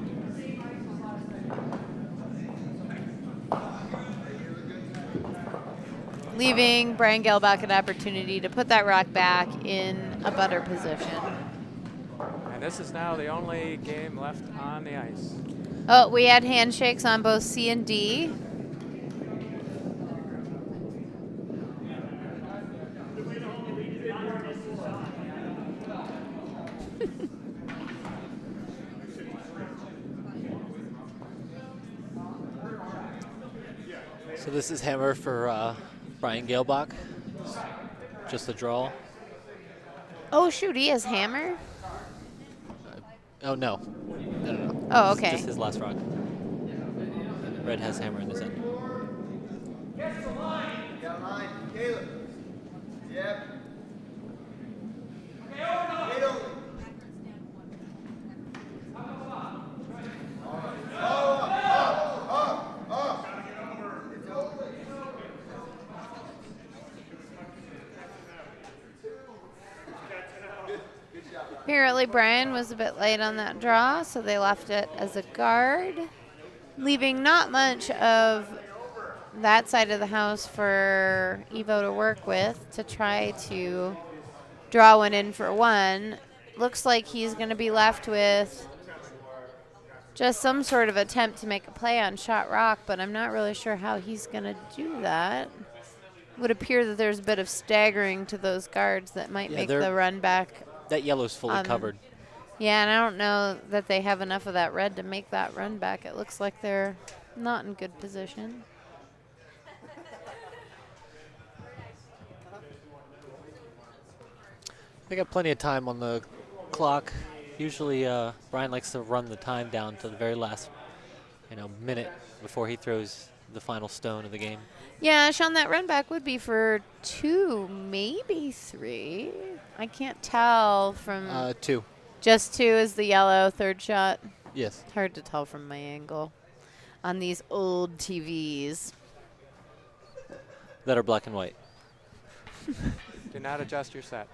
Speaker 1: Leaving Brian Gelbach an opportunity to put that rock back in a better position.
Speaker 3: And this is now the only game left on the ice.
Speaker 1: Oh, we had handshakes on both C and D.
Speaker 2: So this is hammer for Brian Gelbach. Just a draw.
Speaker 1: Oh, shoot, he has hammer?
Speaker 2: Oh, no. No.
Speaker 1: Oh,
Speaker 2: This is
Speaker 1: okay.
Speaker 2: just his last rock. Red has hammer in his end.
Speaker 6: Get the line. Caleb. Yep. Wait only.
Speaker 1: Apparently Brian was a bit late on that draw, so they left it as a guard, leaving not much of that side of the house for Evo to work with to try to draw one in for one. Looks like he's going to be left with just some sort of attempt to make a play on shot rock, but I'm not really sure how he's going to do that. Would appear that there's a bit of staggering to those guards that might make the run back.
Speaker 2: That yellow's fully covered.
Speaker 1: Yeah, and I don't know that they have enough of that red to make that run back. It looks like they're not in good position.
Speaker 2: They got plenty of time on the clock. Usually Brian likes to run the time down to the very last minute before he throws the final stone of the game.
Speaker 1: Yeah, Sean, that run back would be for 2, maybe 3. I can't tell from...
Speaker 2: 2.
Speaker 1: Just 2 is the yellow third shot.
Speaker 2: Yes.
Speaker 1: Hard to tell from my angle on these old TVs.
Speaker 2: That are black and white.
Speaker 3: Do not adjust your set.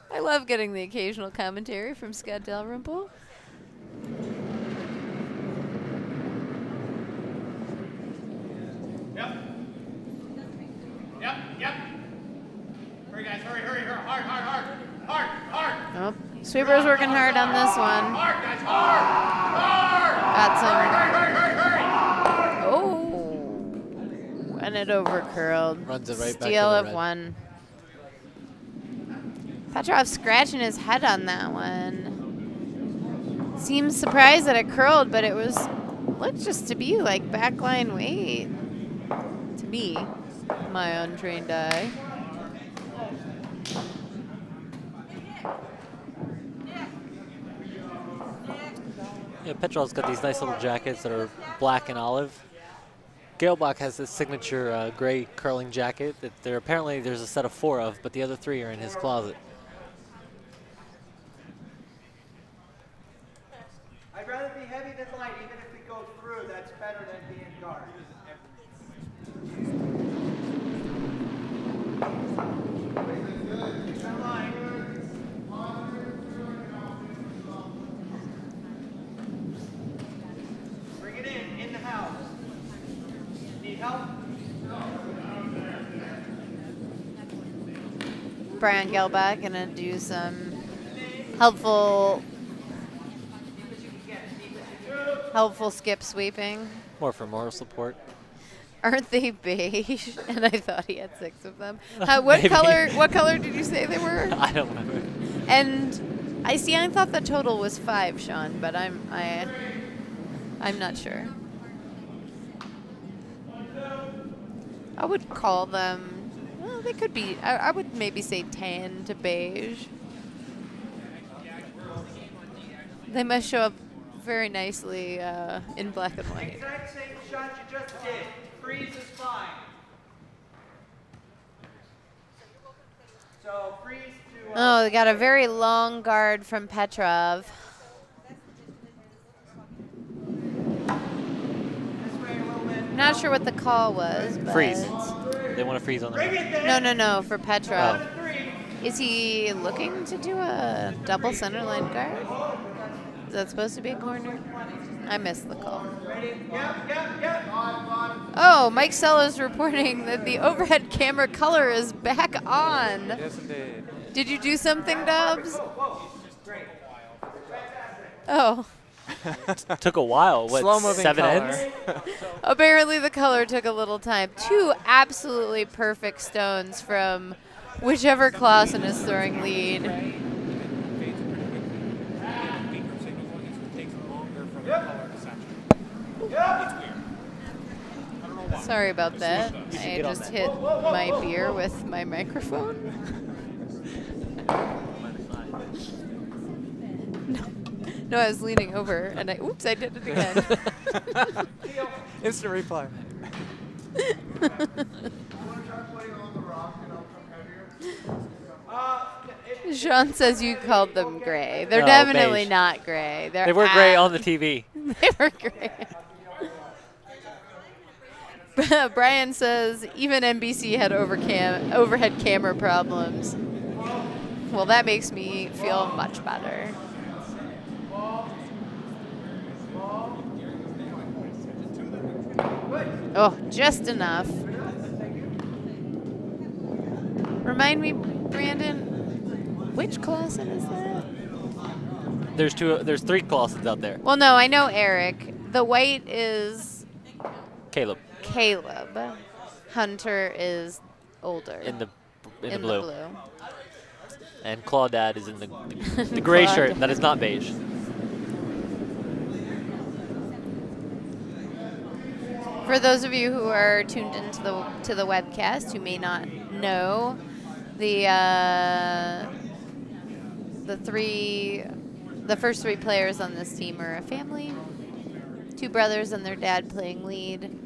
Speaker 1: I love getting the occasional commentary from Scott Dalrymple.
Speaker 8: Yep. Hurry, guys, hurry. Hard.
Speaker 1: Oh, Sweeper's working hard on this one.
Speaker 8: Hard, guys, hard.
Speaker 1: Got some.
Speaker 8: Hurry.
Speaker 1: Oh, and it overcurled.
Speaker 2: Runs it right back to
Speaker 1: Steal
Speaker 2: the
Speaker 1: of
Speaker 2: red.
Speaker 1: 1. Petrov scratching his head on that one. Seems surprised that it curled, but it looked just to be like backline weight. To me, my untrained eye.
Speaker 2: Yeah, Petrov's got these nice little jackets that are black and olive. Galebach has this signature gray curling jacket that apparently there's a set of 4 of, but the other 3 are in his closet.
Speaker 6: I'd rather be heavy than light, even if we go through. That's better than being guard. Bring it in the house. Need help?
Speaker 1: Brian Gelbach gonna do some helpful skip sweeping.
Speaker 2: More for moral support.
Speaker 1: Aren't they beige? And I thought he had 6 of them. What
Speaker 2: Maybe.
Speaker 1: color? What color did you say they were?
Speaker 2: I don't remember.
Speaker 1: And I thought the total was 5, Sean, but I'm not sure. I would call them. Well, they could be. I would maybe say tan to beige. They must show up very nicely in black and white.
Speaker 6: Exact same shot you just did. Freeze is fine. So freeze to.
Speaker 1: Oh, they got a very long guard from Petrov. Not sure what the call was, but
Speaker 2: Freeze. They want to freeze on the
Speaker 1: No, for Petrov.
Speaker 2: Oh.
Speaker 1: Is he looking to do a double center line guard? Is that supposed to be a corner? I missed the call. Oh, Mike Seller's reporting that the overhead camera color is back on.
Speaker 3: Yes, indeed.
Speaker 1: Did you do something, Dubs? Oh.
Speaker 2: Took a while. What,
Speaker 3: Slow-moving
Speaker 2: 7
Speaker 3: color.
Speaker 2: ends?
Speaker 1: Apparently the color took a little time. 2 absolutely perfect stones from whichever Clausen is throwing lead. Sorry about that. I just hit my beer with my microphone. No, I was leaning over and oops, I did it again.
Speaker 3: Instant replay.
Speaker 1: Sean says you called them gray. They're
Speaker 2: No,
Speaker 1: definitely
Speaker 2: beige.
Speaker 1: not gray.
Speaker 2: They were gray on the TV.
Speaker 1: They were gray. Brian says even NBC had overhead camera problems. Well, that makes me feel much better. Oh, just enough. Remind me, Brandon, which Clausen is that?
Speaker 2: There's 3 Clausens out there.
Speaker 1: Well, no, I know Eric. The white is
Speaker 2: Caleb.
Speaker 1: Caleb. Hunter is older.
Speaker 2: In the
Speaker 1: in
Speaker 2: blue. And Claudad is in the gray shirt that is not beige.
Speaker 1: For those of you who are tuned into the webcast who may not know, the first 3 players on this team are a family, 2 brothers and their dad playing lead.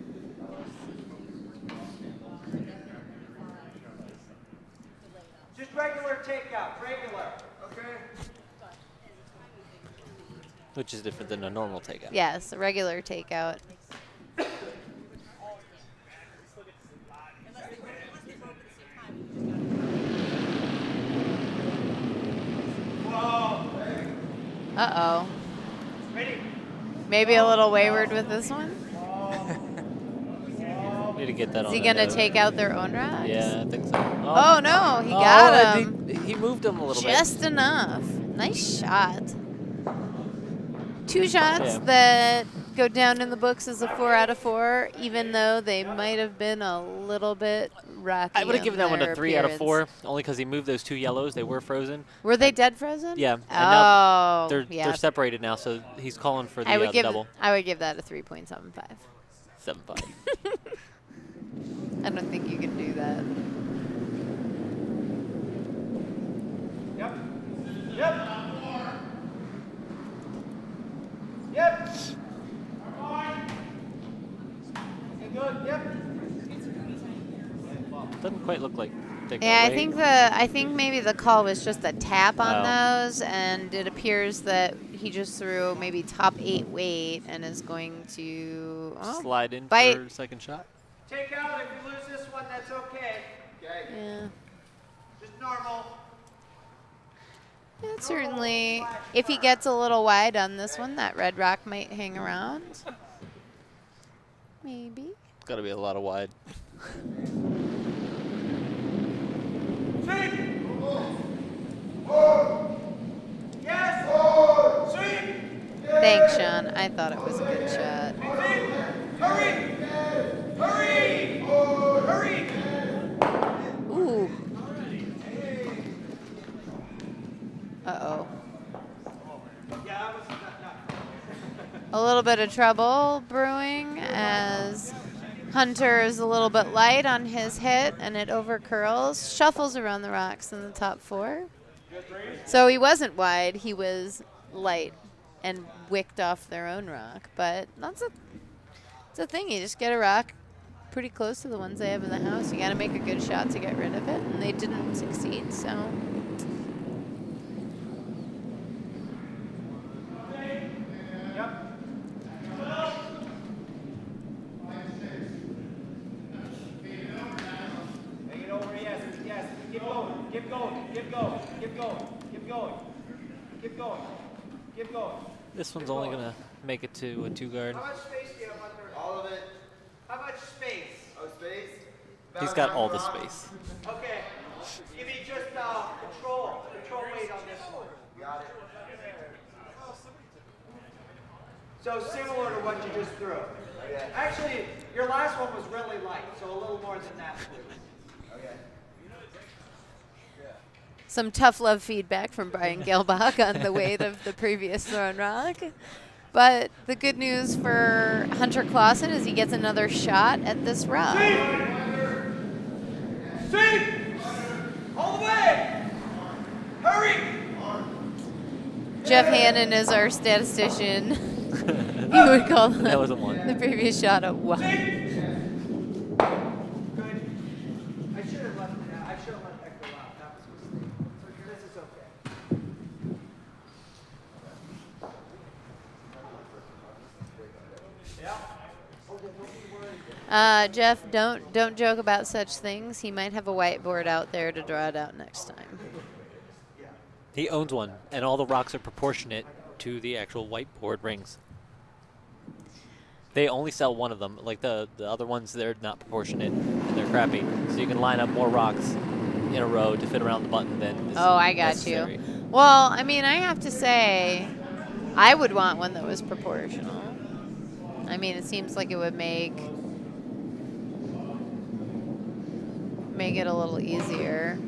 Speaker 6: Just regular takeout, regular. Okay.
Speaker 2: Which is different than a normal takeout.
Speaker 1: Yes, a regular takeout. Uh-oh. Maybe a little wayward with this one.
Speaker 2: Need to get that
Speaker 1: Is
Speaker 2: on
Speaker 1: he
Speaker 2: the
Speaker 1: going to
Speaker 2: note.
Speaker 1: take out their own rocks?
Speaker 2: Yeah, I think so.
Speaker 1: Oh, no, he got him.
Speaker 2: He moved him a little bit.
Speaker 1: Just enough. Nice shot. 2 shots
Speaker 2: Yeah.
Speaker 1: that go down in the books as a 4 out of 4, even though they might have been a little bit rocky.
Speaker 2: I would have given that one a 3 out of 4,
Speaker 1: appearance.
Speaker 2: only because he moved those 2 yellows. They were frozen.
Speaker 1: Were they dead frozen?
Speaker 2: Yeah. And
Speaker 1: Oh,
Speaker 2: now they're
Speaker 1: yeah.
Speaker 2: separated now, so he's calling for the
Speaker 1: I would give
Speaker 2: double.
Speaker 1: I would give that a 3.75.
Speaker 2: 7-5.
Speaker 1: I don't think you can do that.
Speaker 6: Yep. Yep. Yep. Okay, good. Yep.
Speaker 2: Doesn't quite look like they got
Speaker 1: Yeah,
Speaker 2: weight.
Speaker 1: I think maybe the call was just a tap on
Speaker 2: Oh.
Speaker 1: those, and it appears that he just threw maybe top 8 weight and is going to
Speaker 2: Slide in
Speaker 1: bite.
Speaker 2: for second shot.
Speaker 6: Take out. If you lose this one, that's okay. Okay.
Speaker 1: Yeah.
Speaker 6: Just normal.
Speaker 1: Yeah, certainly, if he gets a little wide on this one, that red rock might hang around. Maybe.
Speaker 2: It's got to be a lot of wide.
Speaker 6: Yes. Sweep.
Speaker 1: Thanks, Sean. I thought it was a good shot.
Speaker 6: Hurry. Hurry. Hurry.
Speaker 1: Ooh. Uh-oh. A little bit of trouble brewing as Hunter is a little bit light on his hit, and it overcurls, shuffles around the rocks in the top 4. So he wasn't wide, he was light and wicked off their own rock. But it's a thing, you just get a rock pretty close to the ones they have in the house. You got to make a good shot to get rid of it, and they didn't succeed, so.
Speaker 6: Take it over. Yes. Yes. Keep going. Keep going. Keep going. Keep going. Keep going. Keep going. Keep going.
Speaker 2: This one's only going to make it to a 2-guard.
Speaker 6: How much space do you have under?
Speaker 4: All of it.
Speaker 6: How much space?
Speaker 4: Oh, space?
Speaker 2: He's got all the space.
Speaker 6: Okay. Give me just control weight on this one.
Speaker 4: Got it.
Speaker 6: So similar to what you just threw.
Speaker 4: Okay.
Speaker 6: Actually, your last one was really light, so a little more than that, please.
Speaker 4: Okay.
Speaker 1: Some tough love feedback from Brian Gelbach on the weight of the previous thrown rock. But the good news for Hunter Clausen is he gets another shot at this rock.
Speaker 6: Sweep! All the way! Hurry!
Speaker 1: Jeff Hannon is our statistician. He would call
Speaker 2: That was a 1.
Speaker 1: the previous shot a 1.
Speaker 6: Good. I should have left it out. I should have let that go out. That was a mistake. This is okay.
Speaker 1: Jeff, don't joke about such things. He might have a whiteboard out there to draw it out next time.
Speaker 2: He owns one, and all the rocks are proportionate to the actual whiteboard rings. They only sell one of them. Like the other ones, they're not proportionate, and they're crappy. So you can line up more rocks in a row to fit around the button than is
Speaker 1: Oh, I got
Speaker 2: necessary.
Speaker 1: you. Well, I mean, I have to say, I would want one that was proportional. I mean, it seems like it would make it a little easier.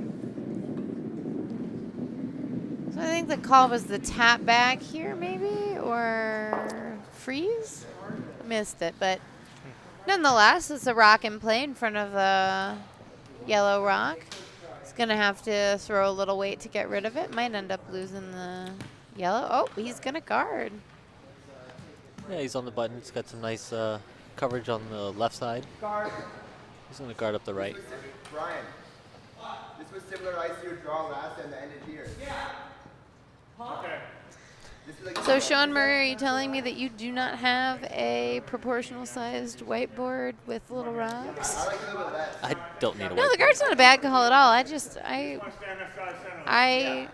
Speaker 1: So I think the call was the tap back here, maybe, or freeze. Missed it, but nonetheless, it's a rock in play in front of the yellow rock. He's gonna have to throw a little weight to get rid of it. Might end up losing the yellow. Oh, he's gonna guard.
Speaker 2: Yeah, he's on the button. He's got some nice coverage on the left side.
Speaker 6: Guard.
Speaker 2: He's going to guard up the right.
Speaker 4: Brian,
Speaker 6: This was similar ice to your draw last and the ended here.
Speaker 8: Okay.
Speaker 6: This is like
Speaker 1: So Sean Murray, are you telling me that you do not have a proportional sized whiteboard with little rocks?
Speaker 6: I like a little bit less.
Speaker 2: I don't need a
Speaker 1: No, the
Speaker 2: whiteboard.
Speaker 1: guard's not a bad call at all. I just
Speaker 8: Stand next side center.
Speaker 1: I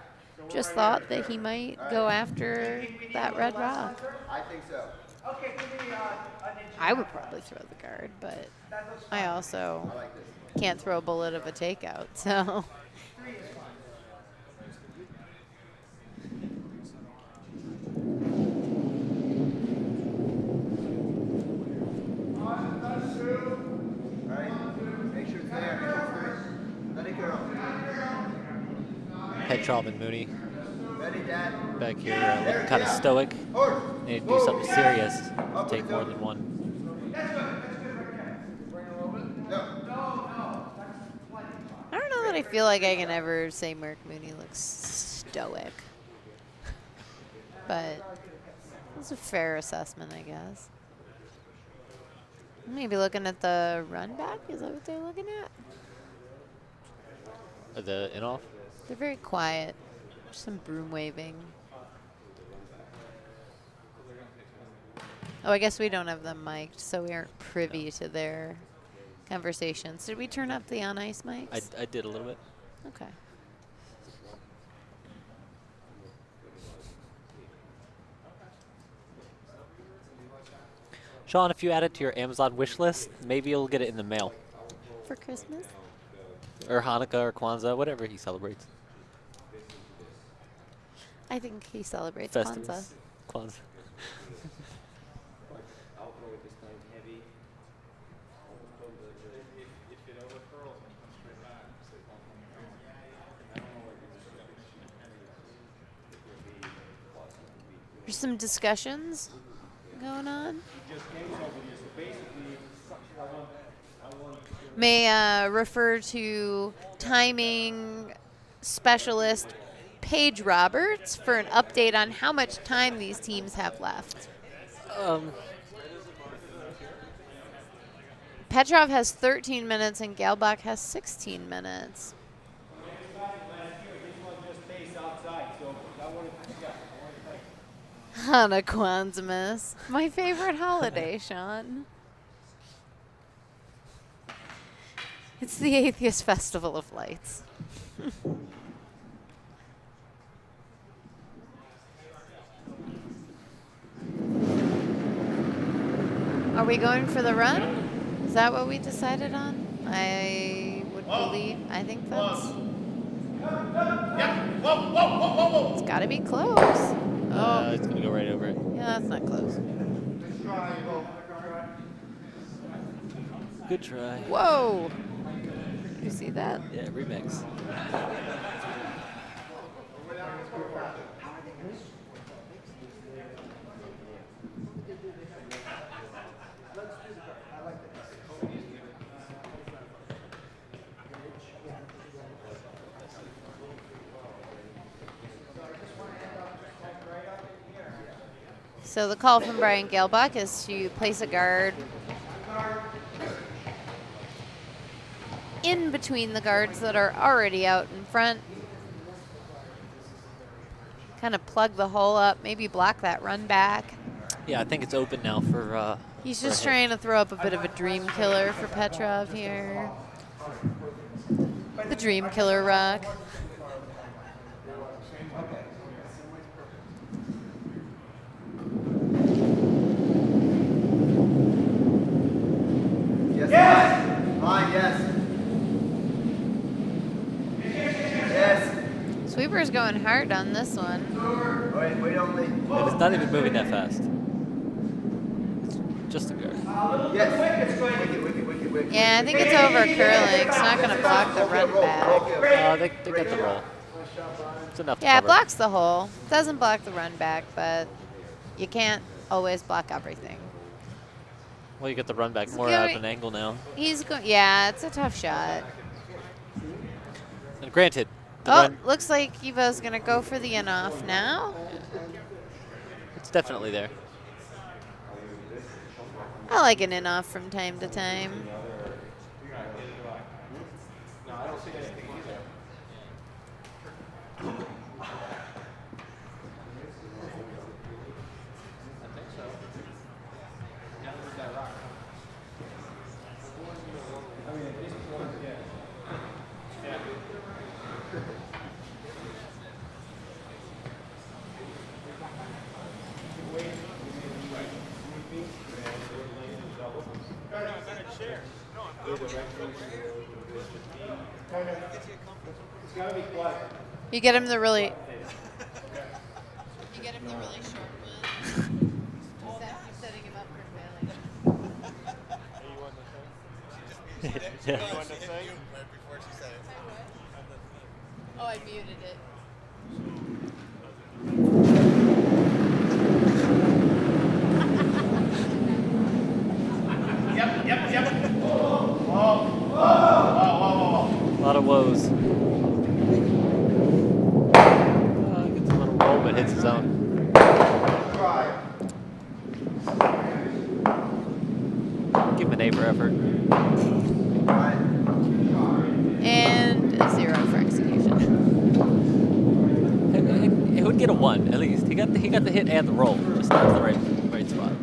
Speaker 1: just thought that he might go after that red rock.
Speaker 6: I think so.
Speaker 8: Okay, give me an inch.
Speaker 1: I would probably throw the guard, but I also
Speaker 6: I like this.
Speaker 1: can't throw a bullet of a takeout, so.
Speaker 6: All right. Make sure it's there. Make sure it's there. Let it go.
Speaker 2: Petrov and Mooney
Speaker 6: Ready, Dad?
Speaker 2: back here looking kind of stoic.
Speaker 6: Forward.
Speaker 2: Need to do something serious. Take more than one.
Speaker 1: I don't know that I feel like I can ever say Mark Mooney looks stoic. But that's a fair assessment, I guess. Maybe looking at the run back? Is that what they're looking at?
Speaker 2: The in-off?
Speaker 1: They're very quiet. Just some broom waving. Oh, I guess we don't have them mic'd, so we aren't privy to their conversations. Did we turn up the on-ice mics?
Speaker 2: I did a little bit.
Speaker 1: Okay.
Speaker 2: Sean, if you add it to your Amazon wish list, maybe you'll get it in the mail.
Speaker 1: For Christmas?
Speaker 2: Or Hanukkah or Kwanzaa, whatever he celebrates.
Speaker 1: I think he celebrates
Speaker 2: Festivus.
Speaker 1: Kwanzaa.
Speaker 2: Kwanzaa.
Speaker 1: There's some discussions going on. May refer to timing specialist Paige Roberts for an update on how much time these teams have left. Petrov has 13 minutes and Galbach has 16 minutes. Hanukkah, my favorite holiday, Sean. It's the Atheist Festival of Lights. Are we going for the run? Is that what we decided on? I would believe. I think that's. It's got to be close. Oh,
Speaker 2: It's going to go right over it.
Speaker 1: yeah, that's not close.
Speaker 2: Good try.
Speaker 1: Whoa! Did you see that?
Speaker 2: Yeah, remix.
Speaker 1: So the call from Brian Galbach is to place a guard in between the guards that are already out in front. Kind of plug the hole up, maybe block that run back.
Speaker 2: Yeah, I think it's open now for.
Speaker 1: He's
Speaker 2: for a
Speaker 1: just
Speaker 2: hit.
Speaker 1: trying to throw up a bit of a dream killer for Petrov here. The dream killer rock.
Speaker 6: Yes. Fine, yes. Yes.
Speaker 1: Sweeper's going hard on this one.
Speaker 6: Wait only.
Speaker 2: And it's not even moving that fast. It's just a guard.
Speaker 6: Yes. Wicked.
Speaker 1: Yeah, I think it's over curling. It's not going to block the run back.
Speaker 2: They got the roll. It's enough to
Speaker 1: Yeah, it
Speaker 2: cover.
Speaker 1: blocks the hole. Doesn't block the run back, but you can't always block everything.
Speaker 2: Well, you get the run back more
Speaker 1: Yeah,
Speaker 2: out of an angle now.
Speaker 1: He's going. Yeah, it's a tough shot.
Speaker 2: And granted, the
Speaker 1: Oh,
Speaker 2: run,
Speaker 1: looks like Evo's going to go for the in-off now.
Speaker 2: it's definitely there.
Speaker 1: I like an in-off from time to time. You get him the really. You get him the really short one. Setting him up for failing.
Speaker 2: Yeah.
Speaker 1: Oh, I muted it.
Speaker 2: A lot of woes. Gets a little roll, but hits his own. Give him an A for effort.
Speaker 1: And a 0 for execution.
Speaker 2: It would get a 1 at least. He got the hit and the roll, just not the right spot.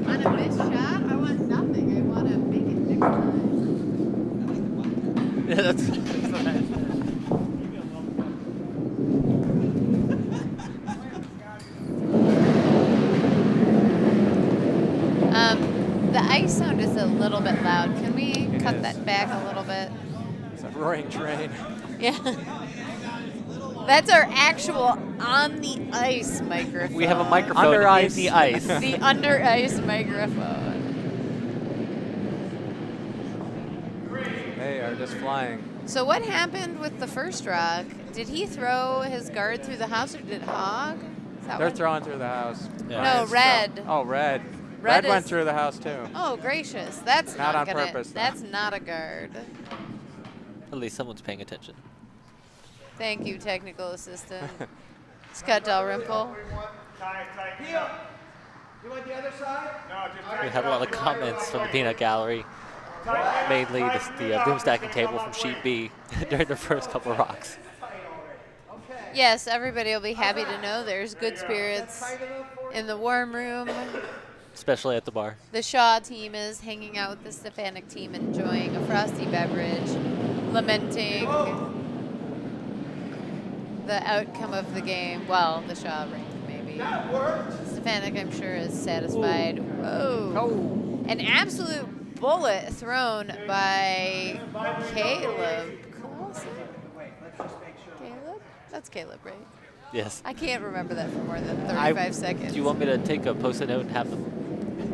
Speaker 1: On a missed shot, I want nothing. I want to make it next time.
Speaker 2: Yeah, that's
Speaker 1: The ice sound is a little bit loud. Can we cut
Speaker 3: is.
Speaker 1: that back a little bit?
Speaker 3: It's a roaring train.
Speaker 1: Yeah. That's our actual on the ice microphone.
Speaker 2: We have a microphone
Speaker 3: Under
Speaker 2: in
Speaker 3: ice.
Speaker 2: the ice.
Speaker 1: The under ice microphone.
Speaker 3: They are just flying.
Speaker 1: So what happened with the first rock? Did he throw his guard through the house or did Hog? Is that
Speaker 3: They're
Speaker 1: what-
Speaker 3: throwing through the house.
Speaker 2: Yeah.
Speaker 1: No, Red.
Speaker 3: Oh, Red.
Speaker 1: Red
Speaker 3: Red went
Speaker 1: is-
Speaker 3: through the house too.
Speaker 1: Oh, gracious. That's
Speaker 3: Not on
Speaker 1: gonna,
Speaker 3: purpose, though.
Speaker 1: That's not a guard.
Speaker 2: At least someone's paying attention.
Speaker 1: Thank you, technical assistant. Scott Dalrymple.
Speaker 6: Heel. You want the other side?
Speaker 2: We had a lot of comments from the peanut gallery, mainly the boom stacking table from sheet B during the first couple of rocks.
Speaker 1: Yes, everybody will be happy to know there's good spirits in the warm room.
Speaker 2: Especially at the bar.
Speaker 1: The Shaw team is hanging out with the Stefanik team, enjoying a frosty beverage, lamenting the outcome of the game. Well, the Shaw rink, maybe. Stefanik, I'm sure, is satisfied. Whoa. An absolute bullet thrown by Caleb. Coulson? Caleb? That's Caleb, right?
Speaker 2: Yes.
Speaker 1: I can't remember that for more than 35 seconds.
Speaker 2: Do you want me to take a post-it note and have them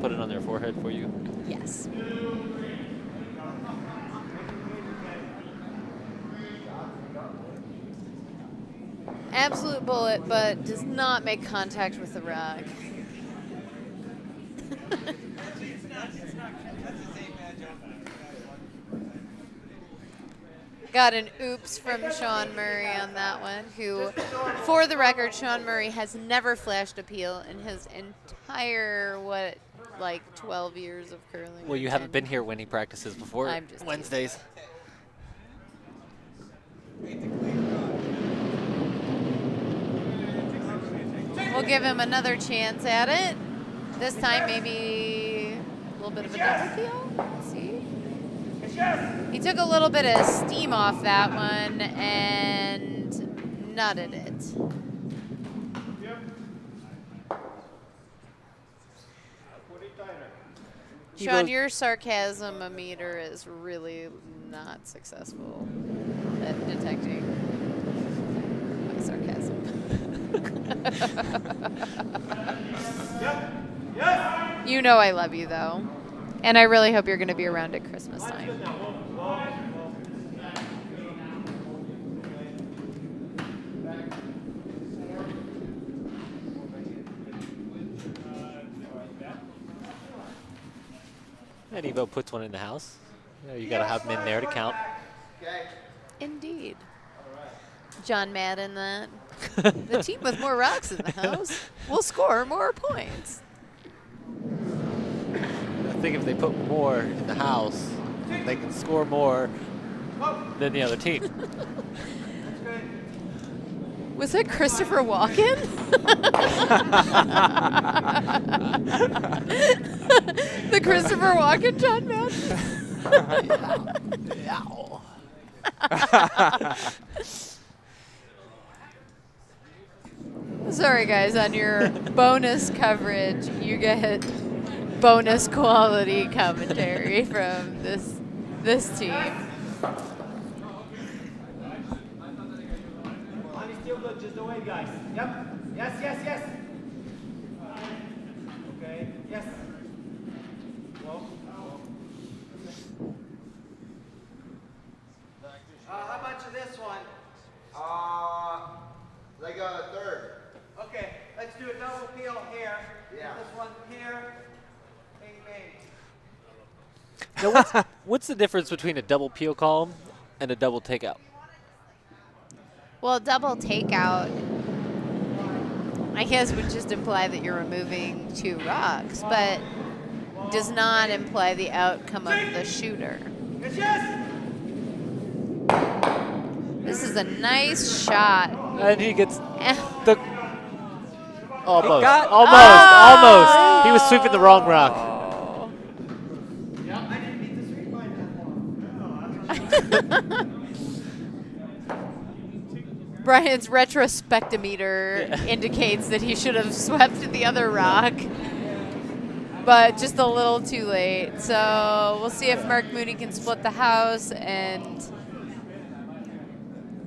Speaker 2: put it on their forehead for you?
Speaker 1: Yes. Absolute bullet, but does not make contact with the rock. Got an oops from Sean Murray on that one, who, for the record, Sean Murray has never flashed a peel in his entire, 12 years of curling.
Speaker 2: Well, you haven't been here when he practices before
Speaker 1: I'm just
Speaker 2: Wednesdays.
Speaker 1: We'll give him another chance at it. This time, maybe a little bit of a double peel. Let's see. He took a little bit of steam off that one and nutted it. Sean, your sarcasm meter is really not successful at detecting my sarcasm. You know I love you, though. And I really hope you're going to be around at Christmas time.
Speaker 2: And Evo puts one in the house. You got to have them in there to count.
Speaker 6: Okay.
Speaker 1: Indeed. John Madden, that. The team with more rocks in the house will score more points.
Speaker 2: I think if they put more in the house, they can score more than the other team.
Speaker 1: Was that Christopher Walken? The Christopher Walken John Madden? Sorry, guys, on your bonus coverage, you get bonus quality commentary from this team.
Speaker 8: Still good, just away, guys. Yep. Yes, yes, yes. Okay. Yes. Whoa.
Speaker 9: How much of this one?
Speaker 6: Like a third.
Speaker 9: Okay, let's do a double peel here.
Speaker 6: Yeah.
Speaker 9: This one here. Bing, bing.
Speaker 2: Now, what's the difference between a double peel column and a double takeout?
Speaker 1: Well, double takeout, I guess, would just imply that you're removing 2 rocks, but does not imply the outcome of the shooter.
Speaker 8: Yes, yes.
Speaker 1: This is a nice shot.
Speaker 2: And he gets the almost,
Speaker 3: got-
Speaker 2: almost. He was sweeping the wrong rock.
Speaker 9: I didn't mean to sweep mine that long.
Speaker 1: Brian's retrospectometer indicates that he should have swept the other rock, but just a little too late. So we'll see if Mark Mooney can split the house and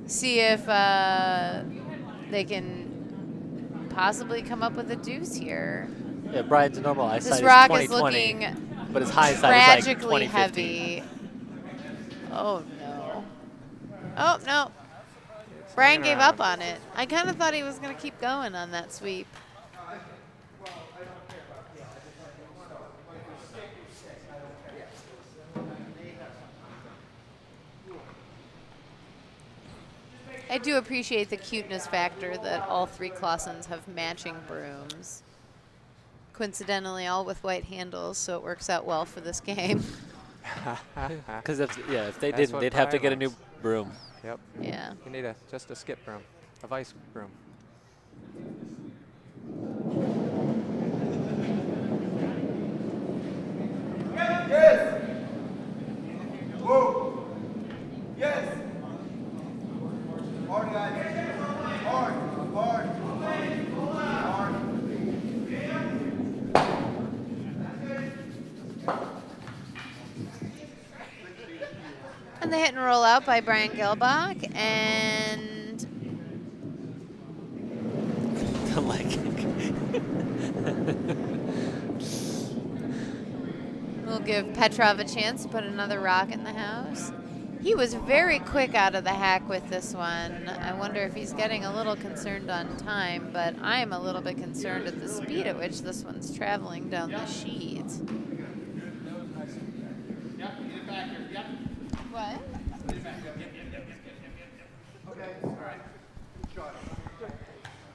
Speaker 1: see if they can possibly come up with a deuce here.
Speaker 2: Yeah, Brian's normal eyesight
Speaker 1: This
Speaker 2: is
Speaker 1: rock
Speaker 2: 20/20,
Speaker 1: is looking
Speaker 2: but his high side is like
Speaker 1: tragically
Speaker 2: 20/15.
Speaker 1: heavy. Oh, no. Oh, no. Brian gave up on it. I kind of thought he was going to keep going on that sweep. I do appreciate the cuteness factor that all 3 Clausens have matching brooms. Coincidentally, all with white handles, so it works out well for this game.
Speaker 2: Because if they
Speaker 3: That's
Speaker 2: didn't,
Speaker 3: what
Speaker 2: they'd have to
Speaker 3: Brian
Speaker 2: get a new
Speaker 3: wants.
Speaker 2: broom.
Speaker 3: Yep.
Speaker 1: Yeah.
Speaker 3: You need just a skip broom, a vice broom.
Speaker 6: Yes. Whoa. Yes. Hard, guys. Hard. Hard. Hard.
Speaker 1: And the hit and roll out by Brian Gilbach, and
Speaker 2: The leg kick.
Speaker 1: we'll give Petrov a chance to put another rock in the house. He was very quick out of the hack with this one. I wonder if he's getting a little concerned on time, but I am a little bit concerned at the speed at which this one's traveling down the sheet. What?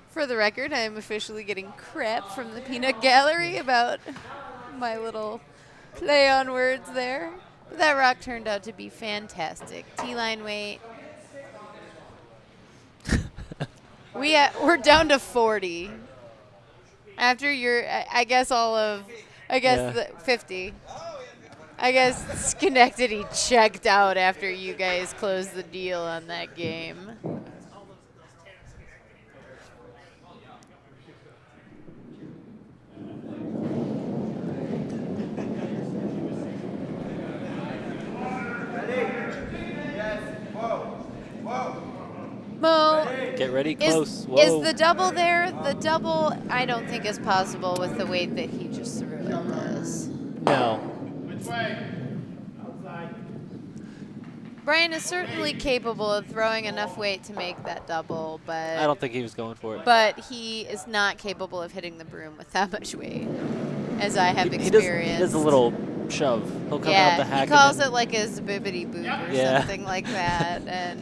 Speaker 1: For the record, I am officially getting crap from the peanut gallery about my little play on words there. But that rock turned out to be fantastic. T-line weight. We're down to 40. After I guess the 50. I guess Schenectady checked out after you guys closed the deal on that game. Mo,
Speaker 2: Get ready,
Speaker 1: is
Speaker 2: close. Whoa.
Speaker 1: is the double there? The double, I don't think is possible with the weight that he just threw at this.
Speaker 2: No.
Speaker 1: Brian is certainly capable of throwing enough weight to make that double, but
Speaker 2: I don't think he was going for it.
Speaker 1: But he is not capable of hitting the broom with that much weight, as I have
Speaker 2: He
Speaker 1: experienced.
Speaker 2: does a little shove. He'll come out
Speaker 1: Yeah,
Speaker 2: the hack.
Speaker 1: he calls
Speaker 2: and
Speaker 1: it like a bibbity boob or
Speaker 2: Yeah.
Speaker 1: something like that. And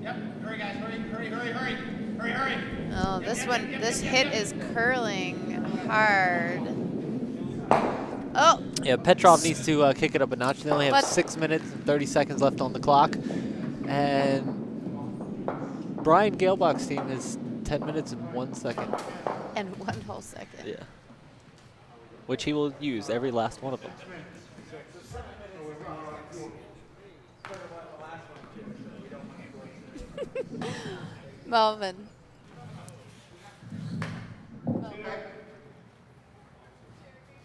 Speaker 8: Yep. Hurry, guys. Hurry.
Speaker 1: oh, this hit is curling hard. Oh,
Speaker 2: Yeah, Petrov needs to kick it up a notch. They only have
Speaker 1: But-
Speaker 2: 6 minutes and 30 seconds left on the clock. And Brian Galebach's team is 10 minutes and 1 second.
Speaker 1: and 1 whole second.
Speaker 2: Yeah. Which he will use every last one of them.
Speaker 1: Melvin.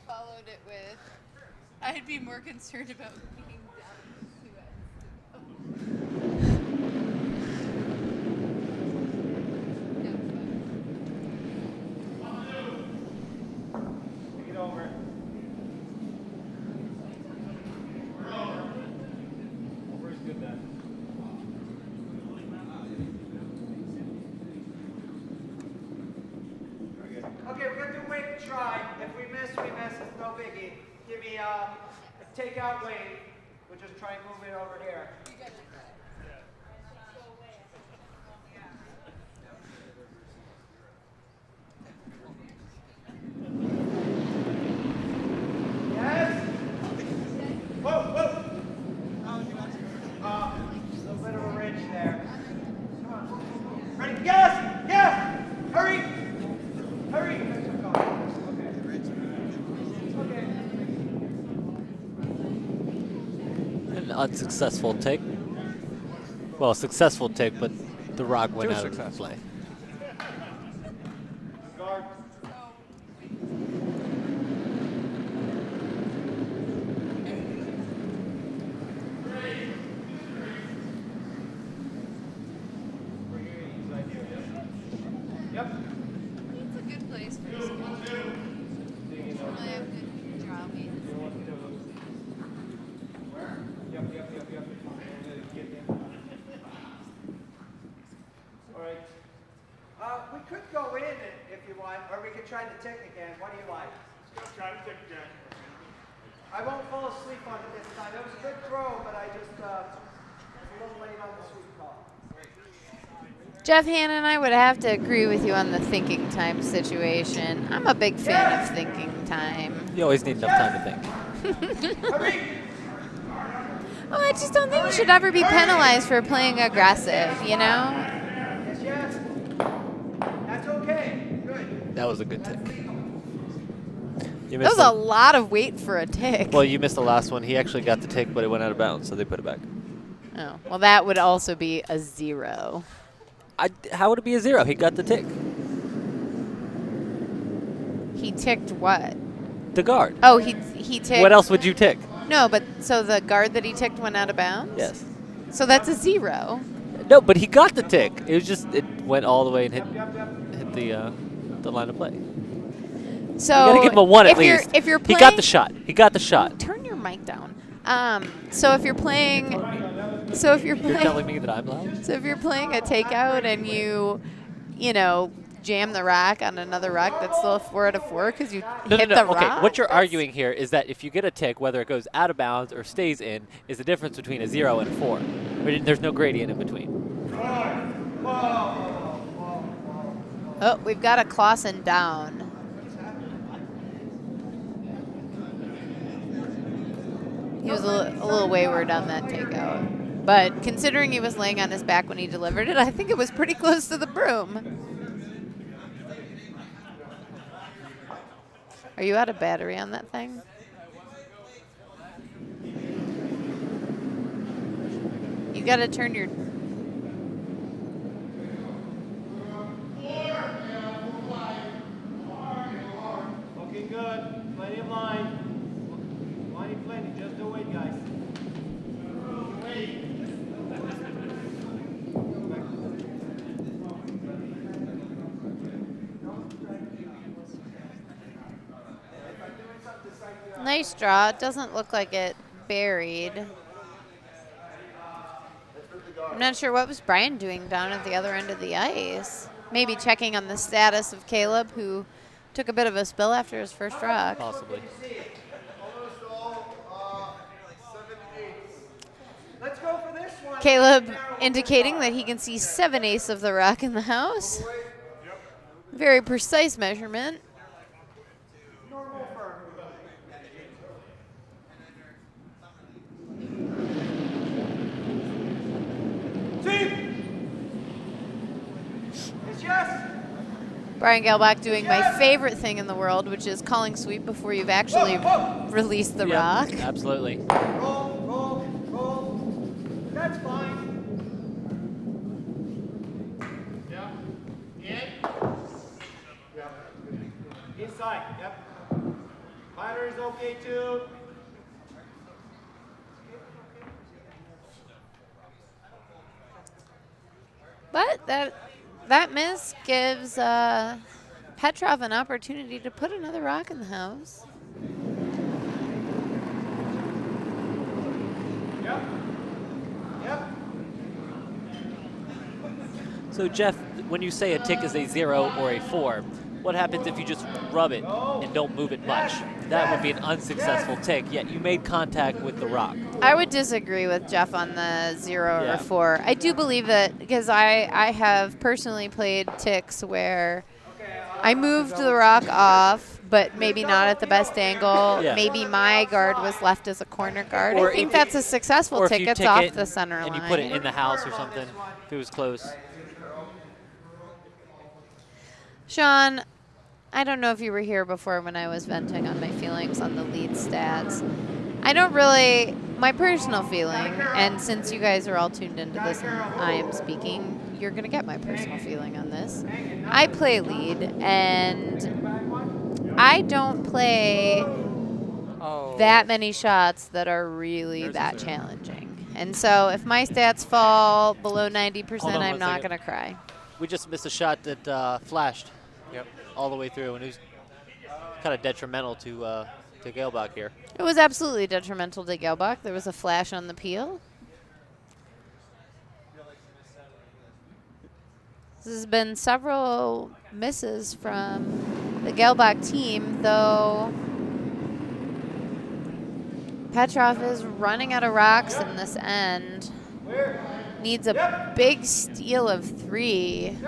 Speaker 1: Followed it with, I'd be more concerned about being
Speaker 8: Take it over. Over is good then.
Speaker 10: Okay, we're gonna do wait and try. If we miss, we miss. It's no biggie. Give me a takeout wait. We'll just try and move it over here. Yes. Whoa. A little bit of a ridge there. Come on. Ready? Yes. Hurry.
Speaker 2: An unsuccessful take. Well, successful take, but the rock went
Speaker 5: Too
Speaker 2: out of
Speaker 5: successful.
Speaker 2: play.
Speaker 8: Guard. Yep.
Speaker 1: It's a good place for this one. I have good drawing.
Speaker 8: Yep. All right.
Speaker 10: We could go in if you want, or we could try the tick again. What do you like?
Speaker 8: Let's go try to take again.
Speaker 10: I won't fall asleep on it this time. It was a good throw, but I just was a little late on the sweep call.
Speaker 1: Jeff Hannon, I would have to agree with you on the thinking time situation. I'm a big fan of thinking time.
Speaker 2: You always need enough time to think.
Speaker 1: Oh, I just don't think you should ever be penalized for playing aggressive, you know?
Speaker 10: Yes. That's okay. Good.
Speaker 2: That was a good tick. You
Speaker 1: That was a lot of weight for a tick.
Speaker 2: Well, you missed the last one. He actually got the tick, but it went out of bounds, so they put it back.
Speaker 1: Oh, well, that would also be a 0.
Speaker 2: How would it be a 0? He got the tick.
Speaker 1: He ticked what?
Speaker 2: The guard.
Speaker 1: Oh, he ticked.
Speaker 2: What else would you tick?
Speaker 1: No, but so the guard that he ticked went out of bounds?
Speaker 2: Yes.
Speaker 1: So that's a 0.
Speaker 2: No, but he got the tick. It was just, it went all the way and hit the line of play.
Speaker 1: So
Speaker 2: you gotta give him a 1 at least.
Speaker 1: If you're playing,
Speaker 2: he got the shot. He got the shot.
Speaker 1: Turn your mic down. So if you're playing,
Speaker 2: You're telling me that I'm loud?
Speaker 1: so if you're playing a takeout and you know, jam the rack on another rack that's still a 4 out of 4 because you hit the
Speaker 2: Okay,
Speaker 1: rock.
Speaker 2: what you're arguing here is that if you get a tick, whether it goes out of bounds or stays in, is the difference between a 0 and a 4. There's no gradient in between.
Speaker 1: Oh, we've got a Clausen down. He was a little wayward on that takeout. But considering he was laying on his back when he delivered it, I think it was pretty close to the broom. Are you out of battery on that thing? You got to turn your...
Speaker 8: Looking good. Plenty of line. Plenty. Just do wait, guys.
Speaker 1: Nice draw. It doesn't look like it buried. I'm not sure what was Brian doing down at the other end of the ice. Maybe checking on the status of Caleb, who took a bit of a spill after his first rock.
Speaker 2: Possibly.
Speaker 10: Let's go for this one.
Speaker 1: Caleb indicating that he can see 7/8 of the rock in the house. Very precise measurement.
Speaker 10: Normal firm. It's yes.
Speaker 1: Brian Gelbach doing my favorite thing in the world, which is calling sweep before you've actually released the rock.
Speaker 2: Absolutely.
Speaker 10: Roll, roll, roll. That's fine. Yeah. In. Inside. Yep. Ladder is okay too.
Speaker 1: But that miss gives Petrov an opportunity to put another rock in the house.
Speaker 10: Yep. Yep.
Speaker 2: So Jeff, when you say a tick is a 0 or a 4, what happens if you just rub it and don't move it much? That would be an unsuccessful tick, yet you made contact with the rock.
Speaker 1: I would disagree with Jeff on the 0 or 4. I do believe that because I have personally played ticks where I moved the rock off, but maybe not at the best angle.
Speaker 2: Yeah.
Speaker 1: Maybe my guard was left as a corner guard.
Speaker 2: Or
Speaker 1: I think
Speaker 2: if
Speaker 1: that's a successful
Speaker 2: or if
Speaker 1: tick.
Speaker 2: you
Speaker 1: It's
Speaker 2: tick
Speaker 1: off
Speaker 2: it
Speaker 1: the center
Speaker 2: and
Speaker 1: line.
Speaker 2: you put it in the house or something, if it was close.
Speaker 1: Sean, I don't know if you were here before when I was venting on my feelings on the lead stats. I don't really, my personal feeling, and since you guys are all tuned into this and I am speaking, you're going to get my personal feeling on this. I play lead, and I don't play that many shots that are really that challenging. And so if my stats fall below 90%, I'm not going to cry.
Speaker 2: We just missed a shot that flashed.
Speaker 3: Yep.
Speaker 2: All the way through, and it was kind of detrimental to Gelbach here.
Speaker 1: It was absolutely detrimental to Gelbach. There was a flash on the peel. There's been several misses from the Gelbach team, though Petrov is running out of rocks in this end. Needs a big steal of 3.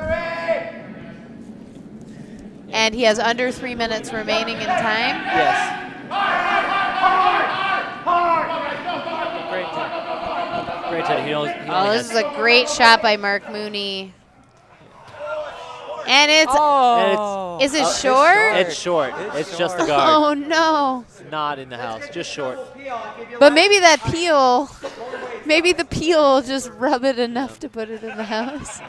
Speaker 1: And he has under 3 minutes remaining in time.
Speaker 2: Yes. Great hit.
Speaker 1: This is a great shot by Mark Mooney. And it's, is it short?
Speaker 2: It's short. It's just the guard.
Speaker 1: Oh, no.
Speaker 2: It's not in the house, just short.
Speaker 1: But maybe that peel, maybe the peel will just rub it enough to put it in the house.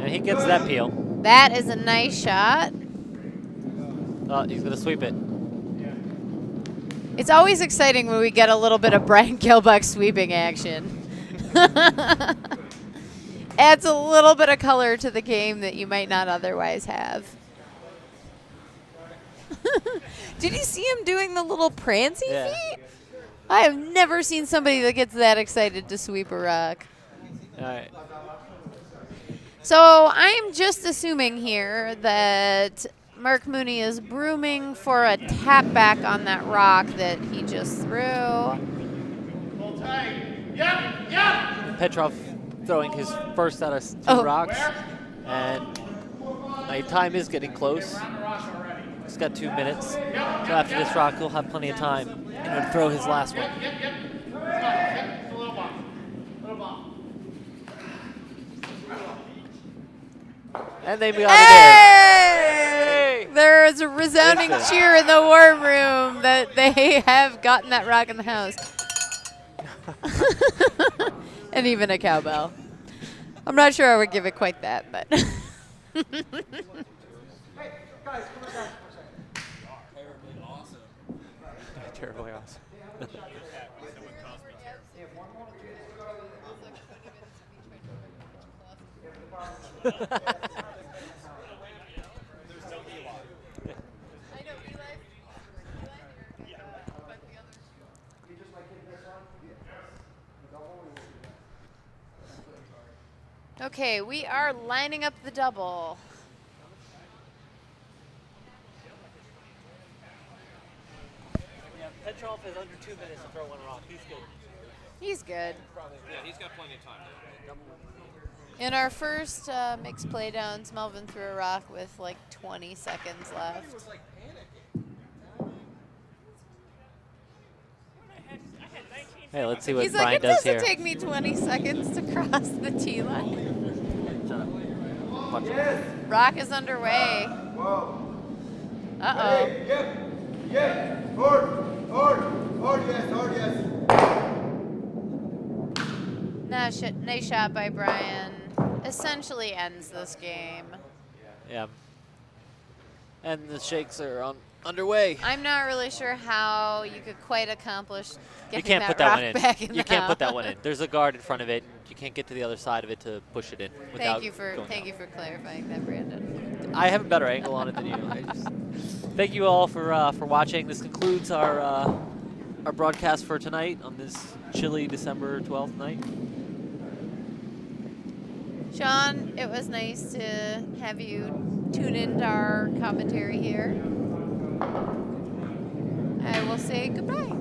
Speaker 2: And he gets that peel.
Speaker 1: That is a nice shot.
Speaker 2: He's going to sweep it.
Speaker 1: It's always exciting when we get a little bit of Brian Gelbach sweeping action. Adds a little bit of color to the game that you might not otherwise have. Did you see him doing the little prancy feet? I have never seen somebody that gets that excited to sweep a rock.
Speaker 2: All right.
Speaker 1: So I'm just assuming here that Mark Mooney is brooming for a tap back on that rock that he just threw.
Speaker 2: Petrov throwing his first out of 2 rocks. And time is getting close. He's got 2 minutes. So after this rock, he'll have plenty of time to throw his last one. And they got it in.
Speaker 1: There is a resounding cheer in the war room that they have gotten that rock in the house. And even a cowbell. I'm not sure I would give it quite that, but.
Speaker 10: Hey, guys, come on down.
Speaker 3: Terribly awesome.
Speaker 1: Okay, we are lining up the double.
Speaker 2: Yeah, Petrov has under 2 minutes to throw one rock. He's good.
Speaker 1: He's good.
Speaker 11: Yeah, he's got plenty of time.
Speaker 1: In our first mixed playdowns, Melvin threw a rock with like 20 seconds left.
Speaker 2: Hey, let's see what
Speaker 1: He's
Speaker 2: Brian
Speaker 1: like, it
Speaker 2: does
Speaker 1: doesn't
Speaker 2: here.
Speaker 1: take me 20 seconds to cross the tee line.
Speaker 2: Shut up. Watch it.
Speaker 1: Rock is underway.
Speaker 6: Whoa.
Speaker 1: Uh-oh.
Speaker 6: Yep. Hard, yes.
Speaker 1: Nice shot by Brian. Essentially ends this game.
Speaker 2: Yeah. And the shakes are underway.
Speaker 1: I'm not really sure how you could quite accomplish getting
Speaker 2: You can't
Speaker 1: that
Speaker 2: put that
Speaker 1: rock
Speaker 2: one in.
Speaker 1: back in
Speaker 2: You
Speaker 1: the
Speaker 2: can't put that
Speaker 1: house.
Speaker 2: one in. There's a guard in front of it. And you can't get to the other side of it to push it in. Without
Speaker 1: Thank you for
Speaker 2: going
Speaker 1: clarifying that, Brandon.
Speaker 2: I have a better angle on it than you. Thank you all for watching. This concludes our broadcast for tonight on this chilly December 12th night.
Speaker 1: Sean, it was nice to have you tune into our commentary here. I will say goodbye.